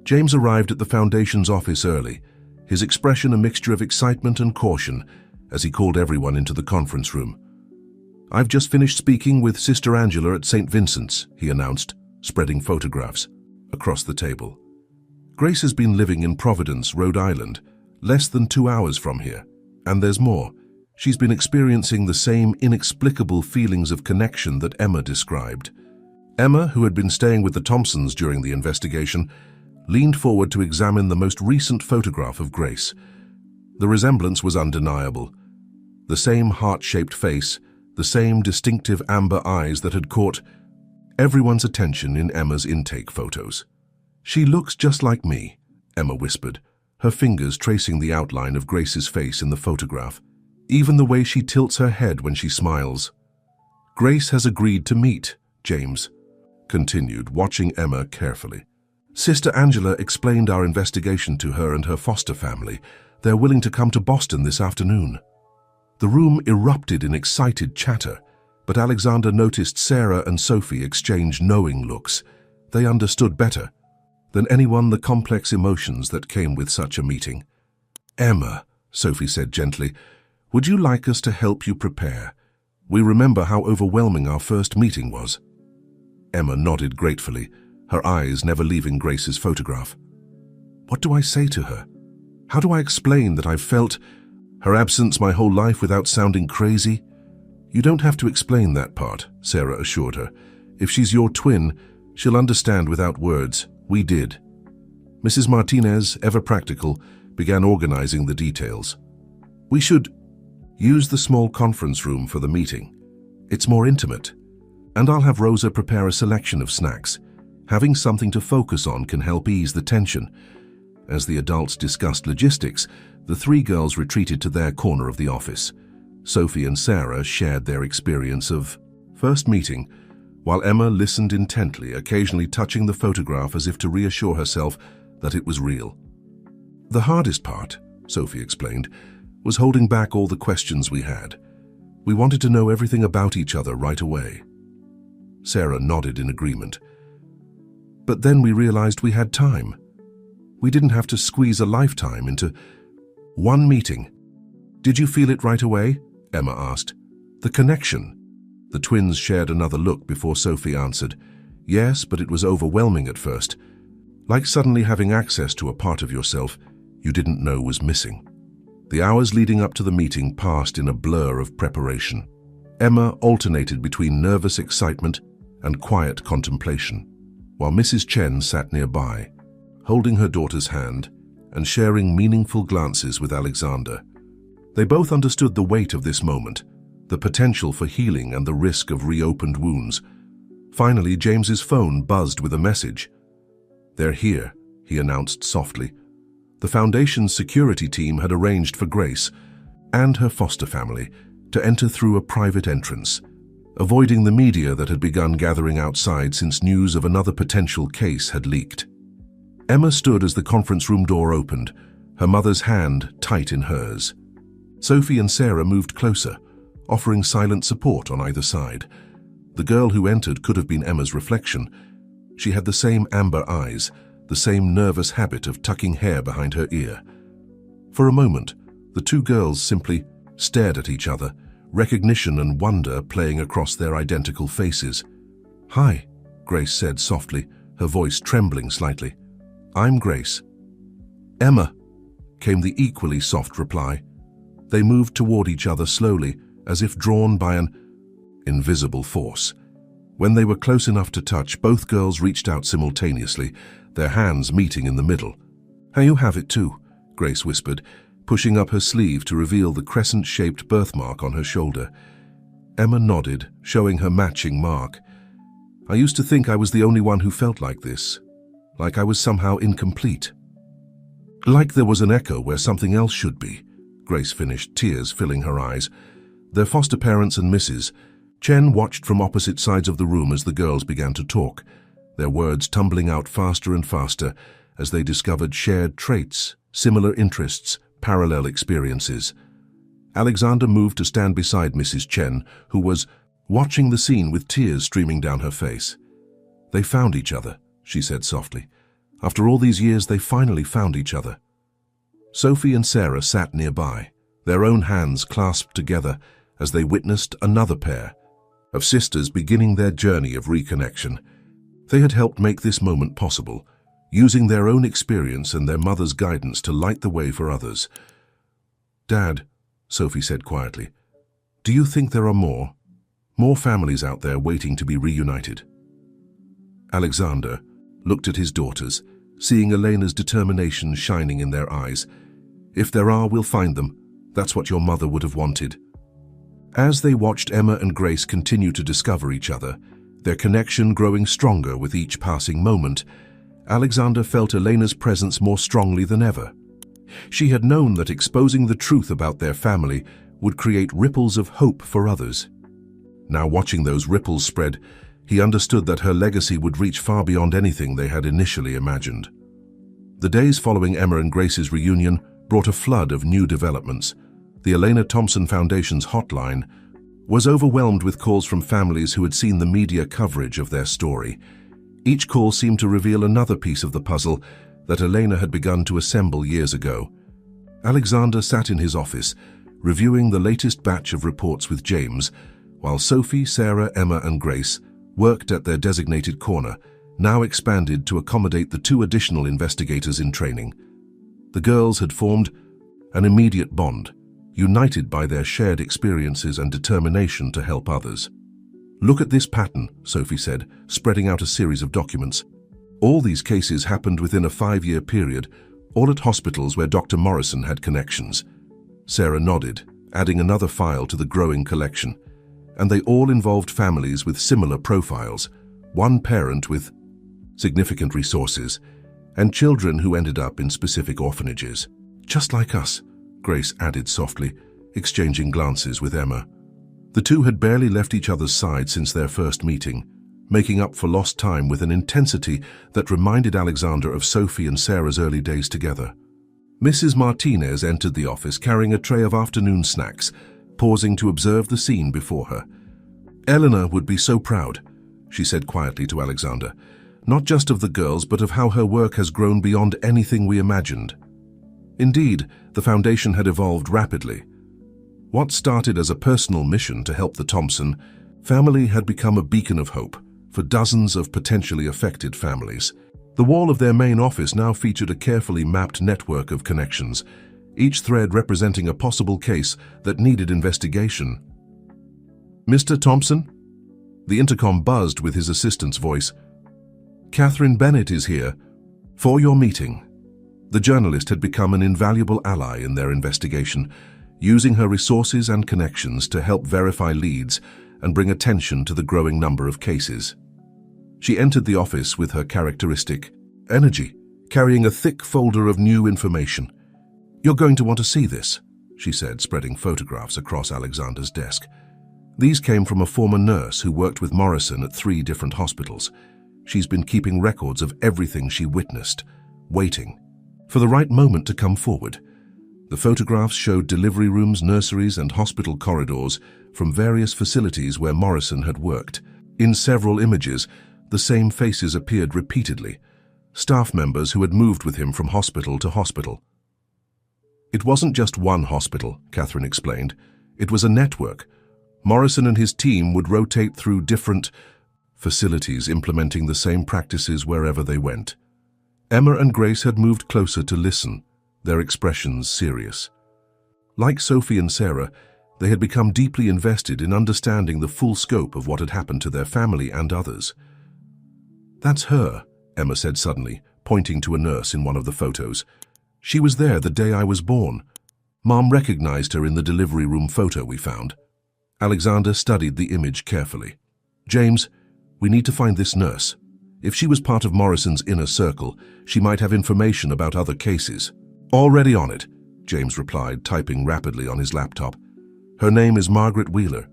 James arrived at the Foundation's office early, his expression a mixture of excitement and caution as he called everyone into the conference room. I've just finished speaking with Sister Angela at St. Vincent's, he announced, spreading photographs across the table. Grace has been living in Providence, Rhode Island, less than 2 hours from here, and there's more. She's been experiencing the same inexplicable feelings of connection that Emma described. Emma, who had been staying with the Thompsons during the investigation, leaned forward to examine the most recent photograph of Grace. The resemblance was undeniable. The same heart-shaped face, the same distinctive amber eyes that had caught everyone's attention in Emma's intake photos. She looks just like me, Emma whispered, her fingers tracing the outline of Grace's face in the photograph. Even the way she tilts her head when she smiles. Grace has agreed to meet, James continued, watching Emma carefully. Sister Angela explained our investigation to her and her foster family. They're willing to come to Boston this afternoon. The room erupted in excited chatter, but Alexander noticed Sarah and Sophie exchange knowing looks. They understood better than anyone the complex emotions that came with such a meeting. "Emma," Sophie said gently, "would you like us to help you prepare? We remember how overwhelming our first meeting was." Emma nodded gratefully, her eyes never leaving Grace's photograph. What do I say to her? How do I explain that I've felt her absence my whole life without sounding crazy? "You don't have to explain that part," Sarah assured her. "If she's your twin, she'll understand without words. We did." Mrs. Martinez, ever practical, began organizing the details. "We should use the small conference room for the meeting. It's more intimate. And I'll have Rosa prepare a selection of snacks. Having something to focus on can help ease the tension." As the adults discussed logistics, the three girls retreated to their corner of the office. Sophie and Sarah shared their experience of first meeting, while Emma listened intently, occasionally touching the photograph as if to reassure herself that it was real. "The hardest part," Sophie explained, "was holding back all the questions we had. We wanted to know everything about each other right away." Sarah nodded in agreement. "But then we realized we had time. We didn't have to squeeze a lifetime into one meeting." "Did you feel it right away?" Emma asked. "The connection?" The twins shared another look before Sophie answered. "Yes, but it was overwhelming at first. Like suddenly having access to a part of yourself you didn't know was missing." The hours leading up to the meeting passed in a blur of preparation. Emma alternated between nervous excitement and quiet contemplation, while Mrs. Chen sat nearby, holding her daughter's hand and sharing meaningful glances with Alexander. They both understood the weight of this moment, the potential for healing and the risk of reopened wounds. Finally, James's phone buzzed with a message. "They're here," he announced softly. The Foundation's security team had arranged for Grace and her foster family to enter through a private entrance, avoiding the media that had begun gathering outside since news of another potential case had leaked. Emma stood as the conference room door opened, her mother's hand tight in hers. Sophie and Sarah moved closer, offering silent support on either side. The girl who entered could have been Emma's reflection. She had the same amber eyes, the same nervous habit of tucking hair behind her ear. For a moment, the two girls simply stared at each other, recognition and wonder playing across their identical faces. "Hi," Grace said softly, her voice trembling slightly. "I'm Grace." "Emma," came the equally soft reply. They moved toward each other slowly, as if drawn by an invisible force. When they were close enough to touch, both girls reached out simultaneously, their hands meeting in the middle. "How you have it too," Grace whispered, pushing up her sleeve to reveal the crescent-shaped birthmark on her shoulder. Emma nodded, showing her matching mark. "I used to think I was the only one who felt like this, like I was somehow incomplete. Like there was an echo where something else should be," Grace finished, tears filling her eyes. Their foster parents and Mrs. Chen watched from opposite sides of the room as the girls began to talk, their words tumbling out faster and faster as they discovered shared traits, similar interests, parallel experiences. Alexander moved to stand beside Mrs. Chen, who was watching the scene with tears streaming down her face. "They found each other," she said softly. "After all these years, they finally found each other." Sophie and Sarah sat nearby, their own hands clasped together as they witnessed another pair of sisters beginning their journey of reconnection. They had helped make this moment possible, using their own experience and their mother's guidance to light the way for others. "Dad," Sophie said quietly, "do you think there are more families out there waiting to be reunited?" Alexander looked at his daughters, seeing Elena's determination shining in their eyes. "If there are, we'll find them. That's what your mother would have wanted." As they watched Emma and Grace continue to discover each other, their connection growing stronger with each passing moment, Alexander felt Elena's presence more strongly than ever. She had known that exposing the truth about their family would create ripples of hope for others. Now watching those ripples spread He understood that her legacy would reach far beyond anything they had initially imagined. The days following Emma and Grace's reunion brought a flood of new developments. The Elena Thompson Foundation's hotline was overwhelmed with calls from families who had seen the media coverage of their story. Each call seemed to reveal another piece of the puzzle that Elena had begun to assemble years ago. Alexander sat in his office, reviewing the latest batch of reports with James, while Sophie, Sarah, Emma, and Grace worked at their designated corner, now expanded to accommodate the 2 additional investigators in training. The girls had formed an immediate bond, united by their shared experiences and determination to help others. "Look at this pattern," Sophie said, spreading out a series of documents. "All these cases happened within a 5-year period, all at hospitals where Dr. Morrison had connections." Sarah nodded, adding another file to the growing collection. And they all involved families with similar profiles, one parent with significant resources, and children who ended up in specific orphanages. "Just like us," Grace added softly, exchanging glances with Emma. The two had barely left each other's side since their first meeting, making up for lost time with an intensity that reminded Alexander of Sophie and Sarah's early days together. Mrs. Martinez entered the office carrying a tray of afternoon snacks, pausing to observe the scene before her. "Eleanor would be so proud," she said quietly to Alexander, "not just of the girls, but of how her work has grown beyond anything we imagined." Indeed, the foundation had evolved rapidly. What started as a personal mission to help the Thompson family had become a beacon of hope for dozens of potentially affected families. The wall of their main office now featured a carefully mapped network of connections, each thread representing a possible case that needed investigation. "Mr. Thompson?" The intercom buzzed with his assistant's voice. "Catherine Bennett is here for your meeting." The journalist had become an invaluable ally in their investigation, using her resources and connections to help verify leads and bring attention to the growing number of cases. She entered the office with her characteristic energy, carrying a thick folder of new information. "You're going to want to see this," she said, spreading photographs across Alexander's desk. These came from a former nurse who worked with Morrison at 3 different hospitals. She's been keeping records of everything she witnessed, waiting for the right moment to come forward. The photographs showed delivery rooms, nurseries, and hospital corridors from various facilities where Morrison had worked. In several images, the same faces appeared repeatedly, staff members who had moved with him from hospital to hospital. "It wasn't just one hospital," Catherine explained. "It was a network. Morrison and his team would rotate through different facilities, implementing the same practices wherever they went." Emma and Grace had moved closer to listen, their expressions serious. Like Sophie and Sarah, they had become deeply invested in understanding the full scope of what had happened to their family and others. "That's her," Emma said suddenly, pointing to a nurse in one of the photos. "She was there the day I was born. Mom recognized her in the delivery room photo we found." Alexander studied the image carefully. "James, we need to find this nurse. If she was part of Morrison's inner circle, she might have information about other cases." "Already on it," James replied, typing rapidly on his laptop. "Her name is Margaret Wheeler.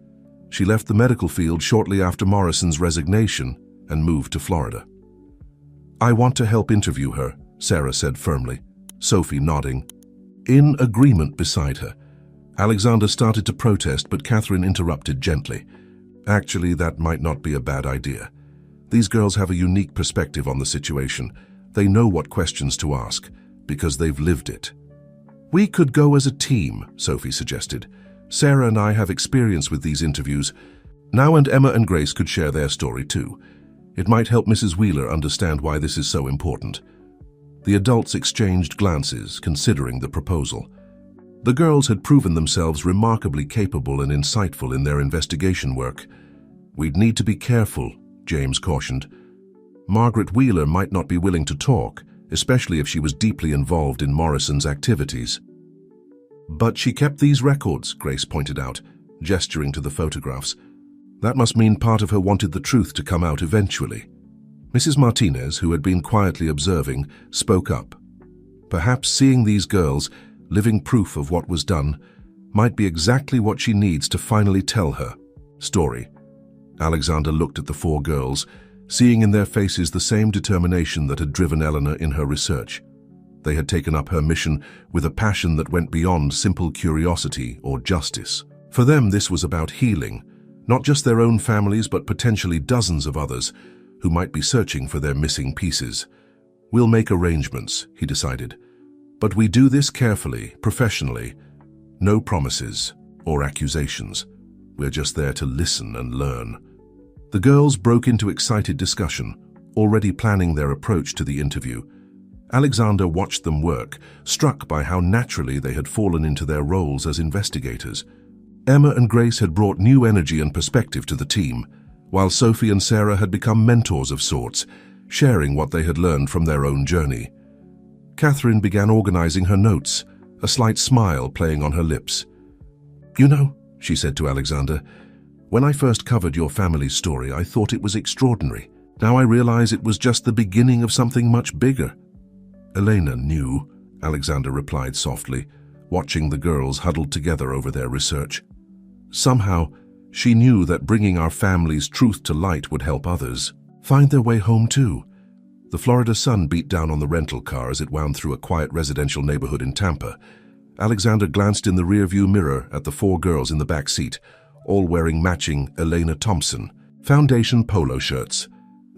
She left the medical field shortly after Morrison's resignation and moved to Florida." "I want to help interview her," Sarah said firmly, Sophie nodding. In agreement beside her, Alexander started to protest, but Catherine interrupted gently. "Actually, that might not be a bad idea. These girls have a unique perspective on the situation. They know what questions to ask, because they've lived it." "We could go as a team," Sophie suggested. "Sarah and I have experience with these interviews. Now and Emma and Grace could share their story too. It might help Mrs. Wheeler understand why this is so important." The adults exchanged glances, considering the proposal. The girls had proven themselves remarkably capable and insightful in their investigation work. "We'd need to be careful," James cautioned. "Margaret Wheeler might not be willing to talk, especially if she was deeply involved in Morrison's activities." "But she kept these records," Grace pointed out, gesturing to the photographs. "That must mean part of her wanted the truth to come out eventually." Mrs. Martinez, who had been quietly observing, spoke up. Perhaps seeing these girls, living proof of what was done, might be exactly what she needs to finally tell her story. Alexander looked at the four girls, seeing in their faces the same determination that had driven Eleanor in her research. They had taken up her mission with a passion that went beyond simple curiosity or justice. For them, this was about healing, not just their own families, but potentially dozens of others who might be searching for their missing pieces. "We'll make arrangements," he decided. "But we do this carefully, professionally. No promises or accusations. We're just there to listen and learn." The girls broke into excited discussion, already planning their approach to the interview. Alexander watched them work, struck by how naturally they had fallen into their roles as investigators. Emma and Grace had brought new energy and perspective to the team, while Sophie and Sarah had become mentors of sorts, sharing what they had learned from their own journey. Catherine began organizing her notes, a slight smile playing on her lips. "You know," she said to Alexander, "when I first covered your family's story, I thought it was extraordinary. Now I realize it was just the beginning of something much bigger." "Elena knew," Alexander replied softly, watching the girls huddled together over their research. "Somehow, she knew that bringing our family's truth to light would help others find their way home too." The Florida sun beat down on the rental car as it wound through a quiet residential neighborhood in Tampa. Alexander glanced in the rearview mirror at the four girls in the back seat, all wearing matching Elena Thompson foundation polo shirts,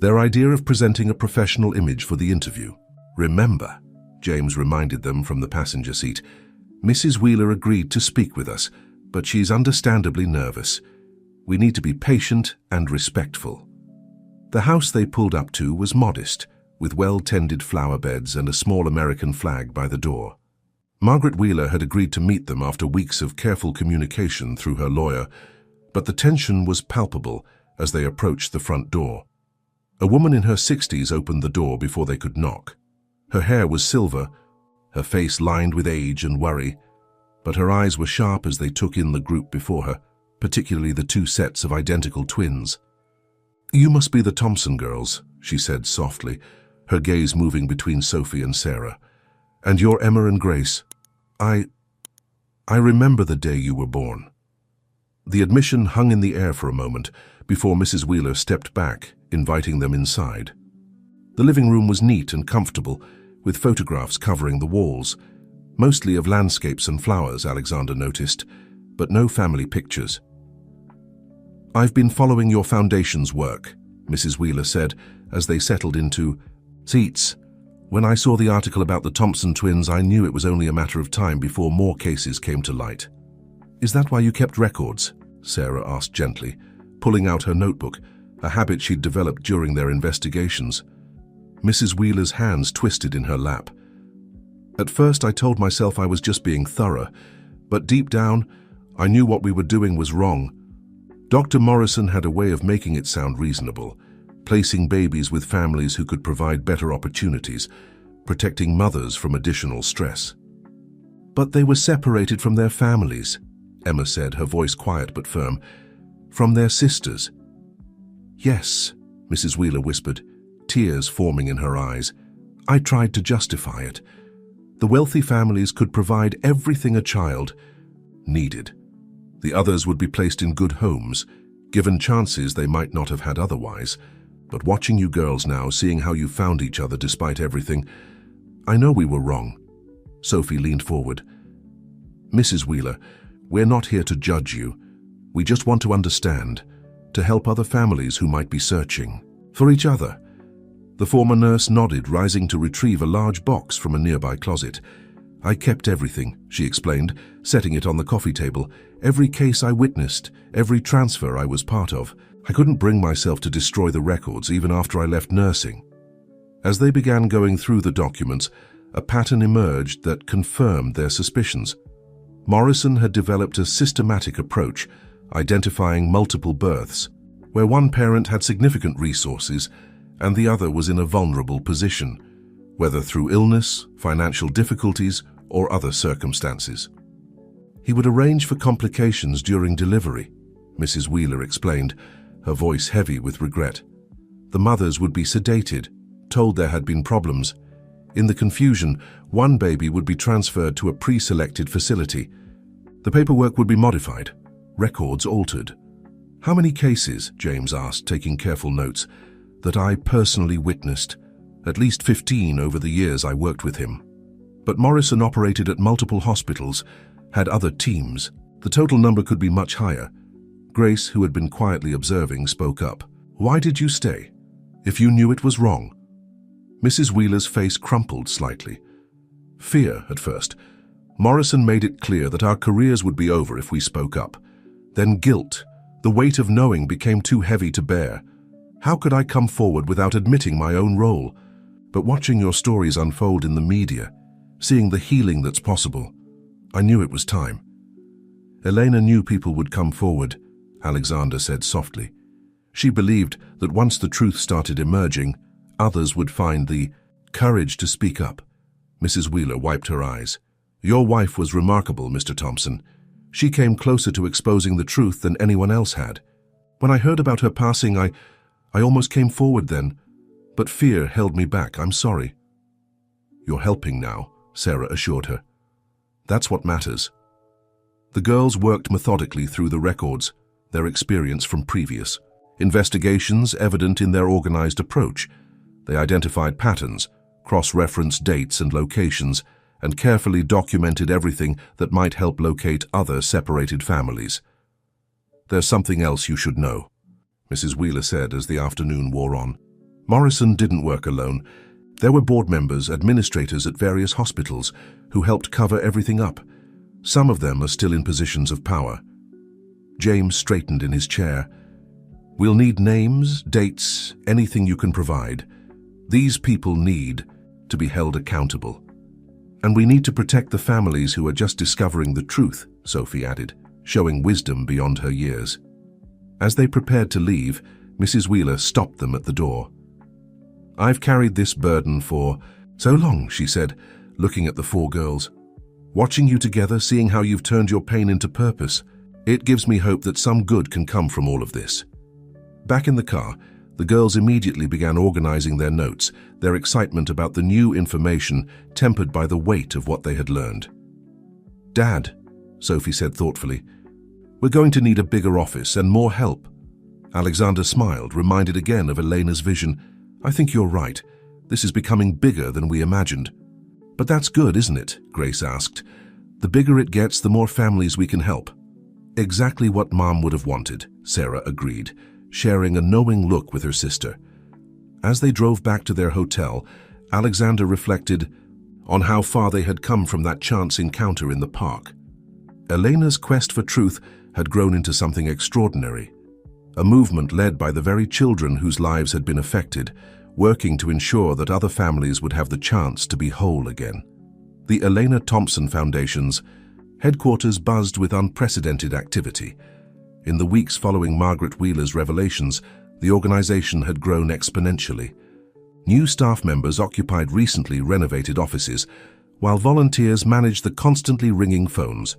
their idea of presenting a professional image for the interview. "Remember," James reminded them from the passenger seat, "Mrs. Wheeler agreed to speak with us, but she's understandably nervous. We need to be patient and respectful." The house they pulled up to was modest, with well-tended flower beds and a small American flag by the door. Margaret Wheeler had agreed to meet them after weeks of careful communication through her lawyer, but the tension was palpable as they approached the front door. A woman in her 60s opened the door before they could knock. Her hair was silver, her face lined with age and worry, but her eyes were sharp as they took in the group before her, particularly the two sets of identical twins. "You must be the Thompson girls," she said softly, her gaze moving between Sophie and Sarah. "And you're Emma and Grace. I remember the day you were born." The admission hung in the air for a moment before Mrs. Wheeler stepped back, inviting them inside. The living room was neat and comfortable, with photographs covering the walls, mostly of landscapes and flowers, Alexander noticed, but no family pictures. "I've been following your foundation's work," Mrs. Wheeler said as they settled into seats. "When I saw the article about the Thompson twins, I knew it was only a matter of time before more cases came to light." "Is that why you kept records?" Sarah asked gently, pulling out her notebook, a habit she'd developed during their investigations. Mrs. Wheeler's hands twisted in her lap. "At first I told myself I was just being thorough, but deep down, I knew what we were doing was wrong. Dr. Morrison had a way of making it sound reasonable, placing babies with families who could provide better opportunities, protecting mothers from additional stress." "But they were separated from their families," Emma said, her voice quiet but firm. "From their sisters." "Yes," Mrs. Wheeler whispered, tears forming in her eyes. "I tried to justify it. The wealthy families could provide everything a child needed. The others would be placed in good homes, given chances they might not have had otherwise. But watching you girls now, seeing how you found each other despite everything, I know we were wrong." Sophie leaned forward. "Mrs. Wheeler, we're not here to judge you. We just want to understand, to help other families who might be searching for each other." The former nurse nodded, rising to retrieve a large box from a nearby closet. "I kept everything," she explained, setting it on the coffee table. "Every case I witnessed, every transfer I was part of. I couldn't bring myself to destroy the records even after I left nursing." As they began going through the documents, a pattern emerged that confirmed their suspicions. Morrison had developed a systematic approach, identifying multiple births, where one parent had significant resources and the other was in a vulnerable position, whether through illness, financial difficulties, or other circumstances. He would arrange for complications during delivery, Mrs. Wheeler explained, her voice heavy with regret. The mothers would be sedated, told there had been problems. In the confusion, one baby would be transferred to a pre-selected facility. The paperwork would be modified, records altered. How many cases, James asked, taking careful notes, that I personally witnessed? At least 15 over the years I worked with him. But Morrison operated at multiple hospitals, had other teams. The total number could be much higher. Grace, who had been quietly observing, spoke up. Why did you stay? If you knew it was wrong? Mrs. Wheeler's face crumpled slightly. Fear, at first. Morrison made it clear that our careers would be over if we spoke up. Then guilt. The weight of knowing became too heavy to bear. How could I come forward without admitting my own role? But watching your stories unfold in the media, seeing the healing that's possible, I knew it was time. Elena knew people would come forward, Alexander said softly. She believed that once the truth started emerging, others would find the courage to speak up. Mrs. Wheeler wiped her eyes. Your wife was remarkable, Mr. Thompson. She came closer to exposing the truth than anyone else had. When I heard about her passing, I almost came forward then, but fear held me back. I'm sorry. You're helping now, Sarah assured her. That's what matters. The girls worked methodically through the records, their experience from previous investigations evident in their organized approach. They identified patterns, cross-referenced dates and locations, and carefully documented everything that might help locate other separated families. There's something else you should know, Mrs. Wheeler said as the afternoon wore on. Morrison didn't work alone. There were board members, administrators at various hospitals who helped cover everything up. Some of them are still in positions of power. James straightened in his chair. We'll need names, dates, anything you can provide. These people need to be held accountable. And we need to protect the families who are just discovering the truth, Sophie added, showing wisdom beyond her years. As they prepared to leave, Mrs. Wheeler stopped them at the door. I've carried this burden for so long, she said, looking at the four girls. Watching you together, seeing how you've turned your pain into purpose, it gives me hope that some good can come from all of this. Back in the car, the girls immediately began organizing their notes, their excitement about the new information tempered by the weight of what they had learned. Dad, Sophie said thoughtfully, we're going to need a bigger office and more help. Alexander smiled, reminded again of Elena's vision. I think you're right. This is becoming bigger than we imagined. But that's good, isn't it? Grace asked. The bigger it gets, the more families we can help. Exactly what Mom would have wanted, Sarah agreed, sharing a knowing look with her sister. As they drove back to their hotel, Alexander reflected on how far they had come from that chance encounter in the park. Elena's quest for truth had grown into something extraordinary, a movement led by the very children whose lives had been affected, working to ensure that other families would have the chance to be whole again. The Elena Thompson Foundation's headquarters buzzed with unprecedented activity. In the weeks following Margaret Wheeler's revelations, the organization had grown exponentially. New staff members occupied recently renovated offices, while volunteers managed the constantly ringing phones.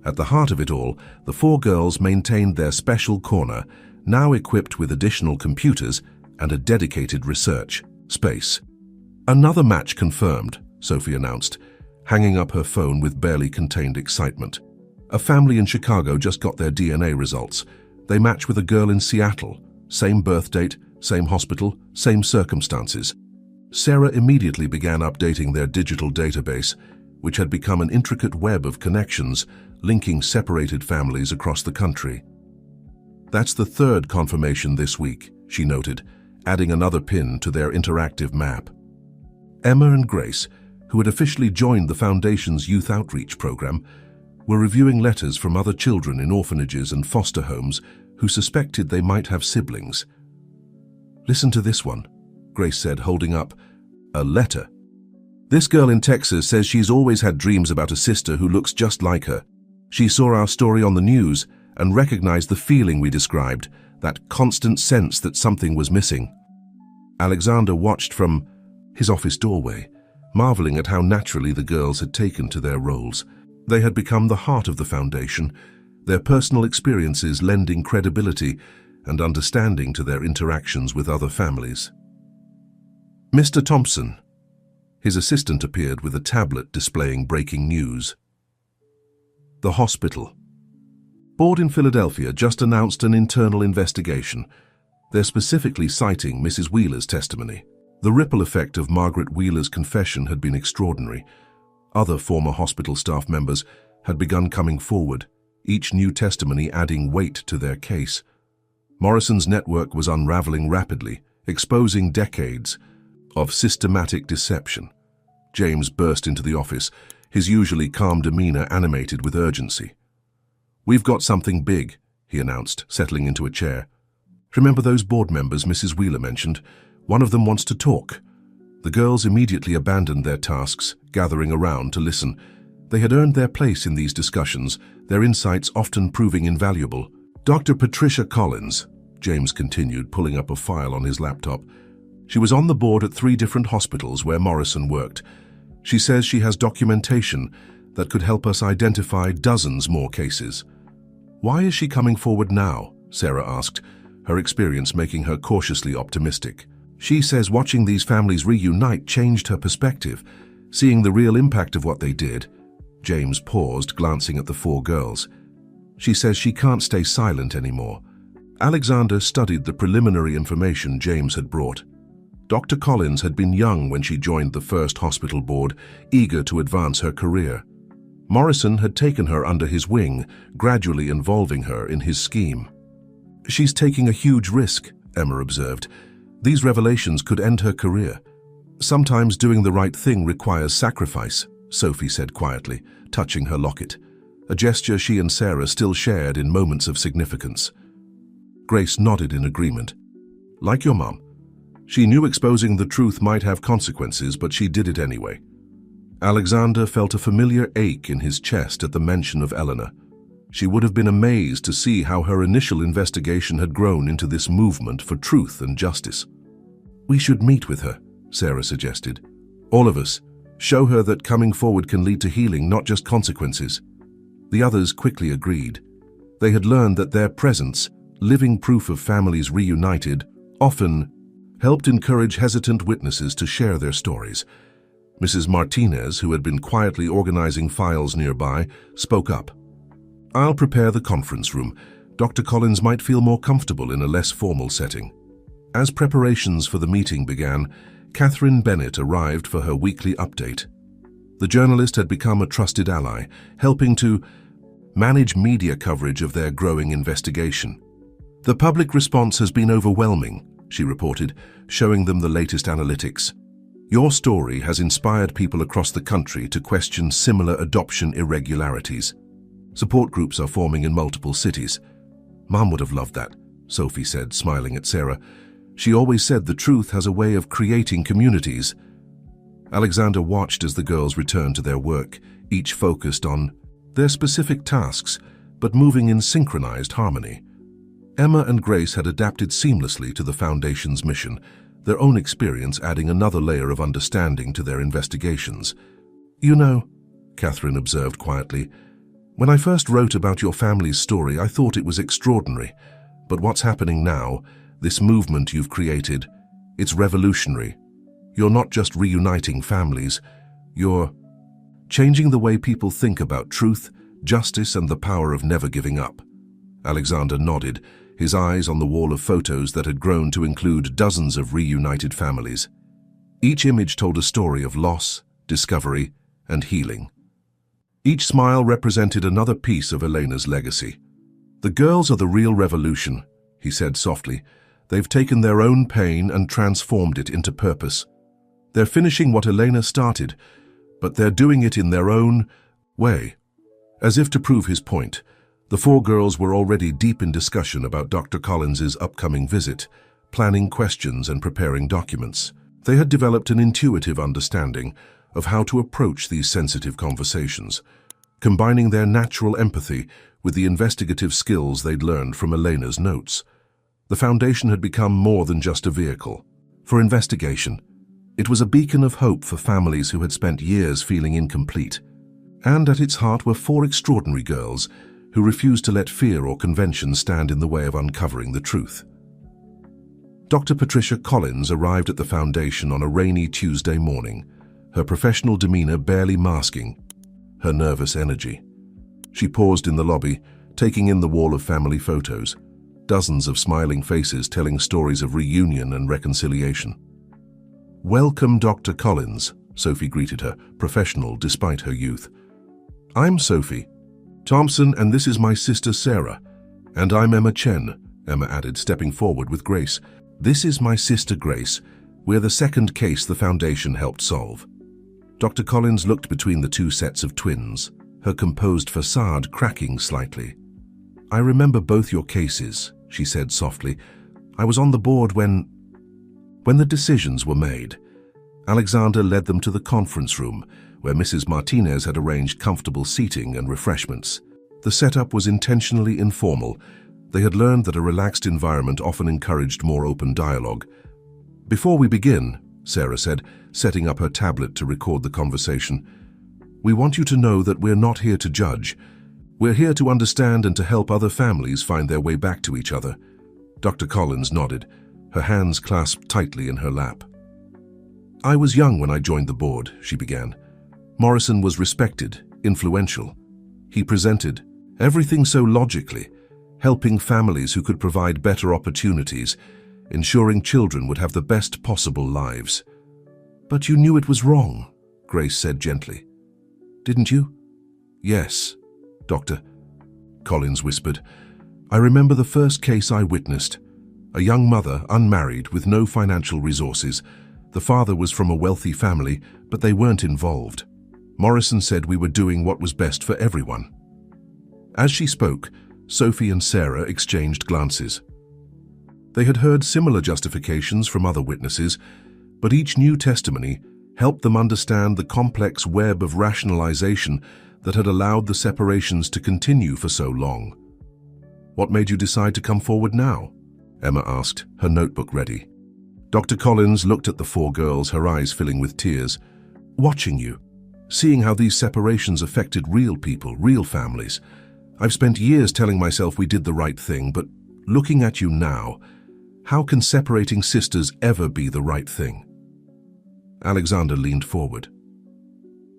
At the heart of it all, the four girls maintained their special corner, now equipped with additional computers and a dedicated research space. Another match confirmed, Sophie announced, hanging up her phone with barely contained excitement. A family in Chicago just got their DNA results. They match with a girl in Seattle. Same birth date, same hospital, same circumstances. Sarah immediately began updating their digital database, which had become an intricate web of connections linking separated families across the country. That's the third confirmation this week, she noted, adding another pin to their interactive map. Emma and Grace, who had officially joined the Foundation's youth outreach program, were reviewing letters from other children in orphanages and foster homes who suspected they might have siblings. Listen to this one, Grace said, holding up a letter. This girl in Texas says she's always had dreams about a sister who looks just like her. She saw our story on the news and recognized the feeling we described, that constant sense that something was missing. Alexander watched from his office doorway, marveling at how naturally the girls had taken to their roles. They had become the heart of the Foundation, their personal experiences lending credibility and understanding to their interactions with other families. Mr. Thompson. His assistant appeared with a tablet displaying breaking news. The hospital. Board in Philadelphia just announced an internal investigation. They're specifically citing Mrs. Wheeler's testimony. The ripple effect of Margaret Wheeler's confession had been extraordinary. Other former hospital staff members had begun coming forward, each new testimony adding weight to their case. Morrison's network was unraveling rapidly, exposing decades of systematic deception. James burst into the office, his usually calm demeanor animated with urgency. "We've got something big," he announced, settling into a chair. "Remember those board members Mrs. Wheeler mentioned? One of them wants to talk." The girls immediately abandoned their tasks, gathering around to listen. They had earned their place in these discussions, their insights often proving invaluable. "Dr. Patricia Collins," James continued, pulling up a file on his laptop. "She was on the board at 3 different hospitals where Morrison worked. She says she has documentation that could help us identify dozens more cases." "Why is she coming forward now?" Sarah asked, her experience making her cautiously optimistic. "She says watching these families reunite changed her perspective, seeing the real impact of what they did." James paused, glancing at the 4 girls. "She says she can't stay silent anymore." Alexander studied the preliminary information James had brought. Dr. Collins had been young when she joined the first hospital board, eager to advance her career. Morrison had taken her under his wing, gradually involving her in his scheme. "She's taking a huge risk," Emma observed. "These revelations could end her career." "Sometimes doing the right thing requires sacrifice," Sophie said quietly, touching her locket, a gesture she and Sarah still shared in moments of significance. Grace nodded in agreement. "Like your mum. She knew exposing the truth might have consequences, but she did it anyway." Alexander felt a familiar ache in his chest at the mention of Eleanor. She would have been amazed to see how her initial investigation had grown into this movement for truth and justice. "We should meet with her," Sarah suggested. "All of us. Show her that coming forward can lead to healing, not just consequences." The others quickly agreed. They had learned that their presence, living proof of families reunited, often helped encourage hesitant witnesses to share their stories. Mrs. Martinez, who had been quietly organizing files nearby, spoke up. "I'll prepare the conference room. Dr. Collins might feel more comfortable in a less formal setting." As preparations for the meeting began, Catherine Bennett arrived for her weekly update. The journalist had become a trusted ally, helping to manage media coverage of their growing investigation. "The public response has been overwhelming," she reported, showing them the latest analytics. "Your story has inspired people across the country to question similar adoption irregularities. Support groups are forming in multiple cities." "Mum would have loved that," Sophie said, smiling at Sarah. "She always said the truth has a way of creating communities." Alexander watched as the girls returned to their work, each focused on their specific tasks, but moving in synchronized harmony. Emma and Grace had adapted seamlessly to the Foundation's mission, their own experience adding another layer of understanding to their investigations. "You know," Catherine observed quietly, "when I first wrote about your family's story, I thought it was extraordinary. But what's happening now, this movement you've created, it's revolutionary. You're not just reuniting families, you're changing the way people think about truth, justice, and the power of never giving up." Alexander nodded, his eyes on the wall of photos that had grown to include dozens of reunited families. Each image told a story of loss, discovery, and healing. Each smile represented another piece of Elena's legacy. "The girls are the real revolution," he said softly. "They've taken their own pain and transformed it into purpose. They're finishing what Elena started, but they're doing it in their own way." As if to prove his point, the 4 girls were already deep in discussion about Dr. Collins's upcoming visit, planning questions and preparing documents. They had developed an intuitive understanding of how to approach these sensitive conversations, combining their natural empathy with the investigative skills they'd learned from Elena's notes. The Foundation had become more than just a vehicle for investigation. It was a beacon of hope for families who had spent years feeling incomplete. And at its heart were 4 extraordinary girls who refused to let fear or convention stand in the way of uncovering the truth. Dr. Patricia Collins arrived at the Foundation on a rainy Tuesday morning, her professional demeanor barely masking her nervous energy. She paused in the lobby, taking in the wall of family photos, dozens of smiling faces telling stories of reunion and reconciliation. "Welcome, Dr. Collins," Sophie greeted her, professional despite her youth. "I'm Sophie Thompson, and this is my sister Sarah. And I'm Emma Chen," Emma added, stepping forward with Grace. "This is my sister Grace. We're the second case the Foundation helped solve." Dr. Collins looked between the two sets of twins, her composed facade cracking slightly. "I remember both your cases," she said softly. "I was on the board when the decisions were made." Alexander led them to the conference room, where Mrs. Martinez had arranged comfortable seating and refreshments. The setup was intentionally informal. They had learned that a relaxed environment often encouraged more open dialogue. "Before we begin," Sarah said, setting up her tablet to record the conversation, "we want you to know that we're not here to judge. We're here to understand and to help other families find their way back to each other." Dr. Collins nodded, her hands clasped tightly in her lap. "I was young when I joined the board," she began. "Morrison was respected, influential. He presented everything so logically, helping families who could provide better opportunities, ensuring children would have the best possible lives." "But you knew it was wrong," Grace said gently. "Didn't you?" "Yes, Dr. Collins whispered. "I remember the first case I witnessed. A young mother, unmarried, with no financial resources. The father was from a wealthy family, but they weren't involved. Morrison said we were doing what was best for everyone." As she spoke, Sophie and Sarah exchanged glances. They had heard similar justifications from other witnesses, but each new testimony helped them understand the complex web of rationalization that had allowed the separations to continue for so long. "What made you decide to come forward now?" Emma asked, her notebook ready. Dr. Collins looked at the four girls, her eyes filling with tears. "Watching you, seeing how these separations affected real people, real families. I've spent years telling myself we did the right thing, but looking at you now, how can separating sisters ever be the right thing?" Alexander leaned forward.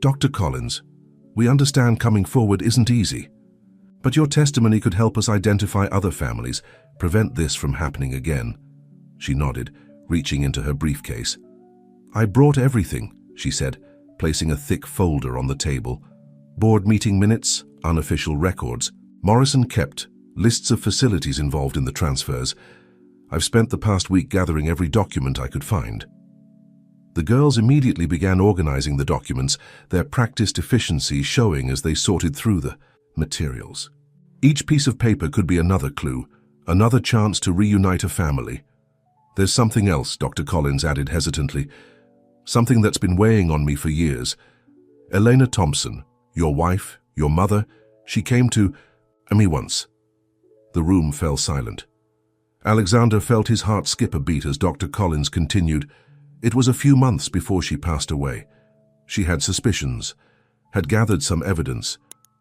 "Dr. Collins, we understand coming forward isn't easy, but your testimony could help us identify other families, prevent this from happening again." She nodded, reaching into her briefcase. "I brought everything," she said, placing a thick folder on the table. "Board meeting minutes, unofficial records. Morrison kept lists of facilities involved in the transfers. I've spent the past week gathering every document I could find." The girls immediately began organizing the documents, their practiced efficiency showing as they sorted through the materials. Each piece of paper could be another clue, another chance to reunite a family. "There's something else," Dr. Collins added hesitantly. "Something that's been weighing on me for years. Elena Thompson, your wife, your mother, she came to me once." The room fell silent. Alexander felt his heart skip a beat as Dr. Collins continued. "It was a few months before she passed away. She had suspicions, had gathered some evidence.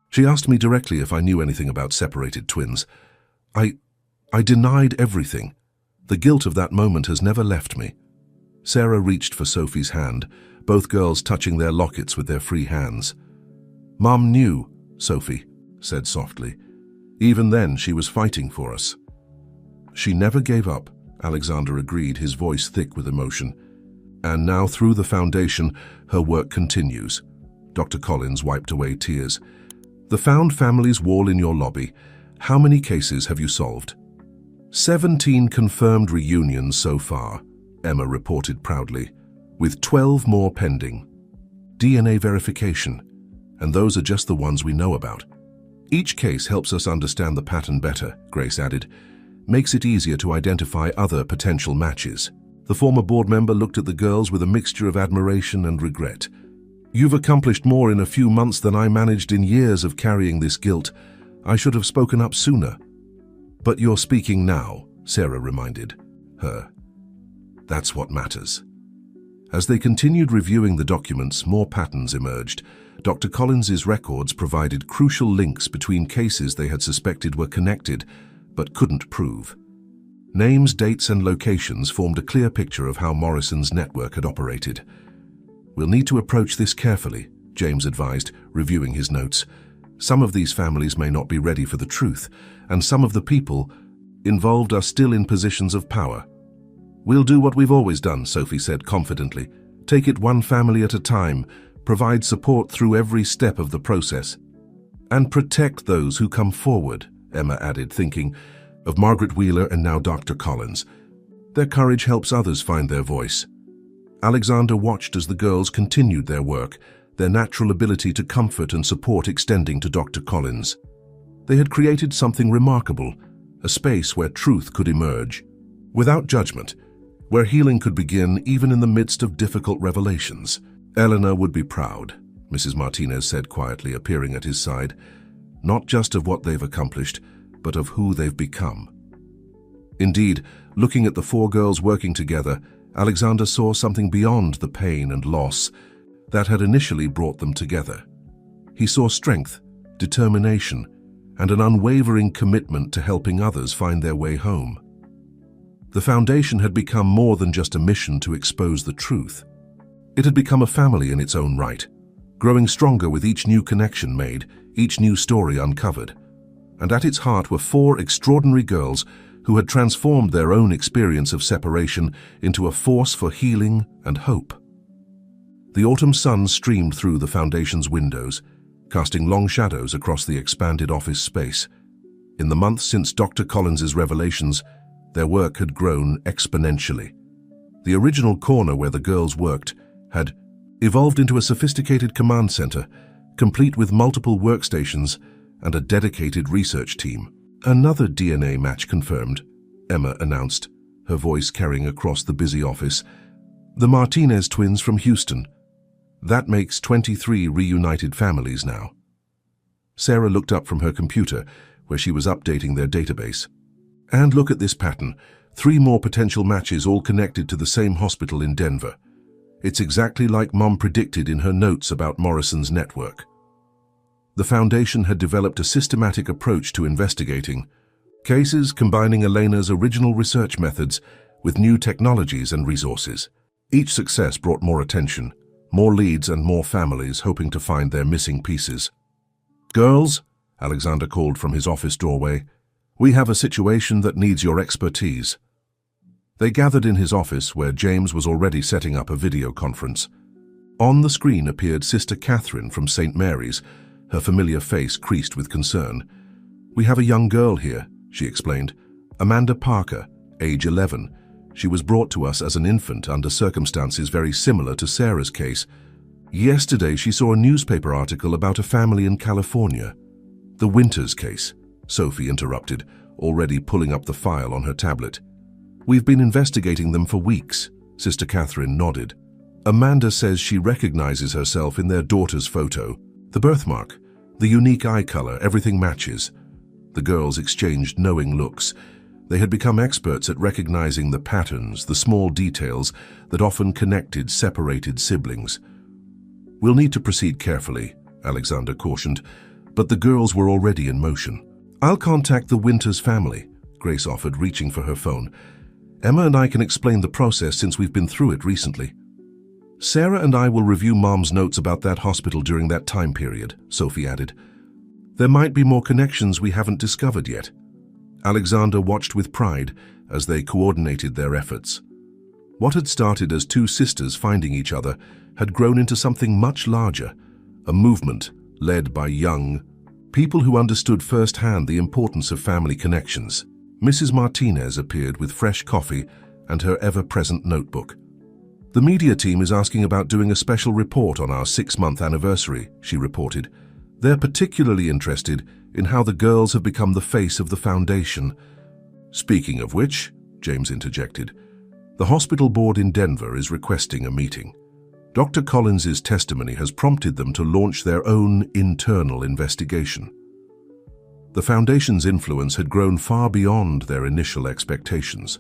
She asked me directly if I knew anything about separated twins. I denied everything. The guilt of that moment has never left me." Sarah reached for Sophie's hand, both girls touching their lockets with their free hands. "Mom knew," Sophie said softly. "Even then, she was fighting for us." "She never gave up," Alexander agreed, his voice thick with emotion. "And now, through the Foundation, her work continues." Dr. Collins wiped away tears. "The Found Families wall in your lobby. How many cases have you solved?" 17 confirmed reunions so far, Emma reported proudly, with 12 more pending. DNA verification, and those are just the ones we know about. Each case helps us understand the pattern better, Grace added. Makes it easier to identify other potential matches. The former board member looked at the girls with a mixture of admiration and regret. "You've accomplished more in a few months than I managed in years of carrying this guilt. I should have spoken up sooner." "But you're speaking now," Sarah reminded her. "That's what matters." As they continued reviewing the documents, more patterns emerged. Dr. Collins's records provided crucial links between cases they had suspected were connected, but couldn't prove. Names, dates, and locations formed a clear picture of how Morrison's network had operated. "We'll need to approach this carefully," James advised, reviewing his notes. Some of these families may not be ready for the truth, and some of the people involved are still in positions of power. We'll do what we've always done, Sophie said confidently. Take it one family at a time, provide support through every step of the process. And protect those who come forward, Emma added, thinking of Margaret Wheeler and now Dr. Collins. Their courage helps others find their voice. Alexander watched as the girls continued their work, their natural ability to comfort and support extending to Dr. Collins. They had created something remarkable, a space where truth could emerge, without judgment, where healing could begin even in the midst of difficult revelations. Eleanor would be proud, Mrs. Martinez said quietly, appearing at his side, not just of what they've accomplished, but of who they've become. Indeed, looking at the four girls working together, Alexander saw something beyond the pain and loss that had initially brought them together. He saw strength, determination, and an unwavering commitment to helping others find their way home. The foundation had become more than just a mission to expose the truth. It had become a family in its own right, growing stronger with each new connection made, each new story uncovered. And at its heart were four extraordinary girls who had transformed their own experience of separation into a force for healing and hope. The autumn sun streamed through the foundation's windows, casting long shadows across the expanded office space. In the months since Dr. Collins's revelations, their work had grown exponentially. The original corner where the girls worked had evolved into a sophisticated command center, complete with multiple workstations and a dedicated research team. Another DNA match confirmed, Emma announced, her voice carrying across the busy office. The Martinez twins from Houston. That makes 23 reunited families now. Sarah looked up from her computer, where she was updating their database. And look at this pattern. 3 more potential matches all connected to the same hospital in Denver. It's exactly like Mom predicted in her notes about Morrison's network. The Foundation had developed a systematic approach to investigating cases, combining Elena's original research methods with new technologies and resources. Each success brought more attention, more leads and more families hoping to find their missing pieces. "Girls," Alexander called from his office doorway, "we have a situation that needs your expertise." They gathered in his office where James was already setting up a video conference. On the screen appeared Sister Catherine from St. Mary's, her familiar face creased with concern. "We have a young girl here," she explained. "Amanda Parker, age 11. She was brought to us as an infant under circumstances very similar to Sarah's case. Yesterday she saw a newspaper article about a family in California." "The Winters case," Sophie interrupted, already pulling up the file on her tablet. "We've been investigating them for weeks," Sister Catherine nodded. "Amanda says she recognizes herself in their daughter's photo. The birthmark, the unique eye color, everything matches." The girls exchanged knowing looks. They had become experts at recognizing the patterns, the small details that often connected separated siblings. "We'll need to proceed carefully," Alexander cautioned, but the girls were already in motion. "I'll contact the Winters family," Grace offered, reaching for her phone. "Emma and I can explain the process since we've been through it recently." "Sarah and I will review Mom's notes about that hospital during that time period," Sophie added. "There might be more connections we haven't discovered yet." Alexander watched with pride as they coordinated their efforts. What had started as 2 sisters finding each other had grown into something much larger, a movement led by young people who understood firsthand the importance of family connections. Mrs. Martinez appeared with fresh coffee and her ever-present notebook. "The media team is asking about doing a special report on our 6-month anniversary," she reported. "They're particularly interested in how the girls have become the face of the Foundation." "Speaking of which," James interjected, "the hospital board in Denver is requesting a meeting. Dr. Collins's testimony has prompted them to launch their own internal investigation." The Foundation's influence had grown far beyond their initial expectations.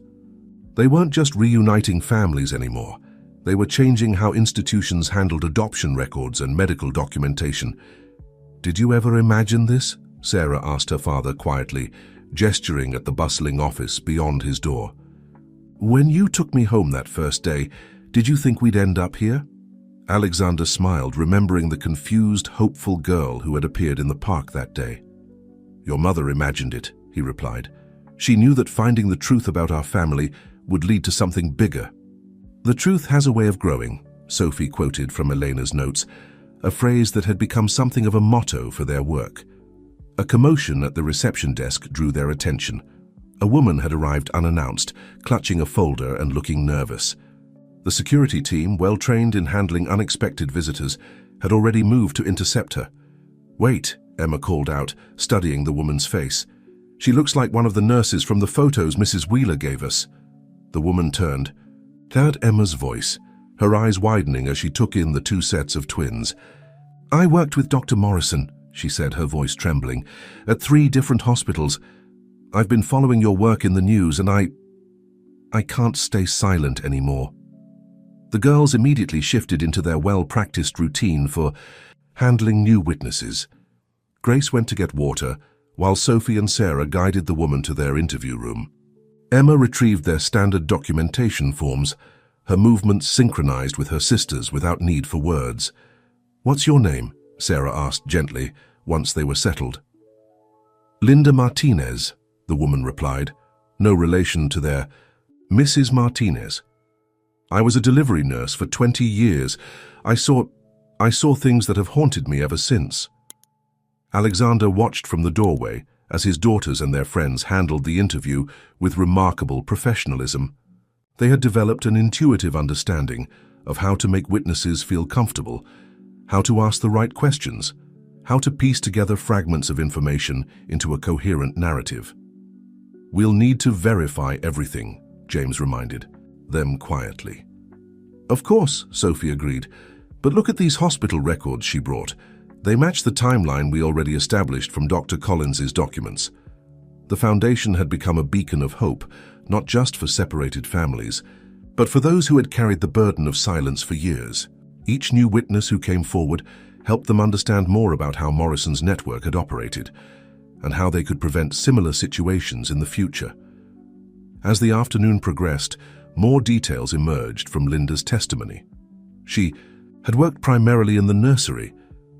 They weren't just reuniting families anymore. They were changing how institutions handled adoption records and medical documentation. "Did you ever imagine this?" Sarah asked her father quietly, gesturing at the bustling office beyond his door. "When you took me home that first day, did you think we'd end up here?" Alexander smiled, remembering the confused, hopeful girl who had appeared in the park that day. "Your mother imagined it," he replied. "She knew that finding the truth about our family would lead to something bigger." "The truth has a way of growing," Sophie quoted from Elena's notes, a phrase that had become something of a motto for their work. A commotion at the reception desk drew their attention. A woman had arrived unannounced, clutching a folder and looking nervous. The security team, well trained in handling unexpected visitors, had already moved to intercept her. "Wait," Emma called out, studying the woman's face. "She looks like one of the nurses from the photos Mrs. Wheeler gave us." The woman turned. They heard Emma's voice, her eyes widening as she took in the two sets of twins. "I worked with Dr. Morrison," she said, her voice trembling, "at 3 different hospitals. I've been following your work in the news, and I can't stay silent anymore." The girls immediately shifted into their well-practiced routine for handling new witnesses. Grace went to get water, while Sophie and Sarah guided the woman to their interview room. Emma retrieved their standard documentation forms, her movements synchronized with her sister's without need for words. "What's your name?" Sarah asked gently, once they were settled. "Linda Martinez," the woman replied, no relation to their Mrs. Martinez. "I was a delivery nurse for 20 years. I saw things that have haunted me ever since." Alexander watched from the doorway as his daughters and their friends handled the interview with remarkable professionalism. They had developed an intuitive understanding of how to make witnesses feel comfortable, how to ask the right questions, how to piece together fragments of information into a coherent narrative. "We'll need to verify everything," James reminded them quietly. "Of course," Sophie agreed, "but look at these hospital records she brought. They match the timeline we already established from Dr. Collins's documents." The Foundation had become a beacon of hope, not just for separated families, but for those who had carried the burden of silence for years. Each new witness who came forward helped them understand more about how Morrison's network had operated, and how they could prevent similar situations in the future. As the afternoon progressed, more details emerged from Linda's testimony. She had worked primarily in the nursery,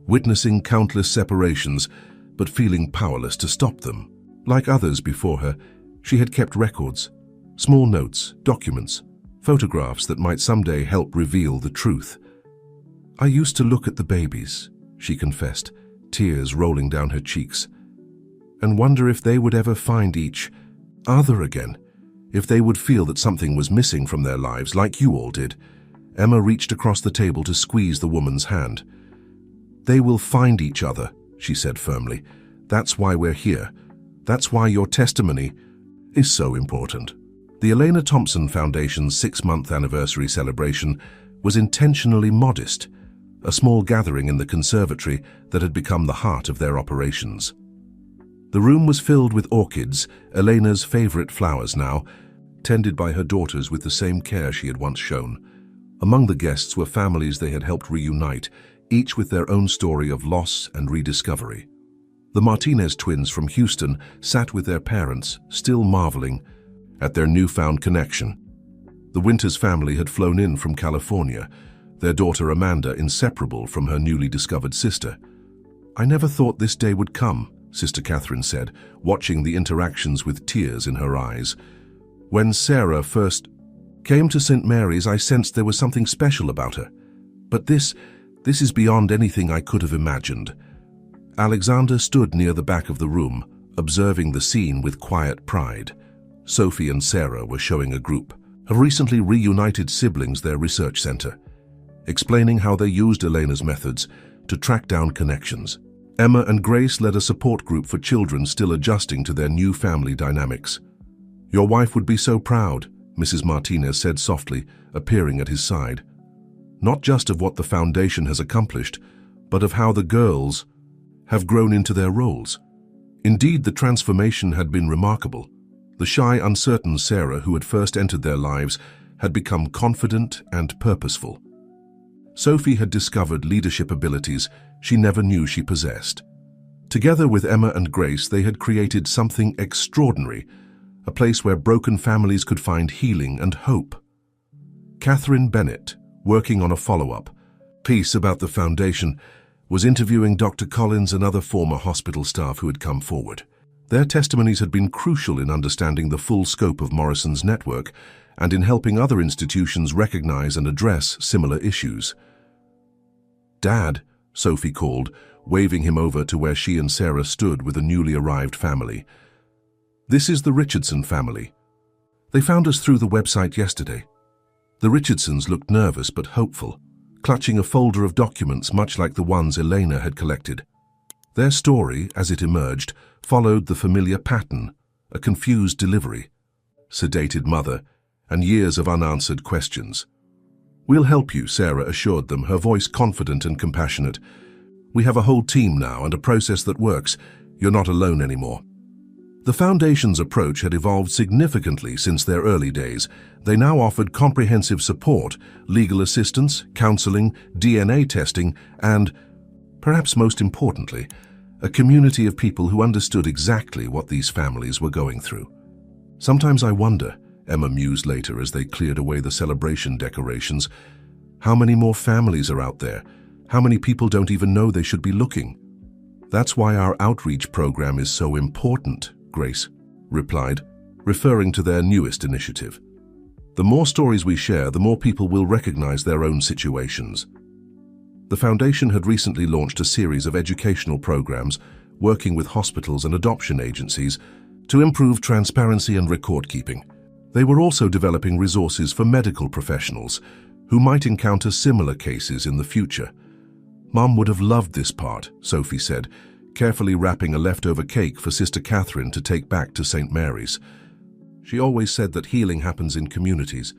witnessing countless separations, but feeling powerless to stop them. Like others before her, she had kept records, small notes, documents, photographs that might someday help reveal the truth. "I used to look at the babies," she confessed, tears rolling down her cheeks, "and wonder if they would ever find each other again, if they would feel that something was missing from their lives like you all did." Emma reached across the table to squeeze the woman's hand. "They will find each other," she said firmly. "That's why we're here. That's why your testimony is so important." The Elena Thompson Foundation's 6-month anniversary celebration was intentionally modest, a small gathering in the conservatory that had become the heart of their operations. The room was filled with orchids, Elena's favorite flowers now, tended by her daughters with the same care she had once shown. Among the guests were families they had helped reunite, each with their own story of loss and rediscovery. The Martinez twins from Houston sat with their parents, still marveling at their newfound connection. The Winters family had flown in from California, their daughter Amanda inseparable from her newly discovered sister. "I never thought this day would come," Sister Catherine said, watching the interactions with tears in her eyes. "When Sarah first came to St. Mary's, I sensed there was something special about her. But this is beyond anything I could have imagined." Alexander stood near the back of the room, observing the scene with quiet pride. Sophie and Sarah were showing a group of recently reunited siblings their research center, explaining how they used Elena's methods to track down connections. Emma and Grace led a support group for children still adjusting to their new family dynamics. "Your wife would be so proud," Mrs. Martinez said softly, appearing at his side. "Not just of what the Foundation has accomplished, but of how the girls have grown into their roles." Indeed, the transformation had been remarkable. The shy, uncertain Sarah, who had first entered their lives, had become confident and purposeful. Sophie had discovered leadership abilities she never knew she possessed. Together with Emma and Grace, they had created something extraordinary, a place where broken families could find healing and hope. Catherine Bennett, working on a follow-up, piece about the foundation was interviewing Dr. Collins and other former hospital staff who had come forward. Their testimonies had been crucial in understanding the full scope of Morrison's network and in helping other institutions recognize and address similar issues. "Dad," Sophie called, waving him over to where she and Sarah stood with a newly arrived family. "This is the Richardson family. They found us through the website yesterday." The Richardsons looked nervous but hopeful, clutching a folder of documents much like the ones Elena had collected. Their story, as it emerged, followed the familiar pattern: a confused delivery, sedated mother, and years of unanswered questions. "We'll help you," Sarah assured them, her voice confident and compassionate. "We have a whole team now and a process that works. You're not alone anymore." The Foundation's approach had evolved significantly since their early days. They now offered comprehensive support, legal assistance, counseling, DNA testing, and, perhaps most importantly, a community of people who understood exactly what these families were going through. "Sometimes I wonder," Emma mused later as they cleared away the celebration decorations, "how many more families are out there? How many people don't even know they should be looking?" "That's why our outreach program is so important," Grace replied, referring to their newest initiative. "The more stories we share, the more people will recognize their own situations." The Foundation had recently launched a series of educational programs working with hospitals and adoption agencies to improve transparency and record-keeping. They were also developing resources for medical professionals who might encounter similar cases in the future. "Mom would have loved this part," Sophie said, carefully wrapping a leftover cake for Sister Catherine to take back to St. Mary's. "She always said that healing happens in communities,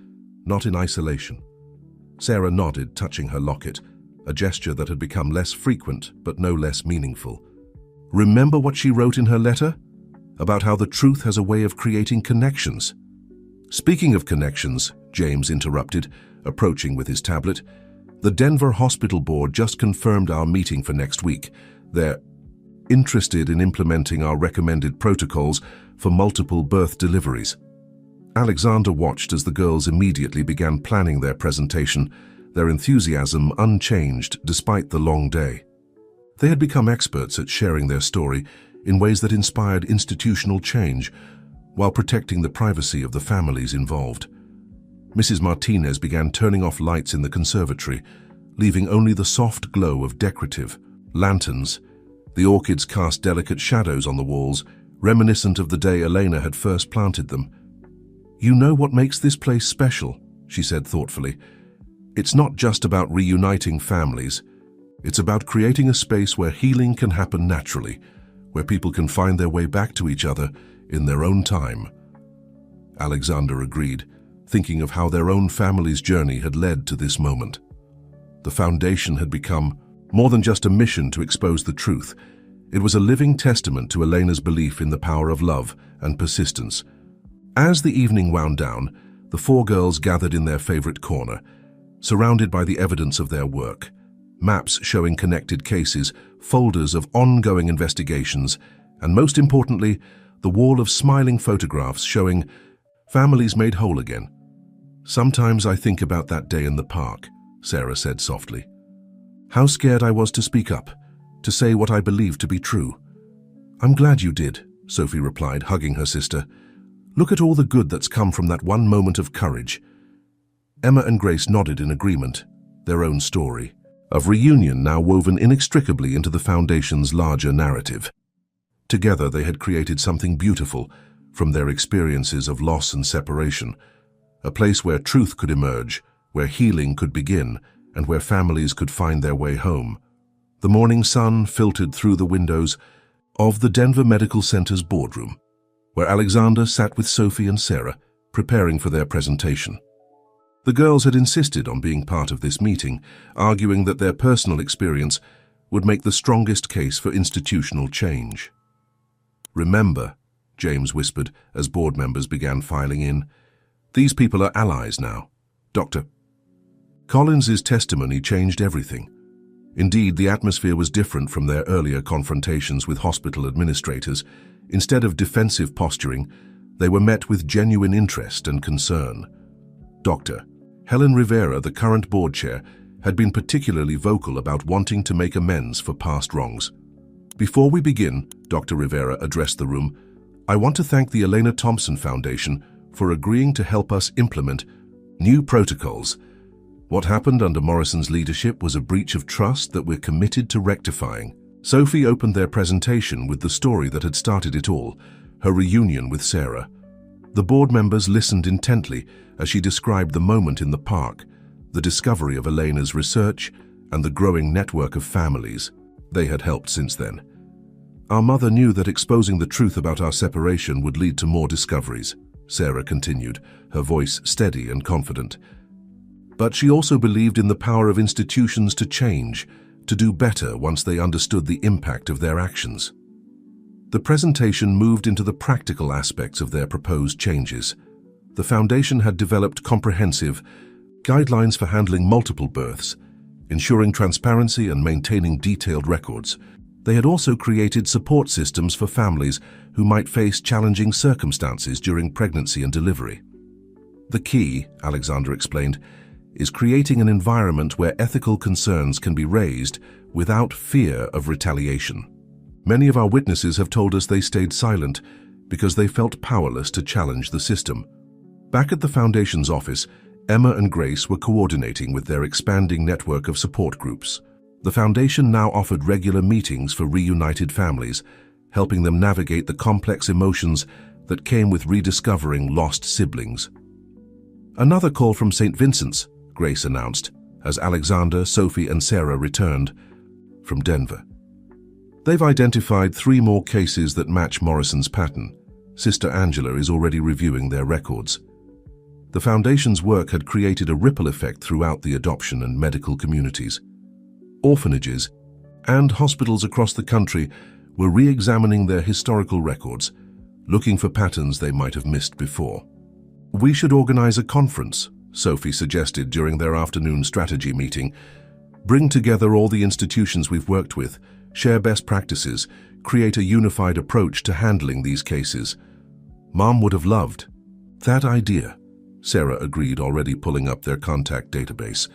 not in isolation." Sarah nodded, touching her locket, a gesture that had become less frequent but no less meaningful. "Remember what she wrote in her letter? About how the truth has a way of creating connections." "Speaking of connections," James interrupted, approaching with his tablet, "the Denver Hospital Board just confirmed our meeting for next week. They're interested in implementing our recommended protocols for multiple birth deliveries." Alexander watched as the girls immediately began planning their presentation, their enthusiasm unchanged despite the long day. They had become experts at sharing their story in ways that inspired institutional change while protecting the privacy of the families involved. Mrs. Martinez began turning off lights in the conservatory, leaving only the soft glow of decorative lanterns. The orchids cast delicate shadows on the walls, reminiscent of the day Elena had first planted them. "You know what makes this place special," she said thoughtfully. "It's not just about reuniting families. It's about creating a space where healing can happen naturally, where people can find their way back to each other in their own time." Alexander agreed, thinking of how their own family's journey had led to this moment. The Foundation had become more than just a mission to expose the truth. It was a living testament to Elena's belief in the power of love and persistence. As the evening wound down, the four girls gathered in their favorite corner, surrounded by the evidence of their work: maps showing connected cases, folders of ongoing investigations, and most importantly, the wall of smiling photographs showing families made whole again. "Sometimes I think about that day in the park," Sarah said softly. "How scared I was to speak up, to say what I believed to be true." "I'm glad you did," Sophie replied, hugging her sister. "Look at all the good that's come from that one moment of courage." Emma and Grace nodded in agreement, their own story of reunion now woven inextricably into the Foundation's larger narrative. Together they had created something beautiful from their experiences of loss and separation, a place where truth could emerge, where healing could begin, and where families could find their way home. The morning sun filtered through the windows of the Denver Medical Center's boardroom, where Alexander sat with Sophie and Sarah, preparing for their presentation. The girls had insisted on being part of this meeting, arguing that their personal experience would make the strongest case for institutional change. "Remember," James whispered as board members began filing in, "these people are allies now. Dr. Collins's testimony changed everything. Indeed, the atmosphere was different from their earlier confrontations with hospital administrators. Instead of defensive posturing, they were met with genuine interest and concern. Dr. Helen Rivera, the current board chair, had been particularly vocal about wanting to make amends for past wrongs. Before we begin, Dr. Rivera addressed the room, I want to thank the Elena Thompson Foundation for agreeing to help us implement new protocols. What happened under Morrison's leadership was a breach of trust that we're committed to rectifying. Sophie opened their presentation with the story that had started it all, her reunion with Sarah. The board members listened intently as she described the moment in the park, the discovery of Elena's research, and the growing network of families they had helped since then. Our mother knew that exposing the truth about our separation would lead to more discoveries, Sarah continued, her voice steady and confident. But she also believed in the power of institutions to change, to do better once they understood the impact of their actions. The presentation moved into the practical aspects of their proposed changes. The foundation had developed comprehensive guidelines for handling multiple births, ensuring transparency and maintaining detailed records. They had also created support systems for families who might face challenging circumstances during pregnancy and delivery. The key, Alexander explained, is creating an environment where ethical concerns can be raised without fear of retaliation. Many of our witnesses have told us they stayed silent because they felt powerless to challenge the system. Back at the Foundation's office, Emma and Grace were coordinating with their expanding network of support groups. The Foundation now offered regular meetings for reunited families, helping them navigate the complex emotions that came with rediscovering lost siblings. Another call from St. Vincent's, Grace announced, as Alexander, Sophie, and Sarah returned from Denver. They've identified 3 more cases that match Morrison's pattern. Sister Angela is already reviewing their records. The Foundation's work had created a ripple effect throughout the adoption and medical communities. Orphanages and hospitals across the country were re-examining their historical records, looking for patterns they might have missed before. We should organize a conference, Sophie suggested during their afternoon strategy meeting. Bring together all the institutions we've worked with, share best practices, create a unified approach to handling these cases. Mom would have loved that idea, Sarah agreed, already pulling up their contact database.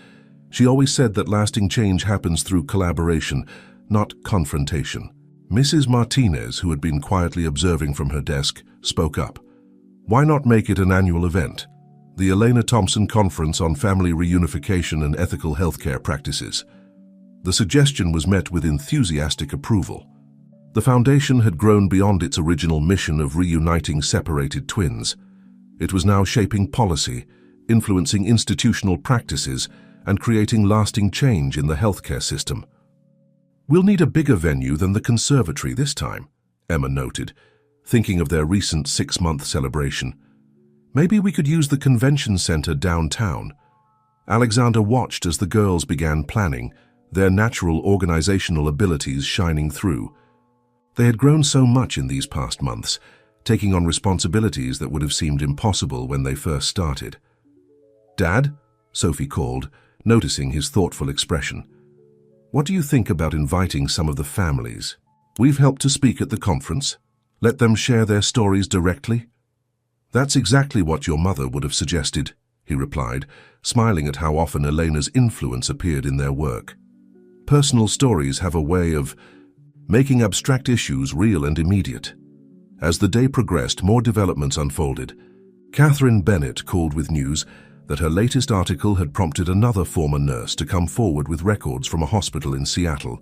She always said that lasting change happens through collaboration, not confrontation. Mrs. Martinez, who had been quietly observing from her desk, spoke up. Why not make it an annual event? The Elena Thompson Conference on Family Reunification and Ethical Healthcare Practices. The suggestion was met with enthusiastic approval. The Foundation had grown beyond its original mission of reuniting separated twins. It was now shaping policy, influencing institutional practices, and creating lasting change in the healthcare system. We'll need a bigger venue than the conservatory this time, Emma noted, thinking of their recent 6-month celebration. Maybe we could use the convention center downtown. Alexander watched as the girls began planning, their natural organizational abilities shining through. They had grown so much in these past months, taking on responsibilities that would have seemed impossible when they first started. Dad? Sophie called, noticing his thoughtful expression. What do you think about inviting some of the families? We've helped to speak at the conference. Let them share their stories directly. That's exactly what your mother would have suggested, he replied, smiling at how often Elena's influence appeared in their work. Personal stories have a way of making abstract issues real and immediate. As the day progressed, more developments unfolded. Catherine Bennett called with news that her latest article had prompted another former nurse to come forward with records from a hospital in Seattle.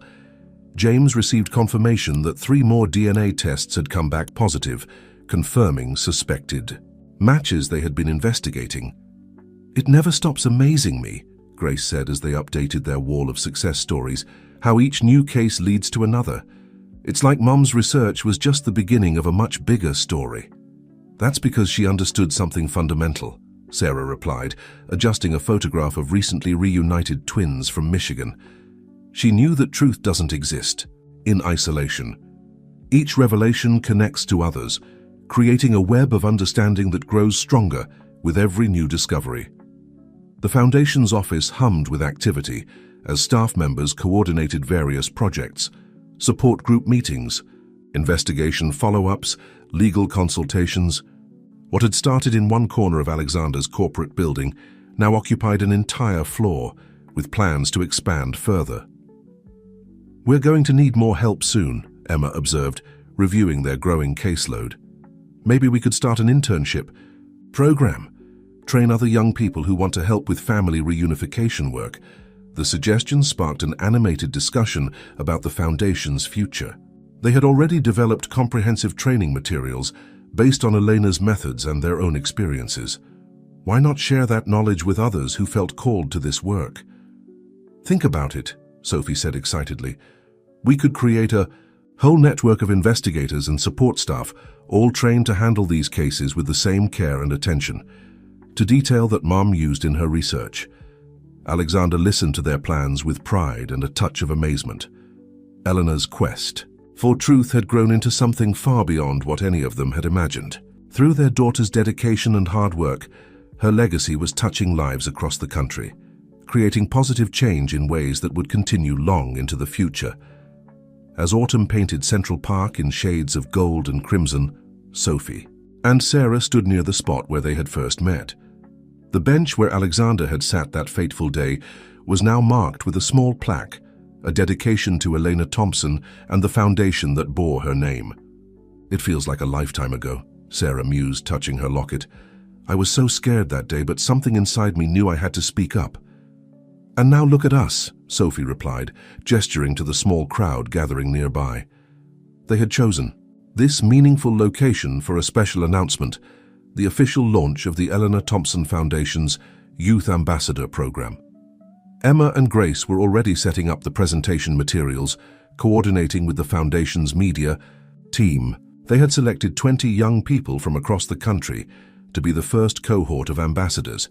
James received confirmation that 3 more DNA tests had come back positive, confirming suspected matches they had been investigating. It never stops amazing me, Grace said as they updated their wall of success stories, how each new case leads to another. It's like Mom's research was just the beginning of a much bigger story. That's because she understood something fundamental, Sarah replied, adjusting a photograph of recently reunited twins from Michigan. She knew that truth doesn't exist in isolation. Each revelation connects to others, creating a web of understanding that grows stronger with every new discovery. The Foundation's office hummed with activity as staff members coordinated various projects, support group meetings, investigation follow-ups, legal consultations. What had started in one corner of Alexander's corporate building now occupied an entire floor, with plans to expand further. "We're going to need more help soon," Emma observed, reviewing their growing caseload. "Maybe we could start an internship program, train other young people who want to help with family reunification work." The suggestion sparked an animated discussion about the Foundation's future. They had already developed comprehensive training materials based on Elena's methods and their own experiences. Why not share that knowledge with others who felt called to this work? "Think about it," Sophie said excitedly. "We could create a whole network of investigators and support staff, all trained to handle these cases with the same care and attention, to detail that Mom used in her research." Alexander listened to their plans with pride and a touch of amazement. Eleanor's quest for truth had grown into something far beyond what any of them had imagined. Through their daughter's dedication and hard work, her legacy was touching lives across the country, creating positive change in ways that would continue long into the future. As autumn painted Central Park in shades of gold and crimson, Sophie and Sarah stood near the spot where they had first met. The bench where Alexander had sat that fateful day was now marked with a small plaque, a dedication to Elena Thompson and the foundation that bore her name. "It feels like a lifetime ago," Sarah mused, touching her locket. "I was so scared that day, but something inside me knew I had to speak up." "And now look at us," Sophie replied, gesturing to the small crowd gathering nearby. They had chosen this meaningful location for a special announcement, the official launch of the Elena Thompson Foundation's Youth Ambassador Program. Emma and Grace were already setting up the presentation materials, coordinating with the Foundation's media team. They had selected 20 young people from across the country to be the first cohort of ambassadors,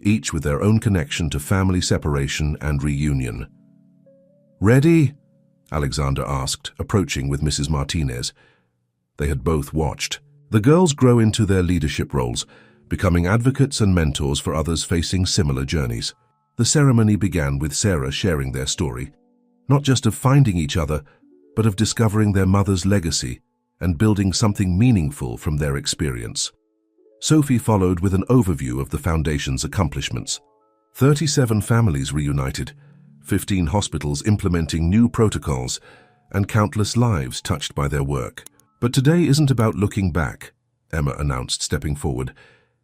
each with their own connection to family separation and reunion. "Ready?" Alexander asked, approaching with Mrs. Martinez. They had both watched the girls grow into their leadership roles, becoming advocates and mentors for others facing similar journeys. The ceremony began with Sarah sharing their story, not just of finding each other, but of discovering their mother's legacy and building something meaningful from their experience. Sophie followed with an overview of the Foundation's accomplishments. 37 families reunited, 15 hospitals implementing new protocols, and countless lives touched by their work. "But today isn't about looking back," Emma announced, stepping forward.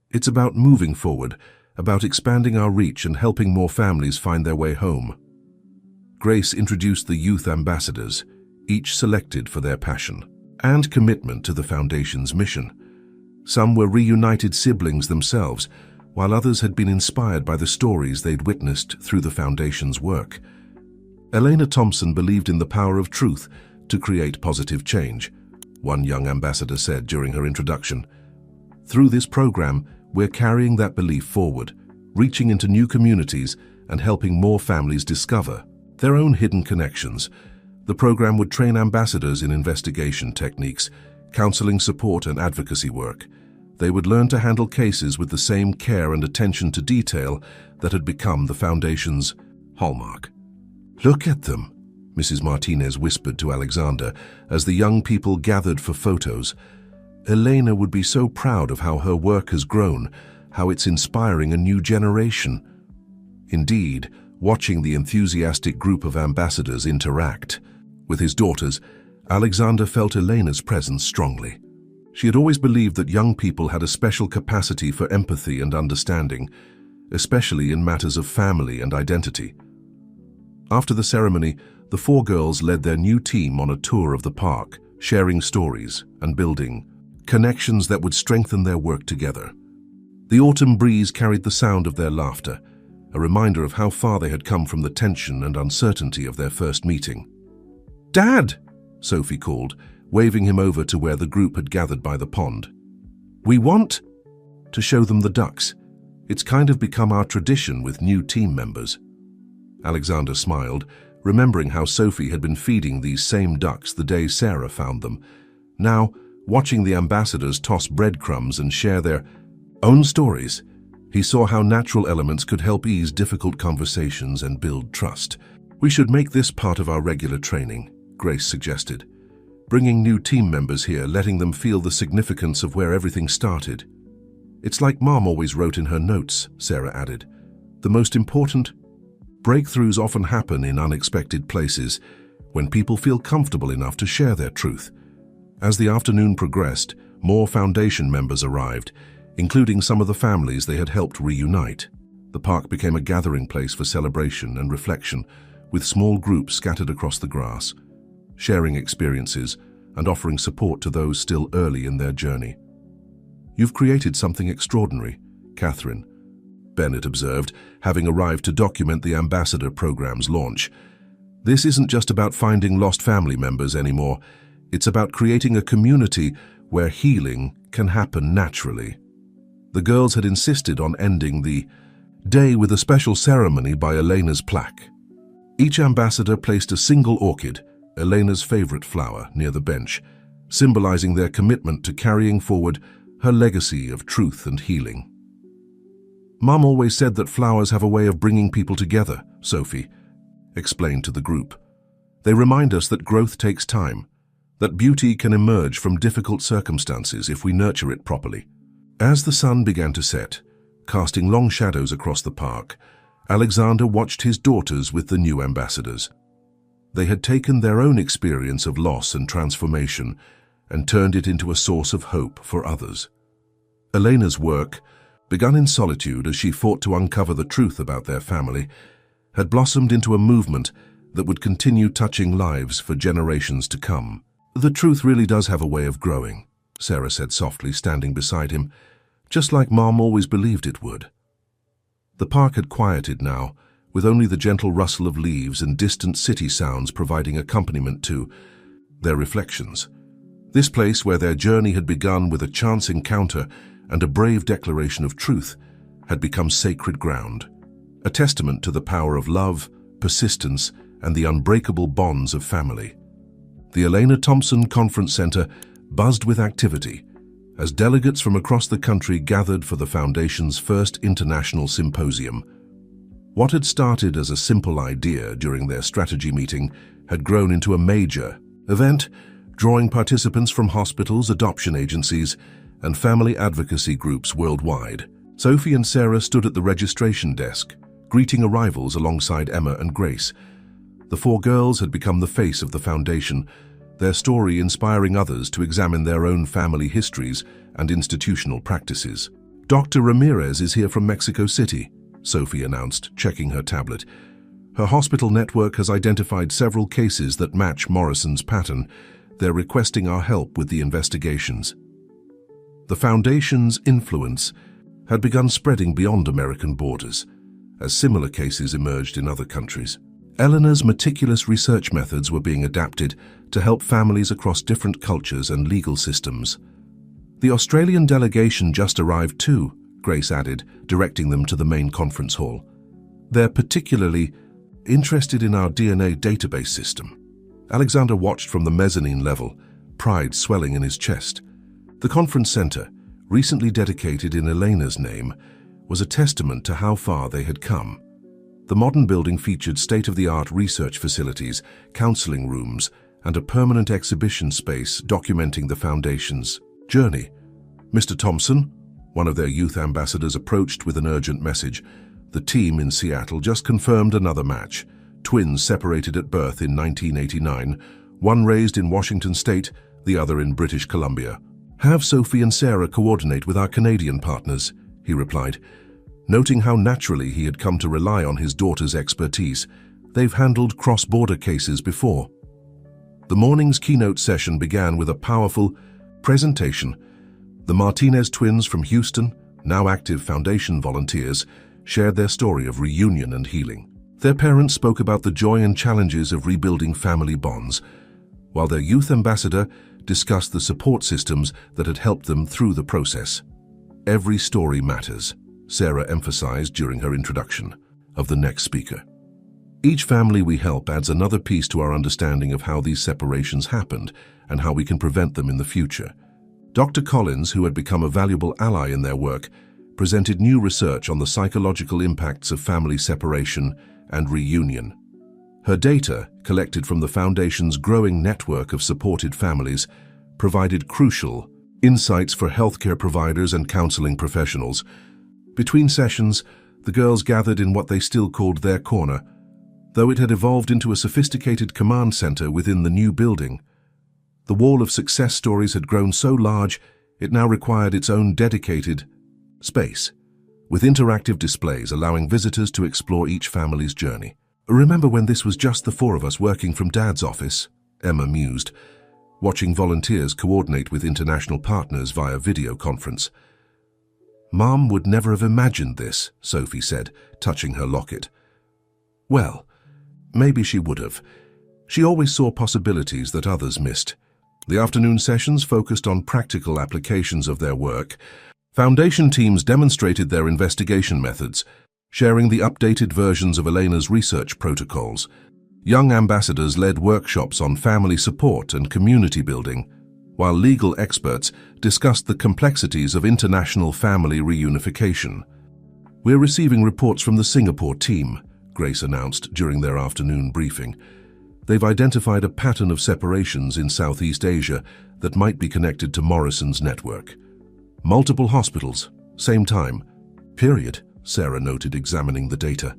"It's about moving forward, about expanding our reach and helping more families find their way home." Grace introduced the youth ambassadors, each selected for their passion and commitment to the Foundation's mission. Some were reunited siblings themselves, while others had been inspired by the stories they'd witnessed through the Foundation's work. Elena Thompson believed in the power of truth to create positive change, one young ambassador said during her introduction. "Through this program, we're carrying that belief forward, reaching into new communities and helping more families discover their own hidden connections." The program would train ambassadors in investigation techniques, counseling support and advocacy work. They would learn to handle cases with the same care and attention to detail that had become the Foundation's hallmark. "Look at them," Mrs. Martinez whispered to Alexander as the young people gathered for photos. "Elena would be so proud of how her work has grown, how it's inspiring a new generation." Indeed, watching the enthusiastic group of ambassadors interact with his daughters, Alexander felt Elena's presence strongly. She had always believed that young people had a special capacity for empathy and understanding, especially in matters of family and identity. After the ceremony, the four girls led their new team on a tour of the park, sharing stories and building connections that would strengthen their work together. The autumn breeze carried the sound of their laughter, a reminder of how far they had come from the tension and uncertainty of their first meeting. "Dad!" Sophie called, waving him over to where the group had gathered by the pond. "We want to show them the ducks. It's kind of become our tradition with new team members." Alexander smiled, remembering how Sophie had been feeding these same ducks the day Sarah found them. Now, watching the ambassadors toss breadcrumbs and share their own stories, he saw how natural elements could help ease difficult conversations and build trust. "We should make this part of our regular training," Grace suggested. "Bringing new team members here, letting them feel the significance of where everything started." "It's like Mom always wrote in her notes," Sarah added. "The most important Breakthroughs often happen in unexpected places, when people feel comfortable enough to share their truth. As the afternoon progressed, more foundation members arrived, including some of the families they had helped reunite. The park became a gathering place for celebration and reflection, with small groups scattered across the grass, sharing experiences and offering support to those still early in their journey. "You've created something extraordinary, Catherine," Bennett observed, having arrived to document the ambassador program's launch. "This isn't just about finding lost family members anymore. It's about creating a community where healing can happen naturally." The girls had insisted on ending the day with a special ceremony by Elena's plaque. Each ambassador placed a single orchid, Elena's favorite flower, near the bench, symbolizing their commitment to carrying forward her legacy of truth and healing. "Mom always said that flowers have a way of bringing people together," Sophie explained to the group. "They remind us that growth takes time, that beauty can emerge from difficult circumstances if we nurture it properly." As the sun began to set, casting long shadows across the park, Alexander watched his daughters with the new ambassadors. They had taken their own experience of loss and transformation and turned it into a source of hope for others. Elena's work, begun in solitude as she fought to uncover the truth about their family, had blossomed into a movement that would continue touching lives for generations to come. "The truth really does have a way of growing," Sarah said softly, standing beside him, "just like Mom always believed it would." The park had quieted now, with only the gentle rustle of leaves and distant city sounds providing accompaniment to their reflections. This place, where their journey had begun with a chance encounter and a brave declaration of truth, had become sacred ground, a testament to the power of love, persistence, and the unbreakable bonds of family. The Elena Thompson Conference Center buzzed with activity as delegates from across the country gathered for the Foundation's first international symposium. What had started as a simple idea during their strategy meeting had grown into a major event, drawing participants from hospitals, adoption agencies, and family advocacy groups worldwide. Sophie and Sarah stood at the registration desk, greeting arrivals alongside Emma and Grace. The four girls had become the face of the Foundation, their story inspiring others to examine their own family histories and institutional practices. "Dr. Ramirez is here from Mexico City," Sophie announced, checking her tablet. "Her hospital network has identified several cases that match Morrison's pattern. They're requesting our help with the investigations." The Foundation's influence had begun spreading beyond American borders, as similar cases emerged in other countries. Eleanor's meticulous research methods were being adapted to help families across different cultures and legal systems. "The Australian delegation just arrived too," Grace added, directing them to the main conference hall. "They're particularly interested in our DNA database system." Alexander watched from the mezzanine level, pride swelling in his chest. The conference center, recently dedicated in Elena's name, was a testament to how far they had come. The modern building featured state-of-the-art research facilities, counseling rooms, and a permanent exhibition space documenting the Foundation's journey. "Mr. Thompson," one of their youth ambassadors approached with an urgent message. "The team in Seattle just confirmed another match. Twins separated at birth in 1989, one raised in Washington State, the other in British Columbia. Have Sophie and Sarah coordinate with our Canadian partners," he replied, noting how naturally he had come to rely on his daughter's expertise. They've handled cross-border cases before. The morning's keynote session began with a powerful presentation. The Martinez twins from Houston, now active Foundation volunteers, shared their story of reunion and healing. Their parents spoke about the joy and challenges of rebuilding family bonds, while their youth ambassador discussed the support systems that had helped them through the process. "Every story matters," Sarah emphasized during her introduction of the next speaker. "Each family we help adds another piece to our understanding of how these separations happened and how we can prevent them in the future." Dr. Collins, who had become a valuable ally in their work, presented new research on the psychological impacts of family separation and reunion. Her data, collected from the Foundation's growing network of supported families, provided crucial insights for healthcare providers and counseling professionals. Between sessions, The girls gathered in what they still called their corner, though it had evolved into a sophisticated command center within the new building. The wall of success stories had grown so large, it now required its own dedicated space, with interactive displays allowing visitors to explore each family's journey. "Remember when this was just the four of us working from Dad's office?" Emma mused, watching volunteers coordinate with international partners via video conference. "Mom would never have imagined this," Sophie said, touching her locket. "Well, maybe she would have. She always saw possibilities that others missed." The afternoon sessions focused on practical applications of their work. Foundation teams demonstrated their investigation methods, sharing the updated versions of Elena's research protocols. Young ambassadors led workshops on family support and community building, while legal experts discussed the complexities of international family reunification. "We're receiving reports from the Singapore team," Grace announced during their afternoon briefing. "They've identified a pattern of separations in Southeast Asia that might be connected to Morrison's network. Multiple hospitals, same time. Period," Sarah noted, examining the data.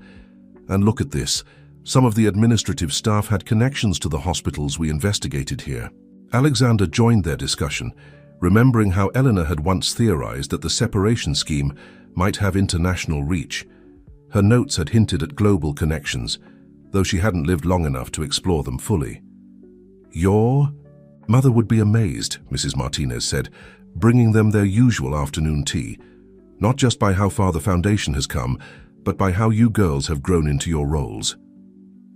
"And look at this. Some of the administrative staff had connections to the hospitals we investigated here." Alexander joined their discussion, remembering how Eleanor had once theorized that the separation scheme might have international reach. Her notes had hinted at global connections, though she hadn't lived long enough to explore them fully. "Your mother would be amazed," Mrs. Martinez said, bringing them their usual afternoon tea, "not just by how far the foundation has come, but by how you girls have grown into your roles."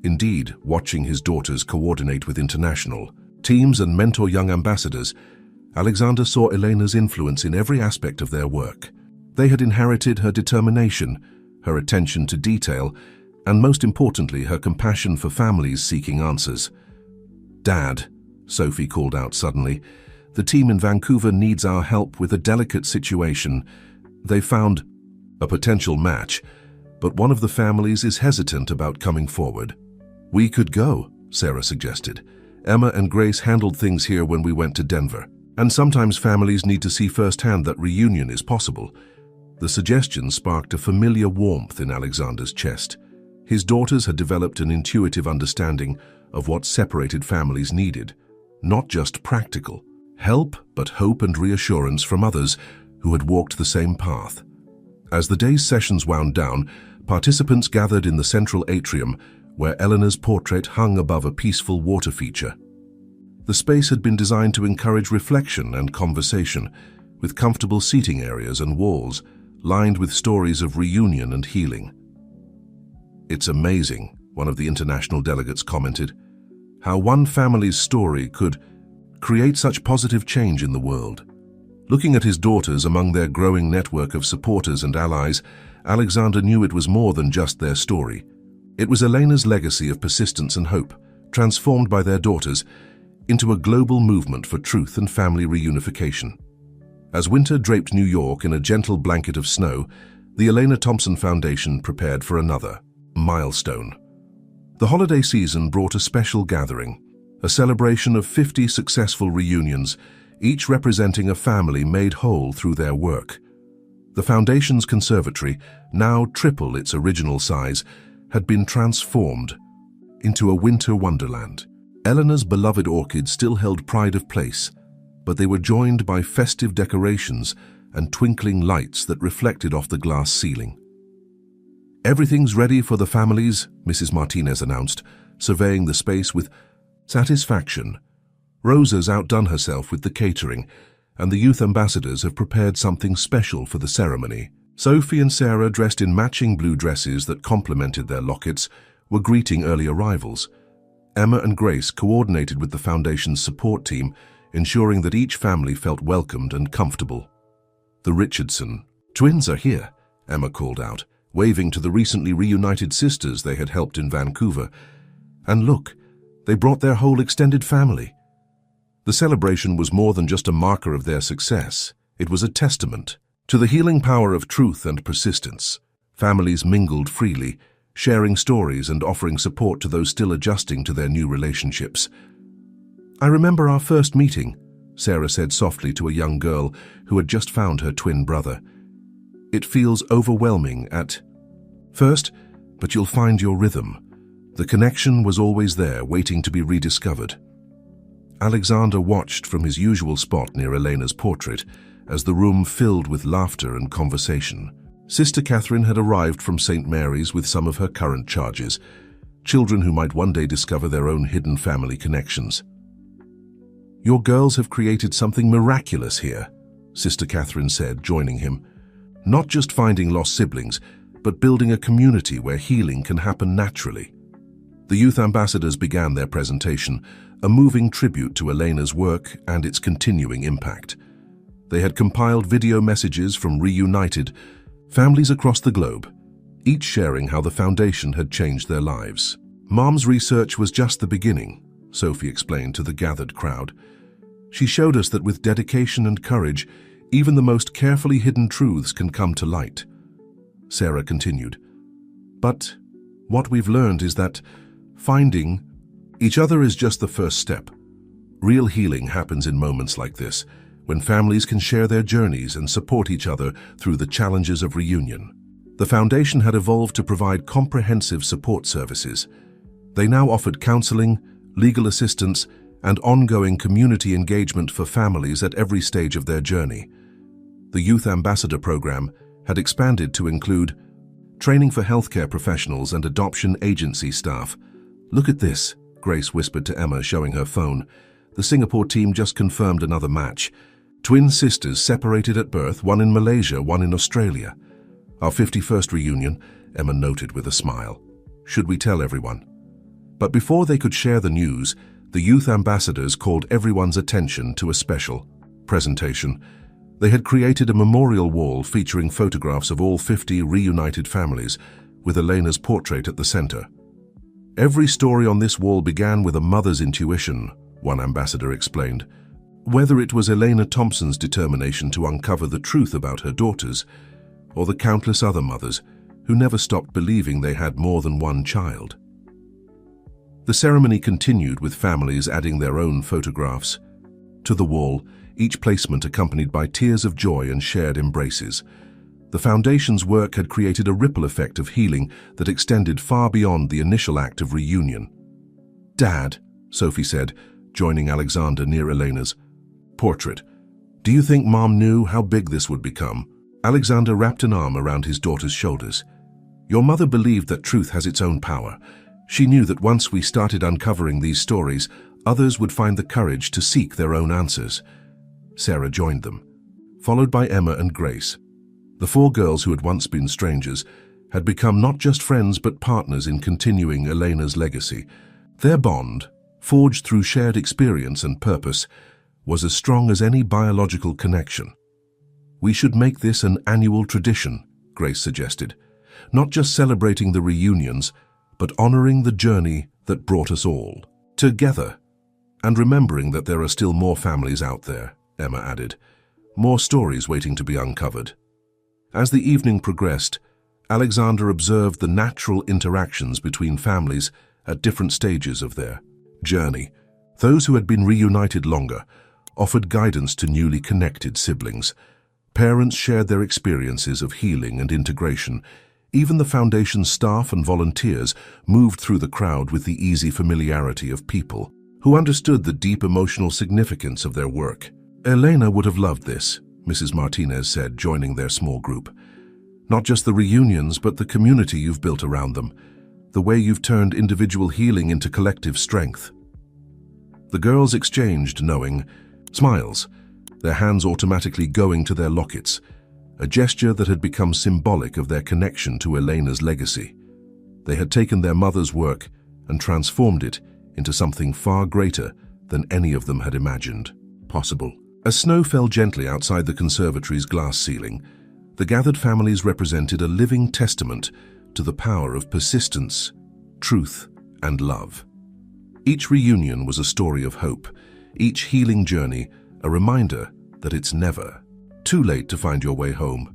Indeed, watching his daughters coordinate with international teams and mentor young ambassadors, Alexander saw Elena's influence in every aspect of their work. They had inherited her determination, her attention to detail, and most importantly, her compassion for families seeking answers. "Dad," Sophie called out suddenly, "the team in Vancouver needs our help with a delicate situation. They found a potential match, but one of the families is hesitant about coming forward." "We could go," Sarah suggested. "Emma and Grace handled things here when we went to Denver, and sometimes families need to see firsthand that reunion is possible." The suggestion sparked a familiar warmth in Alexander's chest. His daughters had developed an intuitive understanding of what separated families needed, not just practical help, but hope and reassurance from others who had walked the same path. As the day's sessions wound down, participants gathered in the central atrium where Eleanor's portrait hung above a peaceful water feature. The space had been designed to encourage reflection and conversation, with comfortable seating areas and walls lined with stories of reunion and healing. "It's amazing," one of the international delegates commented, "how one family's story could create such positive change in the world." Looking at his daughters among their growing network of supporters and allies, Alexander knew it was more than just their story. It was Elena's legacy of persistence and hope, transformed by their daughters into a global movement for truth and family reunification. As winter draped New York in a gentle blanket of snow, the Elena Thompson Foundation prepared for another milestone. The holiday season brought a special gathering, a celebration of 50 successful reunions, each representing a family made whole through their work. The Foundation's conservatory, now triple its original size, had been transformed into a winter wonderland. Eleanor's beloved orchids still held pride of place, but they were joined by festive decorations and twinkling lights that reflected off the glass ceiling. "Everything's ready for the families," Mrs. Martinez announced, surveying the space with satisfaction. Rosa's outdone herself with the catering, and the youth ambassadors have prepared something special for the ceremony. Sophie and Sarah, dressed in matching blue dresses that complemented their lockets, were greeting early arrivals. Emma and Grace coordinated with the Foundation's support team, ensuring that each family felt welcomed and comfortable. "The Richardson twins are here," Emma called out, waving to the recently reunited sisters they had helped in Vancouver. "And look, they brought their whole extended family." The celebration was more than just a marker of their success. It was a testament to the healing power of truth and persistence. Families mingled freely, sharing stories and offering support to those still adjusting to their new relationships. "I remember our first meeting," Sarah said softly to a young girl who had just found her twin brother. "It feels overwhelming at First, but you'll find your rhythm. The connection was always there, waiting to be rediscovered. Alexander watched from his usual spot near Elena's portrait as the room filled with laughter and conversation. Sister Catherine had arrived from St. Mary's with some of her current charges, children who might one day discover their own hidden family connections. "Your girls have created something miraculous here," Sister Catherine said, joining him. "Not just finding lost siblings, but building a community where healing can happen naturally." The youth ambassadors began their presentation, a moving tribute to Elena's work and its continuing impact. They had compiled video messages from reunited families across the globe, each sharing how the foundation had changed their lives. "Mom's research was just the beginning," Sophie explained to the gathered crowd. "She showed us that with dedication and courage, even the most carefully hidden truths can come to light." Sarah continued, "But what we've learned is that finding each other is just the first step. Real healing happens in moments like this, when families can share their journeys and support each other through the challenges of reunion." The foundation had evolved to provide comprehensive support services. They now offered counseling, legal assistance, and ongoing community engagement for families at every stage of their journey. The Youth Ambassador Program had expanded to include training for healthcare professionals and adoption agency staff. "Look at this," Grace whispered to Emma, showing her phone. "The Singapore team just confirmed another match. Twin sisters separated at birth, one in Malaysia, one in Australia. Our 51st reunion," Emma noted with a smile. "Should we tell everyone?" But before they could share the news, the youth ambassadors called everyone's attention to a special presentation. They had created a memorial wall featuring photographs of all 50 reunited families, with Elena's portrait at the center. "Every story on this wall began with a mother's intuition," one ambassador explained. "Whether it was Elena Thompson's determination to uncover the truth about her daughters, or the countless other mothers who never stopped believing they had more than one child." The ceremony continued with families adding their own photographs to the wall, each placement accompanied by tears of joy and shared embraces. The foundation's work had created a ripple effect of healing that extended far beyond the initial act of reunion. "Dad," Sophie said, joining Alexander near Elena's portrait, "do you think Mom knew how big this would become?" Alexander wrapped an arm around his daughter's shoulders. "Your mother believed that truth has its own power. She knew that once we started uncovering these stories, others would find the courage to seek their own answers." Sarah joined them, followed by Emma and Grace. The four girls who had once been strangers had become not just friends but partners in continuing Elena's legacy. Their bond, forged through shared experience and purpose, was as strong as any biological connection. "We should make this an annual tradition," Grace suggested, "not just celebrating the reunions, but honoring the journey that brought us all together. And remembering that there are still more families out there," Emma added, "more stories waiting to be uncovered." As the evening progressed, Alexander observed the natural interactions between families at different stages of their journey. Those who had been reunited longer offered guidance to newly connected siblings. Parents shared their experiences of healing and integration. Even the foundation's staff and volunteers moved through the crowd with the easy familiarity of people who understood the deep emotional significance of their work. "Elena would have loved this," Mrs. Martinez said, joining their small group. "Not just the reunions, but the community you've built around them, the way you've turned individual healing into collective strength." The girls exchanged knowing smiles, their hands automatically going to their lockets, a gesture that had become symbolic of their connection to Elena's legacy. They had taken their mother's work and transformed it into something far greater than any of them had imagined possible. As snow fell gently outside the conservatory's glass ceiling, the gathered families represented a living testament to the power of persistence, truth, and love. Each reunion was a story of hope, each healing journey a reminder that it's never too late to find your way home.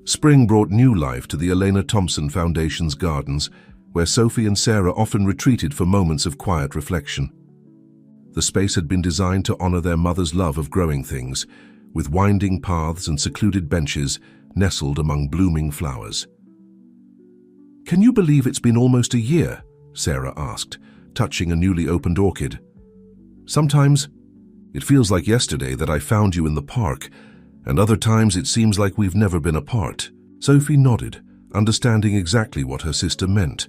Spring brought new life to the Elena Thompson Foundation's gardens, where Sophie and Sarah often retreated for moments of quiet reflection. The space had been designed to honor their mother's love of growing things, with winding paths and secluded benches nestled among blooming flowers. "Can you believe it's been almost a year?" Sarah asked, touching a newly opened orchid. "Sometimes it feels like yesterday that I found you in the park, and other times it seems like we've never been apart." Sophie nodded, understanding exactly what her sister meant.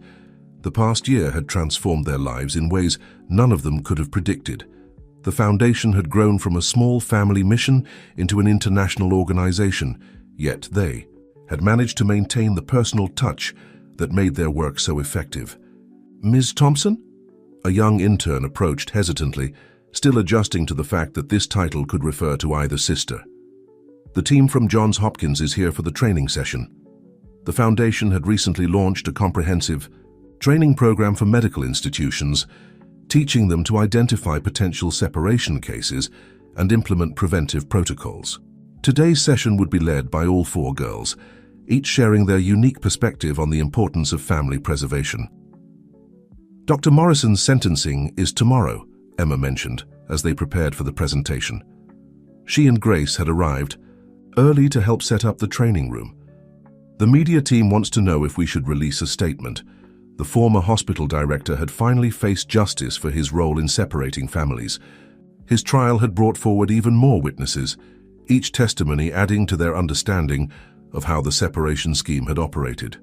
The past year had transformed their lives in ways none of them could have predicted. The foundation had grown from a small family mission into an international organization, yet they had managed to maintain the personal touch that made their work so effective. "Ms. Thompson?" A young intern approached hesitantly, still adjusting to the fact that this title could refer to either sister. "The team from Johns Hopkins is here for the training session." The foundation had recently launched a comprehensive training program for medical institutions, teaching them to identify potential separation cases and implement preventive protocols. Today's session would be led by all 4 girls, each sharing their unique perspective on the importance of family preservation. "Dr. Morrison's sentencing is tomorrow," Emma mentioned as they prepared for the presentation. She and Grace had arrived early to help set up the training room. "The media team wants to know if we should release a statement." The former hospital director had finally faced justice for his role in separating families. His trial had brought forward even more witnesses, each testimony adding to their understanding of how the separation scheme had operated.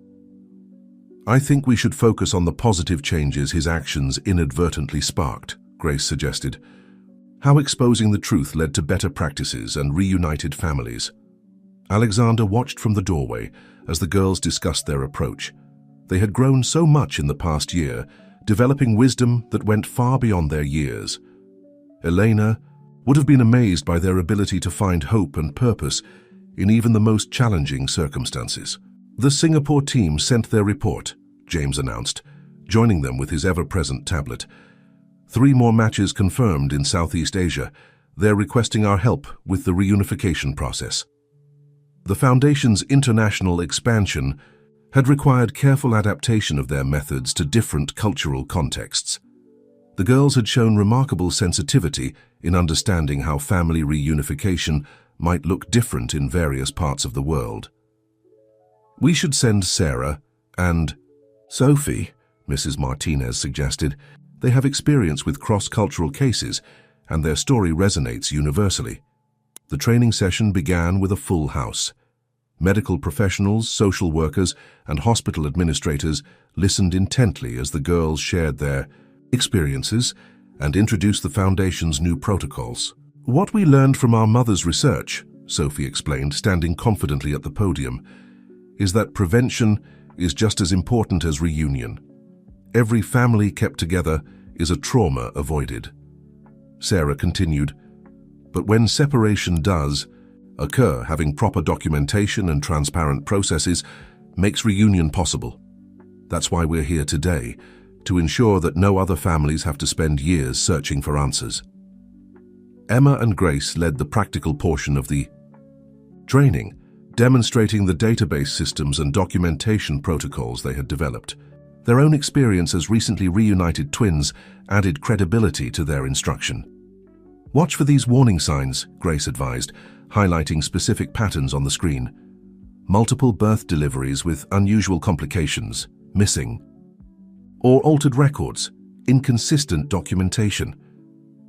"I think we should focus on the positive changes his actions inadvertently sparked," Grace suggested. "How exposing the truth led to better practices and reunited families." Alexander watched from the doorway as the girls discussed their approach. They had grown so much in the past year, developing wisdom that went far beyond their years. Elena would have been amazed by their ability to find hope and purpose in even the most challenging circumstances. "The Singapore team sent their report," James announced, joining them with his ever-present tablet. 3 more matches confirmed in Southeast Asia. They're requesting our help with the reunification process. The Foundation's international expansion had required careful adaptation of their methods to different cultural contexts. The girls had shown remarkable sensitivity in understanding how family reunification might look different in various parts of the world. "We should send Sarah and Sophie," Mrs. Martinez suggested. "They have experience with cross-cultural cases, and their story resonates universally." The training session began with a full house. Medical professionals, social workers, and hospital administrators listened intently as the girls shared their experiences and introduced the Foundation's new protocols. "What we learned from our mother's research," Sophie explained, standing confidently at the podium, "is that prevention is just as important as reunion. Every family kept together is a trauma avoided." Sarah continued, "But when separation does occur, having proper documentation and transparent processes makes reunion possible. That's why we're here today, to ensure that no other families have to spend years searching for answers." Emma and Grace led the practical portion of the training, demonstrating the database systems and documentation protocols they had developed. Their own experience as recently reunited twins added credibility to their instruction. "Watch for these warning signs," Grace advised, highlighting specific patterns on the screen. Multiple birth deliveries with unusual complications, missing, or altered records, inconsistent documentation.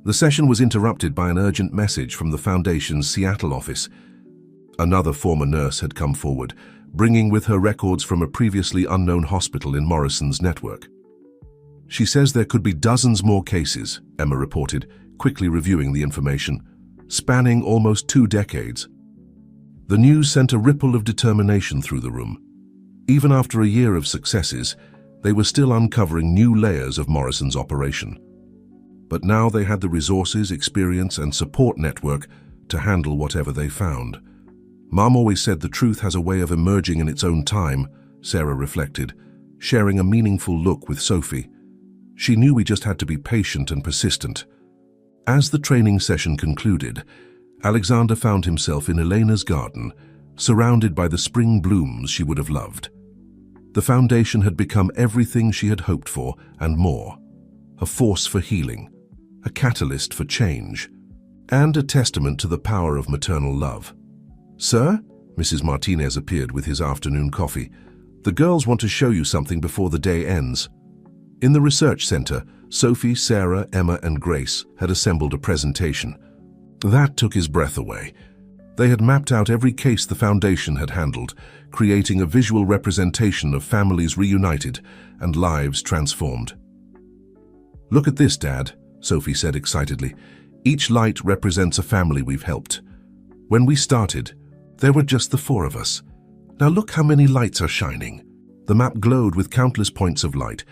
The session was interrupted by an urgent message from the Foundation's Seattle office. Another former nurse had come forward, bringing with her records from a previously unknown hospital in Morrison's network. "She says there could be dozens more cases," Emma reported, quickly reviewing the information, spanning almost 2 decades. The news sent a ripple of determination through the room. Even after a year of successes, they were still uncovering new layers of Morrison's operation. But now they had the resources, experience, and support network to handle whatever they found. "Mom always said the truth has a way of emerging in its own time," Sarah reflected, sharing a meaningful look with Sophie. She knew we just had to be patient and persistent. As the training session concluded, Alexander found himself in Elena's garden, surrounded by the spring blooms she would have loved. The Foundation had become everything she had hoped for and more: a force for healing, a catalyst for change, and a testament to the power of maternal love. "Sir?" Mrs. Martinez appeared with his afternoon coffee. The girls want to show you something before the day ends. In the research center, Sophie, Sarah, Emma, and Grace had assembled a presentation. That took his breath away. They had mapped out every case the Foundation had handled, creating a visual representation of families reunited and lives transformed. "Look at this, Dad," Sophie said excitedly. "Each light represents a family we've helped. When we started, there were just the 4 of us. Now look how many lights are shining." The map glowed with countless points of light,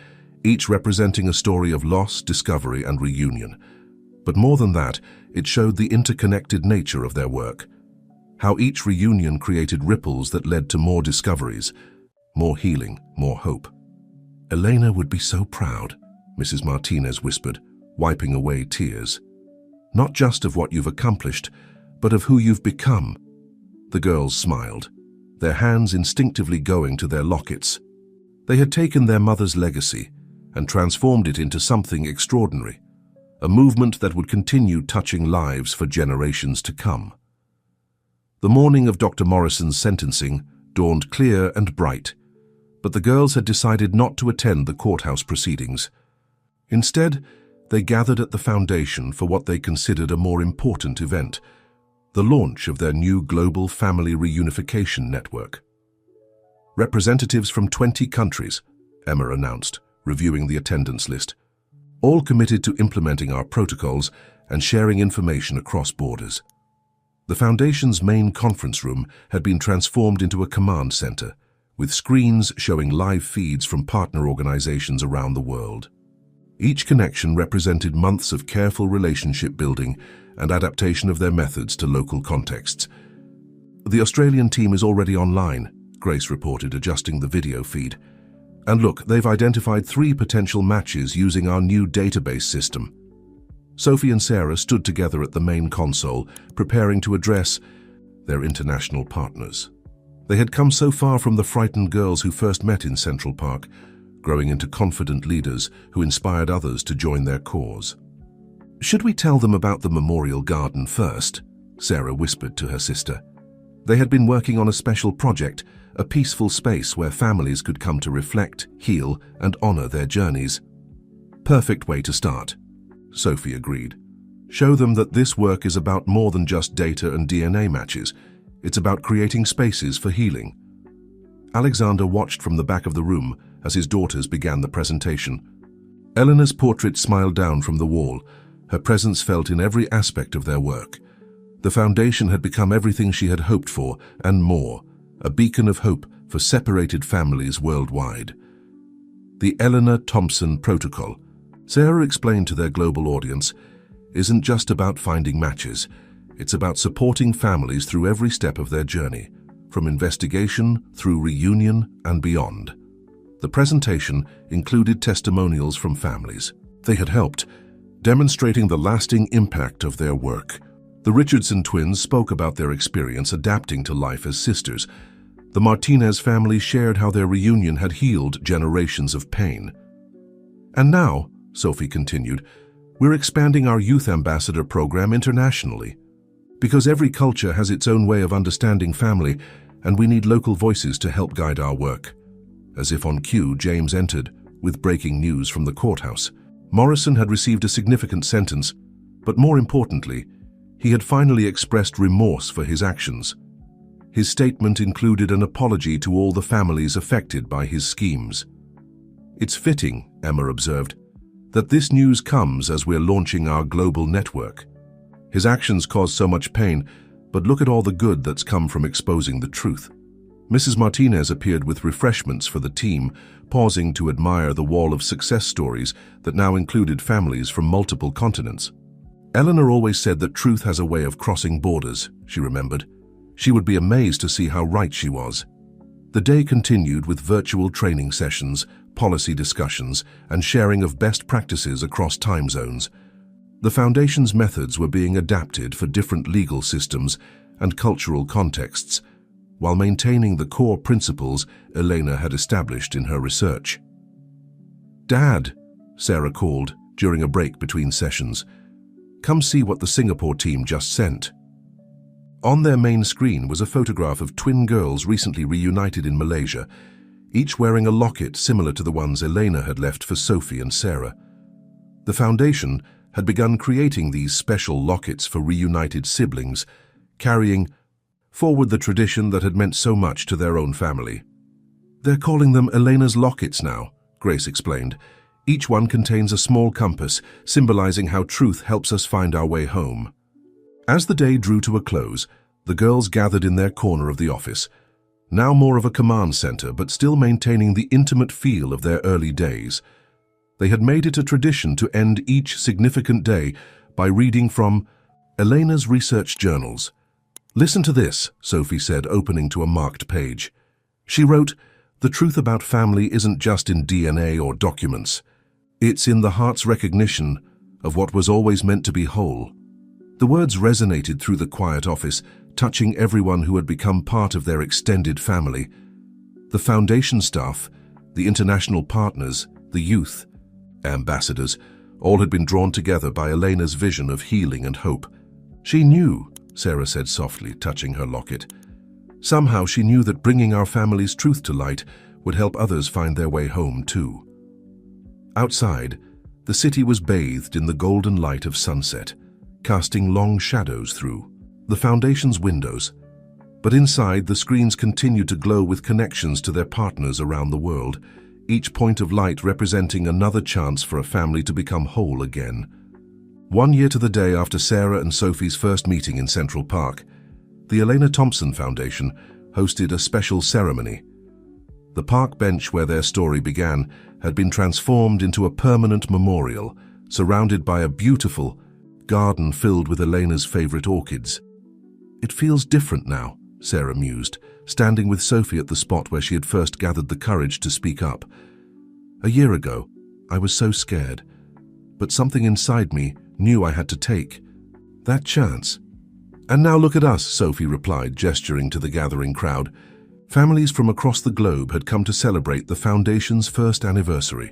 each representing a story of loss, discovery, and reunion. But more than that, it showed the interconnected nature of their work. How each reunion created ripples that led to more discoveries, more healing, more hope. "Elena would be so proud," Mrs. Martinez whispered, wiping away tears. "Not just of what you've accomplished, but of who you've become." The girls smiled, their hands instinctively going to their lockets. They had taken their mother's legacy and transformed it into something extraordinary, a movement that would continue touching lives for generations to come. The morning of Dr. Morrison's sentencing dawned clear and bright, but the girls had decided not to attend the courthouse proceedings. Instead, they gathered at the Foundation for what they considered a more important event, the launch of their new global family reunification network. "Representatives from 20 countries," Emma announced, reviewing the attendance list, "all committed to implementing our protocols and sharing information across borders." The Foundation's main conference room had been transformed into a command center, with screens showing live feeds from partner organizations around the world. Each connection represented months of careful relationship building and adaptation of their methods to local contexts. "The Australian team is already online," Grace reported, adjusting the video feed. "And look, they've identified 3 potential matches using our new database system." Sophie and Sarah stood together at the main console, preparing to address their international partners. They had come so far from the frightened girls who first met in Central Park, growing into confident leaders who inspired others to join their cause. "Should we tell them about the memorial garden first?" Sarah whispered to her sister. They had been working on a special project, a peaceful space where families could come to reflect, heal, and honor their journeys. "Perfect way to start," Sophie agreed. "Show them that this work is about more than just data and DNA matches. It's about creating spaces for healing." Alexander watched from the back of the room as his daughters began the presentation. Eleanor's portrait smiled down from the wall, her presence felt in every aspect of their work. The Foundation had become everything she had hoped for and more, a beacon of hope for separated families worldwide. The Eleanor Thompson Protocol, Sarah explained to their global audience, isn't just about finding matches. It's about supporting families through every step of their journey, from investigation through reunion and beyond. The presentation included testimonials from families they had helped, demonstrating the lasting impact of their work. The Richardson twins spoke about their experience adapting to life as sisters. The Martinez family shared how their reunion had healed generations of pain. "And now," Sophie continued, "we're expanding our youth ambassador program internationally. Because every culture has its own way of understanding family, and we need local voices to help guide our work." As if on cue, James entered, with breaking news from the courthouse. Morrison had received a significant sentence, but more importantly, he had finally expressed remorse for his actions. His statement included an apology to all the families affected by his schemes. "It's fitting," Emma observed, "that this news comes as we're launching our global network. His actions caused so much pain, but look at all the good that's come from exposing the truth." Mrs. Martinez appeared with refreshments for the team, pausing to admire the wall of success stories that now included families from multiple continents. "Eleanor always said that truth has a way of crossing borders," she remembered. She would be amazed to see how right she was. The day continued with virtual training sessions, policy discussions, and sharing of best practices across time zones. The Foundation's methods were being adapted for different legal systems and cultural contexts, while maintaining the core principles Elena had established in her research. "Dad," Sarah called during a break between sessions, "come see what the Singapore team just sent." On their main screen was a photograph of twin girls recently reunited in Malaysia, each wearing a locket similar to the ones Elena had left for Sophie and Sarah. The foundation had begun creating these special lockets for reunited siblings, carrying forward the tradition that had meant so much to their own family. "They're calling them Elena's lockets now," Grace explained. "Each one contains a small compass, symbolizing how truth helps us find our way home." As the day drew to a close, the girls gathered in their corner of the office, now more of a command center but still maintaining the intimate feel of their early days. They had made it a tradition to end each significant day by reading from Elena's research journals. "Listen to this," Sophie said, opening to a marked page. She wrote, "The truth about family isn't just in DNA or documents. It's in the heart's recognition of what was always meant to be whole." The words resonated through the quiet office, touching everyone who had become part of their extended family. The foundation staff, the international partners, the youth, ambassadors, all had been drawn together by Elena's vision of healing and hope. "She knew," Sarah said softly, touching her locket. "Somehow she knew that bringing our family's truth to light would help others find their way home too." Outside, the city was bathed in the golden light of sunset, casting long shadows through the foundation's windows. But inside, the screens continued to glow with connections to their partners around the world, each point of light representing another chance for a family to become whole again. 1 year to the day after Sarah and Sophie's first meeting in Central Park, the Elena Thompson Foundation hosted a special ceremony. The park bench where their story began had been transformed into a permanent memorial, surrounded by a beautiful garden filled with Elena's favorite orchids. "It feels different now," Sarah mused, standing with Sophie at the spot where she had first gathered the courage to speak up. "A year ago, I was so scared, but something inside me knew I had to take that chance." "And now look at us," Sophie replied, gesturing to the gathering crowd. Families from across the globe had come to celebrate the Foundation's first anniversary,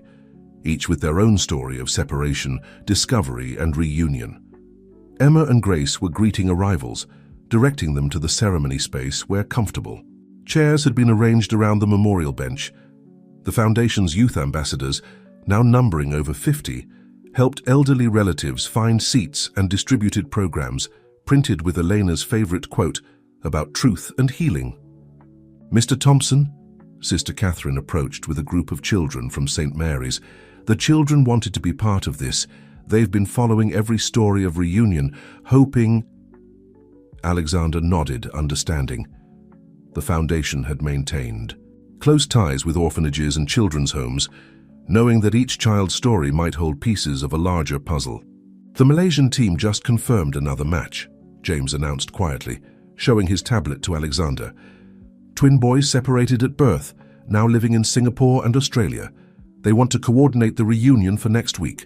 each with their own story of separation, discovery, and reunion. Emma and Grace were greeting arrivals, directing them to the ceremony space where comfortable. Chairs had been arranged around the memorial bench. The Foundation's youth ambassadors, now numbering over 50, helped elderly relatives find seats and distributed programs printed with Elena's favorite quote about truth and healing. "Mr. Thompson," Sister Catherine approached with a group of children from St. Mary's. "The children wanted to be part of this. They've been following every story of reunion, hoping—" Alexander nodded, understanding. The Foundation had maintained close ties with orphanages and children's homes, knowing that each child's story might hold pieces of a larger puzzle. "The Malaysian team just confirmed another match," James announced quietly, showing his tablet to Alexander. "Twin boys separated at birth, now living in Singapore and Australia. They want to coordinate the reunion for next week."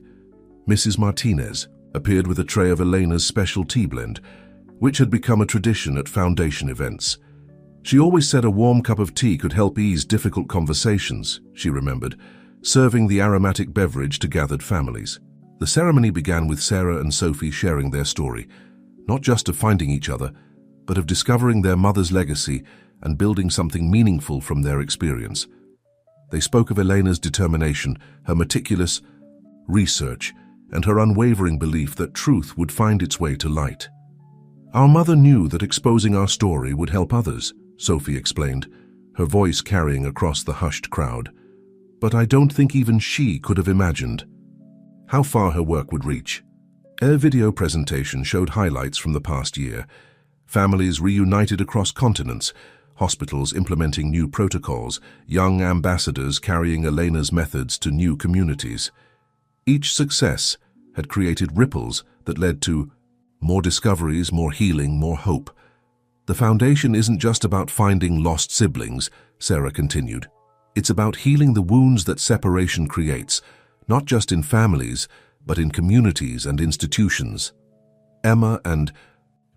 Mrs. Martinez appeared with a tray of Elena's special tea blend, which had become a tradition at Foundation events. She always said a warm cup of tea could help ease difficult conversations, she remembered, serving the aromatic beverage to gathered families. The ceremony began with Sarah and Sophie sharing their story, not just of finding each other, but of discovering their mother's legacy and building something meaningful from their experience. They spoke of Elena's determination, her meticulous research, and her unwavering belief that truth would find its way to light. "Our mother knew that exposing our story would help others," Sophie explained, her voice carrying across the hushed crowd. "But I don't think even she could have imagined how far her work would reach." A video presentation showed highlights from the past year. Families reunited across continents, hospitals implementing new protocols, young ambassadors carrying Elena's methods to new communities. Each success had created ripples that led to more discoveries, more healing, more hope. "The Foundation isn't just about finding lost siblings," Sarah continued. "It's about healing the wounds that separation creates, not just in families, but in communities and institutions." Emma and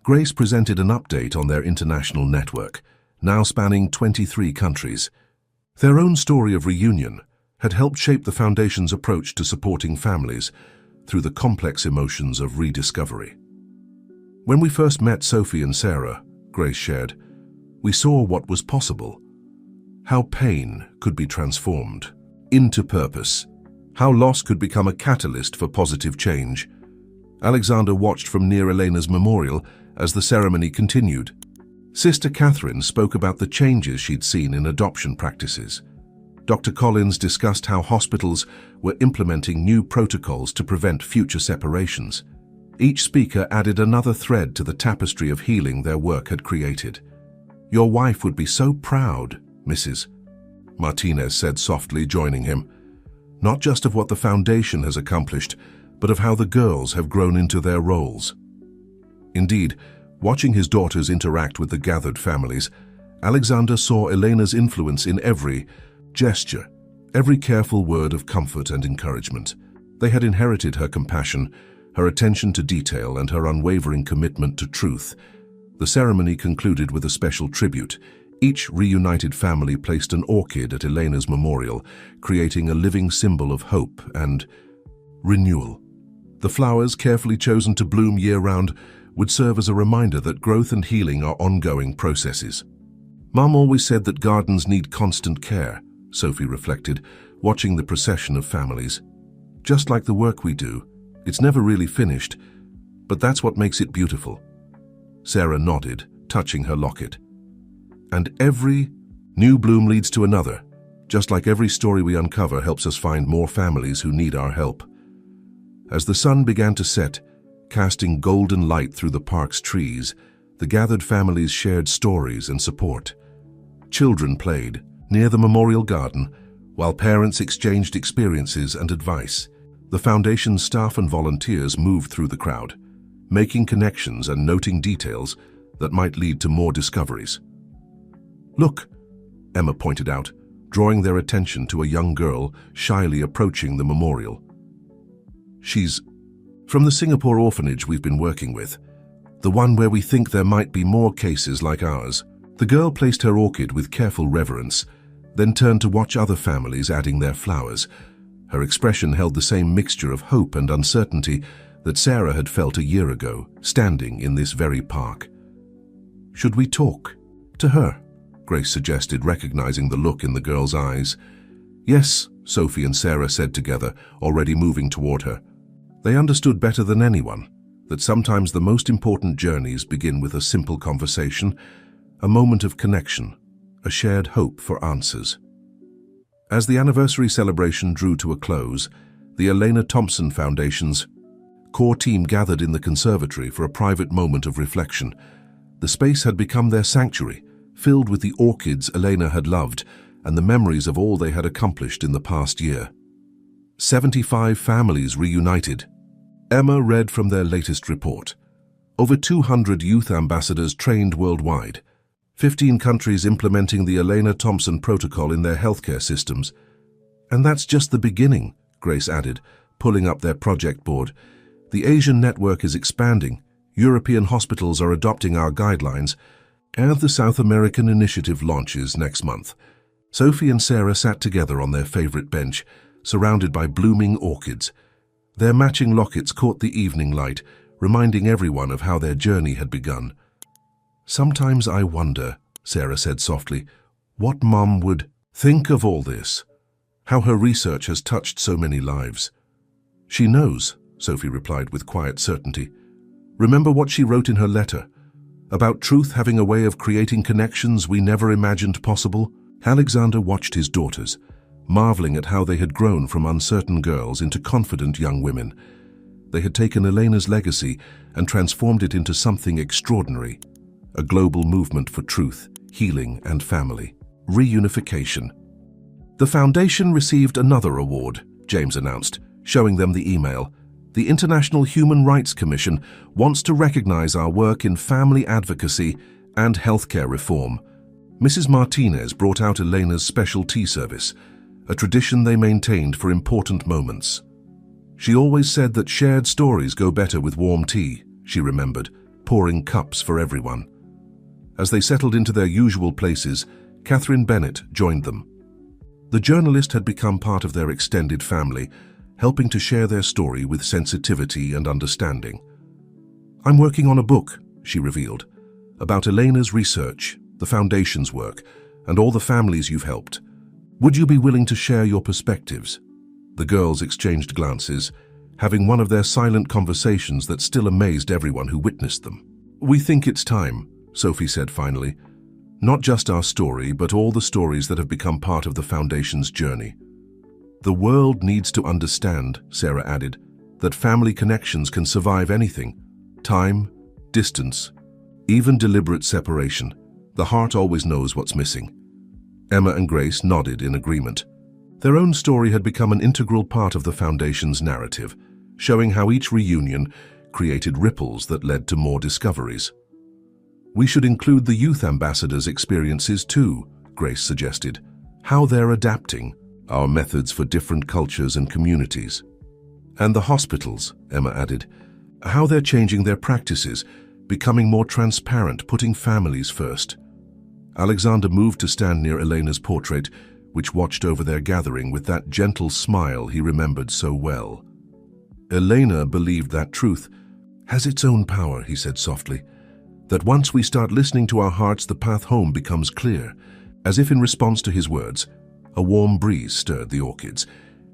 Grace presented an update on their international network, now spanning 23 countries. Their own story of reunion had helped shape the Foundation's approach to supporting families through the complex emotions of rediscovery. "When we first met Sophie and Sarah," Grace shared, "we saw what was possible. how pain could be transformed into purpose, how loss could become a catalyst for positive change. Alexander watched from near Elena's memorial as the ceremony continued. Sister Catherine spoke about the changes she'd seen in adoption practices. Dr. Collins discussed how hospitals were implementing new protocols to prevent future separations. Each speaker added another thread to the tapestry of healing their work had created. "Your wife would be so proud, Mrs. Martinez said softly, joining him. "Not just of what the foundation has accomplished, but of how the girls have grown into their roles." Indeed, watching his daughters interact with the gathered families, Alexander saw Elena's influence in every gesture, every careful word of comfort and encouragement. They had inherited her compassion, her attention to detail, and her unwavering commitment to truth. The ceremony concluded with a special tribute. Each reunited family placed an orchid at Elena's memorial, creating a living symbol of hope and renewal. The flowers, carefully chosen to bloom year-round, would serve as a reminder that growth and healing are ongoing processes. "Mom always said that gardens need constant care," Sophie reflected, watching the procession of families. "Just like the work we do, it's never really finished, but that's what makes it beautiful." Sarah nodded, touching her locket. "And every new bloom leads to another, just like every story we uncover helps us find more families who need our help." As the sun began to set, casting golden light through the park's trees, the gathered families shared stories and support. Children played near the memorial garden, while parents exchanged experiences and advice. The foundation's staff and volunteers moved through the crowd, making connections and noting details that might lead to more discoveries. "Look," Emma pointed out, drawing their attention to a young girl shyly approaching the memorial. "She's from the Singapore orphanage we've been working with, the one where we think there might be more cases like ours." The girl placed her orchid with careful reverence, then turned to watch other families adding their flowers. Her expression held the same mixture of hope and uncertainty that Sarah had felt a year ago, standing in this very park. "Should we talk to her?" Grace suggested, recognizing the look in the girl's eyes. "Yes," Sophie and Sarah said together, already moving toward her. They understood better than anyone that sometimes the most important journeys begin with a simple conversation, a moment of connection, a shared hope for answers. As the anniversary celebration drew to a close, the Elena Thompson Foundation's core team gathered in the conservatory for a private moment of reflection. The space had become their sanctuary, filled with the orchids Elena had loved and the memories of all they had accomplished in the past year. 75 families reunited. Emma read from their latest report. Over 200 youth ambassadors trained worldwide. 15 countries implementing the Elena Thompson protocol in their healthcare systems. "And that's just the beginning," Grace added, pulling up their project board. "The Asian network is expanding. European hospitals are adopting our guidelines, and the South American initiative launches next month." Sophie and Sarah sat together on their favorite bench, surrounded by blooming orchids. Their matching lockets caught the evening light, reminding everyone of how their journey had begun. "Sometimes I wonder," Sarah said softly, "what Mom would think of all this, how her research has touched so many lives." "She knows," Sophie replied with quiet certainty. "Remember what she wrote in her letter, about truth having a way of creating connections we never imagined possible?" Alexander watched his daughters, marveling at how they had grown from uncertain girls into confident young women. They had taken Elena's legacy and transformed it into something extraordinary, a global movement for truth, healing, and family. Reunification. "The Foundation received another award," James announced, showing them the email. "The International Human Rights Commission wants to recognize our work in family advocacy and healthcare reform." Mrs. Martinez brought out Elena's special tea service, a tradition they maintained for important moments. "She always said that shared stories go better with warm tea," she remembered, pouring cups for everyone. As they settled into their usual places, Catherine Bennett joined them. The journalist had become part of their extended family, helping to share their story with sensitivity and understanding. "I'm working on a book," she revealed, "about Elena's research, the Foundation's work, and all the families you've helped. Would you be willing to share your perspectives?" The girls exchanged glances, having one of their silent conversations that still amazed everyone who witnessed them. "We think it's time," Sophie said finally. "Not just our story, but all the stories that have become part of the Foundation's journey." "The world needs to understand," Sarah added, "that family connections can survive anything. Time, distance, even deliberate separation. The heart always knows what's missing." Emma and Grace nodded in agreement. Their own story had become an integral part of the Foundation's narrative, showing how each reunion created ripples that led to more discoveries. "We should include the youth ambassadors' experiences too," Grace suggested. "How they're adapting our methods for different cultures and communities." "And the hospitals," Emma added. "How they're changing their practices, becoming more transparent, putting families first." Alexander moved to stand near Elena's portrait, which watched over their gathering with that gentle smile he remembered so well. "Elena believed that truth has its own power," he said softly. "That once we start listening to our hearts, the path home becomes clear." As if in response to his words, a warm breeze stirred the orchids,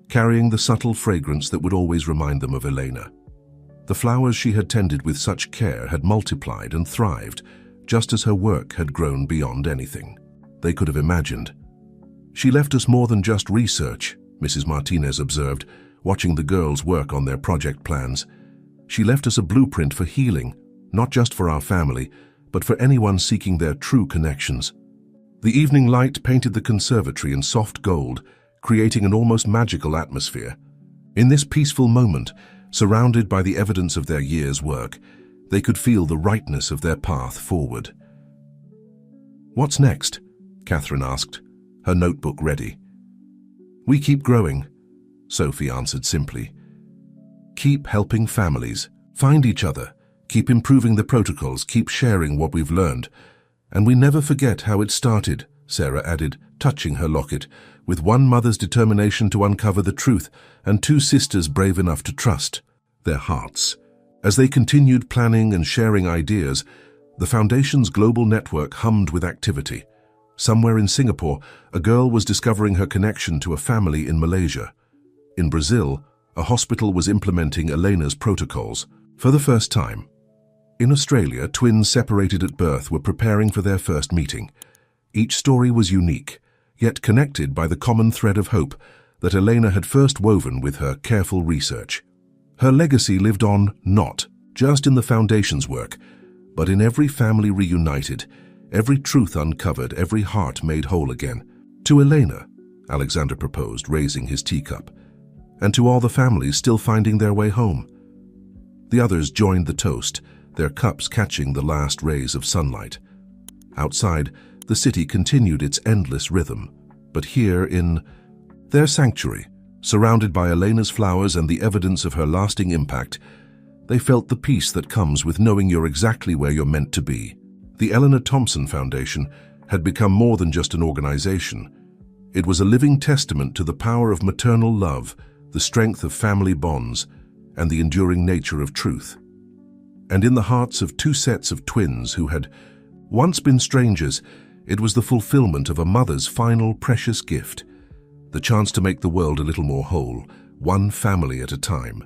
carrying the subtle fragrance that would always remind them of Elena. The flowers she had tended with such care had multiplied and thrived, just as her work had grown beyond anything they could have imagined. "She left us more than just research," Mrs. Martinez observed, watching the girls work on their project plans. "She left us a blueprint for healing, not just for our family, but for anyone seeking their true connections." The evening light painted the conservatory in soft gold, creating an almost magical atmosphere. In this peaceful moment, surrounded by the evidence of their year's work, they could feel the rightness of their path forward. "What's next?" Catherine asked, her notebook ready. "We keep growing," Sophie answered simply. "Keep helping families, find each other, keep improving the protocols, keep sharing what we've learned. And we never forget how it started," Sarah added, touching her locket, "with one mother's determination to uncover the truth and two sisters brave enough to trust their hearts." As they continued planning and sharing ideas, the Foundation's global network hummed with activity. Somewhere in Singapore, a girl was discovering her connection to a family in Malaysia. In Brazil, a hospital was implementing Elena's protocols for the first time. In Australia, twins separated at birth were preparing for their first meeting. Each story was unique, yet connected by the common thread of hope that Elena had first woven with her careful research. Her legacy lived on not just in the Foundation's work, but in every family reunited, every truth uncovered, every heart made whole again. "To Elena," Alexander proposed, raising his teacup, "and to all the families still finding their way home." The others joined the toast, their cups catching the last rays of sunlight. Outside, the city continued its endless rhythm, but here in their sanctuary, surrounded by Elena's flowers and the evidence of her lasting impact, they felt the peace that comes with knowing you're exactly where you're meant to be. The Eleanor Thompson Foundation had become more than just an organization. It was a living testament to the power of maternal love, the strength of family bonds, and the enduring nature of truth. And in the hearts of two sets of twins who had once been strangers, it was the fulfillment of a mother's final precious gift, the chance to make the world a little more whole, one family at a time.